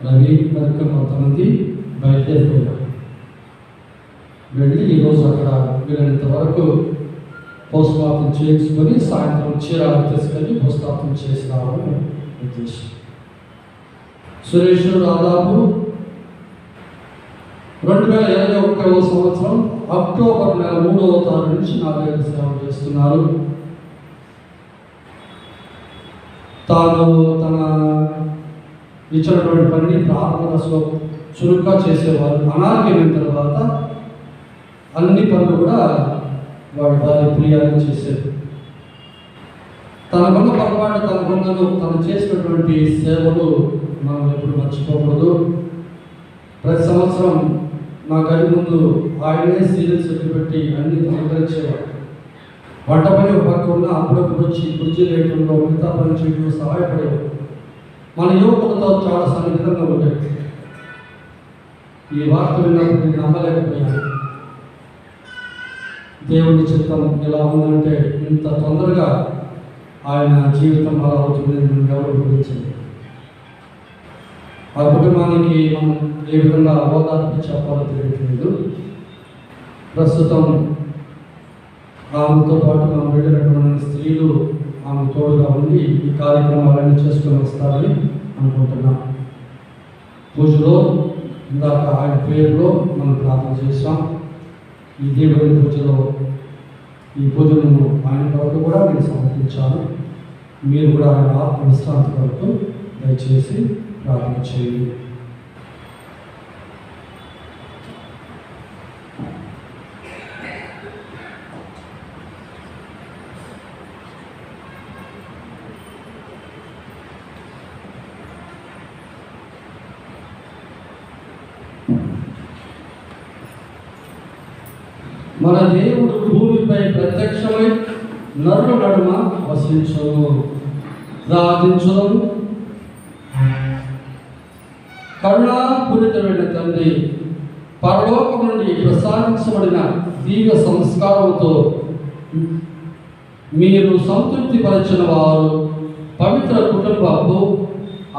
Speaker 1: రవి మరి కొంతమంది బయలుదేరిపోయారు. వెళ్ళి ఈరోజు అక్కడ వీలైనంత వరకు పోస్ట్ మార్టం చేసుకొని సాయంత్రం చీరాలు తీసుకెళ్ళి పోస్ట్ మార్టం చేసి రావాలని ఉద్దేశం. సురేష్ దాదాపు 2021 సంవత్సరం అక్టోబర్ నెల 3వ తారీఖు నుంచి నా దగ్గర సేవ చేస్తున్నారు. తాను తన ఇచ్చినటువంటి పనిని ప్రారంభ దశలో చురుగ్గా చేసేవారు. అనారోగ్యమైన తర్వాత అన్ని పనులు కూడా వాడి భార్య ప్రియాలు చేసేది. తనకున్న పొరపాటు తనకున్నను తను చేసినటువంటి సేవలు మనం ఎప్పుడు మర్చిపోకూడదు. ప్రతి సంవత్సరం నా గది ముందు ఆయనే సీరియల్స్ పెట్టి అన్ని అలంకరించేవాడు. వంట పని ఒక పక్క ఉన్న అప్పుడప్పుడు వచ్చి కుర్చీ లేకుండా మిగతా పని చేయడంలో సహాయపడేవాడు. మన యువకులతో చాలా సన్నిహితంగా ఉండేది. ఈ వార్త విన్నప్పుడు నేను నమ్మలేకపోయాను. దేవుని చిత్తం ఎలా ఉందంటే ఇంత తొందరగా ఆయన జీవితం అలా అవుతుంది నేను ఎవరు గురించింది. ఆ కుటుంబానికి మనం ఏ విధంగా ఓదార్పు చెప్పాలో తెలియట్లేదు. ప్రస్తుతం ఆమెతో పాటు మనం వెళ్ళినటువంటి స్త్రీలు ఆమె తోడుగా ఉండి ఈ కార్యక్రమాలన్నీ చేసుకొని వస్తారని అనుకుంటున్నాం. పూజలో ఇందాక ఆయన పేరులో మనం ప్రార్థన చేస్తాం. ఈ దేవుని పూజలో ఈ పూజను ఆయన కొరకు కూడా నేను సమర్పించాను. మీరు కూడా ఆయన ఆత్మ విశ్రాంతి కొరకు దయచేసి ప్రార్థన చేయండి. మన దేవుడు భూమిపై ప్రత్యక్షమై నరుల నడుమ వసించును. ప్రార్థించును. కరుణాపూరితమైన తండ్రి, పరలోకం నుండి ప్రసాదించబడిన దివ్య సంస్కారంతో మీరు సంతృప్తి పరిచిన వారు పవిత్ర కుటుంబపు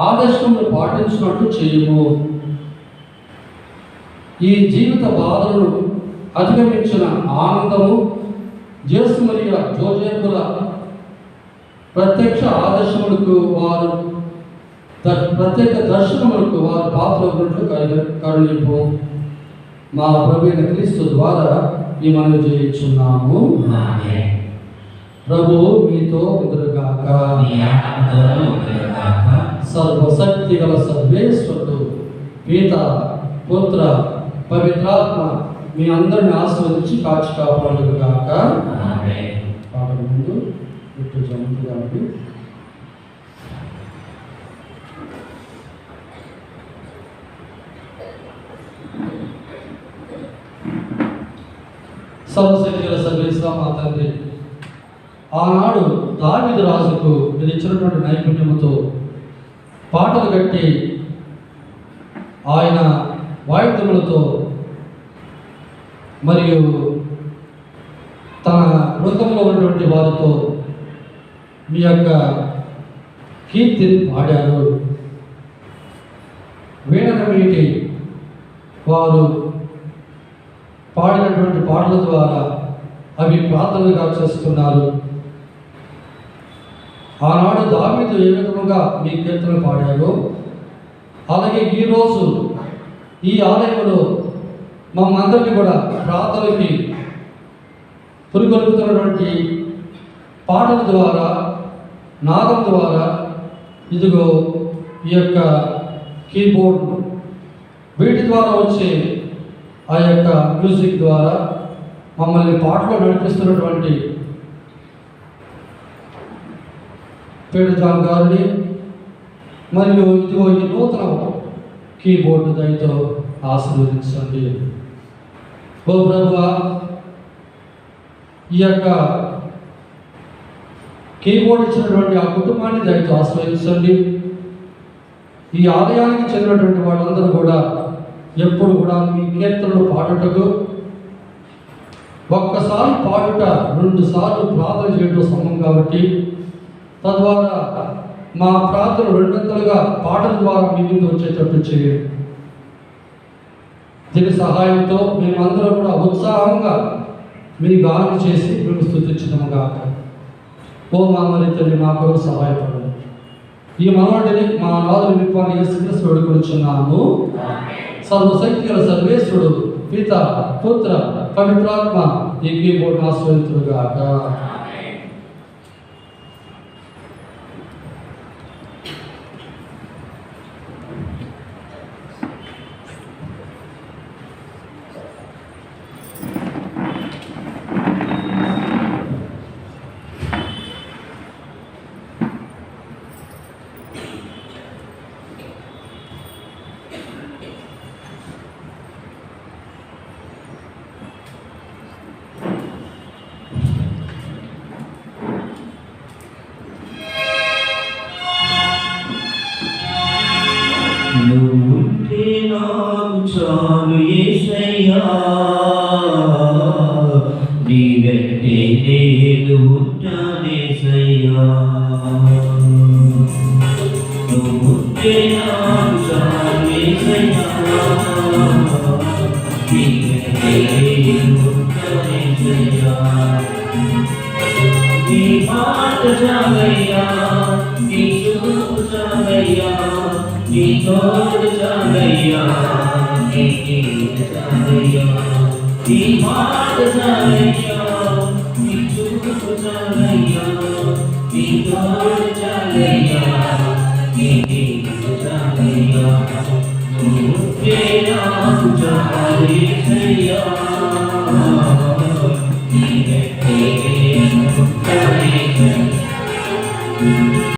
Speaker 1: ఆదర్శమును పాటించినట్టు చేయము. ఈ జీవిత బాధలను అధిగమించిన ఆనందము జేసు మరియా జోజేపుల ప్రత్యక్ష ఆదర్శములకు వారు ప్రత్యేక దర్శనములకు వారు పాత్రలు కరుణింపు. మా ప్రభువైన క్రీస్తు ద్వారా ఈ మనవి చేయుచున్నాము. ప్రభు మీతో ఉండుగాక. సర్వశక్తి గల సర్వేశ్వరుడు పిత పుత్ర పవిత్రాత్మ మీ అందరిని ఆశీర్వదించి కాచి కాపాడుగాక. పాట ముందు ఇటు జంతుగాకి సర్వశక్తి గల సర్వేశ్వర మా తండ్రి, ఆనాడు దావీదు రాజుకు మీరు ఇచ్చినటువంటి నైపుణ్యముతో పాటలు కట్టి ఆయన వాయిద్యములతో మరియు తన బృందంలో ఉన్నటువంటి వారితో మీ యొక్క కీర్తిని పాడారు. వీణను మీటి వారు పాడినటువంటి పాటల ద్వారా అవి ప్రార్థనగా చేస్తున్నారు. ఆనాడు దావీదు ఏ విధముగా మీ కీర్తనలు పాడారో అలాగే ఈరోజు ఈ ఆలయంలో మమ్మందరికీ కూడా ప్రార్థనకి పురిగొల్పుతున్నటువంటి పాటల ద్వారా నాదం ద్వారా ఇదిగో ఈ యొక్క కీబోర్డ్ వీటి ద్వారా వచ్చే ఆ యొక్క మ్యూజిక్ ద్వారా మమ్మల్ని పాటలో నడిపిస్తున్నటువంటి పీటర్ జాన్ గారిని మరియు ఇదిగో ఈ నూతన కీబోర్డు దయతో ఆశీర్వదించండి. ఓ ప్రభువా, ఈ యొక్క కీబోర్డు ఇచ్చినటువంటి ఆ కుటుంబాన్ని దయతో ఆశీర్వదించండి. ఈ ఆలయానికి చెందినటువంటి వాళ్ళందరూ కూడా ఎప్పుడు కూడా మీ కీర్తనలు పాడుటకు ఒక్కసారి పాడుట 2 సార్లు ప్రార్థన చేయడం సమం కాబట్టి తద్వారా మా ప్రార్థన 200గా పాటల ద్వారా మీ ముందు వచ్చేటట్టు చేయండి. దీని సహాయంతో మేమందరం కూడా ఉత్సాహంగా మీ గానం చేసి మేము స్తుతించడం కాక. ఓ మా మరి తల్లి మా కొరకు సహాయపడండి. ఈ మనవాడిని మా నాదుని విప్పాన్ని యేసుక్రీస్తు వేడుకొనుచున్నాము. సర్వశక్తి గల సర్వేశ్వరుడు పిత పుత్ర పవిత్రాత్మ ఈ కీబోర్డ్ ఆశీర్వదించుగాక.
Speaker 5: నువ్వుంటే నాకు చాలు యేసయ్యా, నీ వెంటే నేను ఉంటానేసయ్యా. నువ్వుంటే నాకు చాలు యేసయ్యా, నీ వెంటే నేను ఉంటానేసయ్యా. నీ మాట చాలయ్యా, నీ చూపు చాలయ్యా, నీ తోడు చాలయ్యా, నీ నీడు చాలయ్యా. నీ మాట చాలయ్యా, నీ చూపు చాలయ్యా, నీ తోడు చాలయ్యా, నీ నీడు చాలయ్యా. నువ్వే నాకు చాలు యేసయ్యా.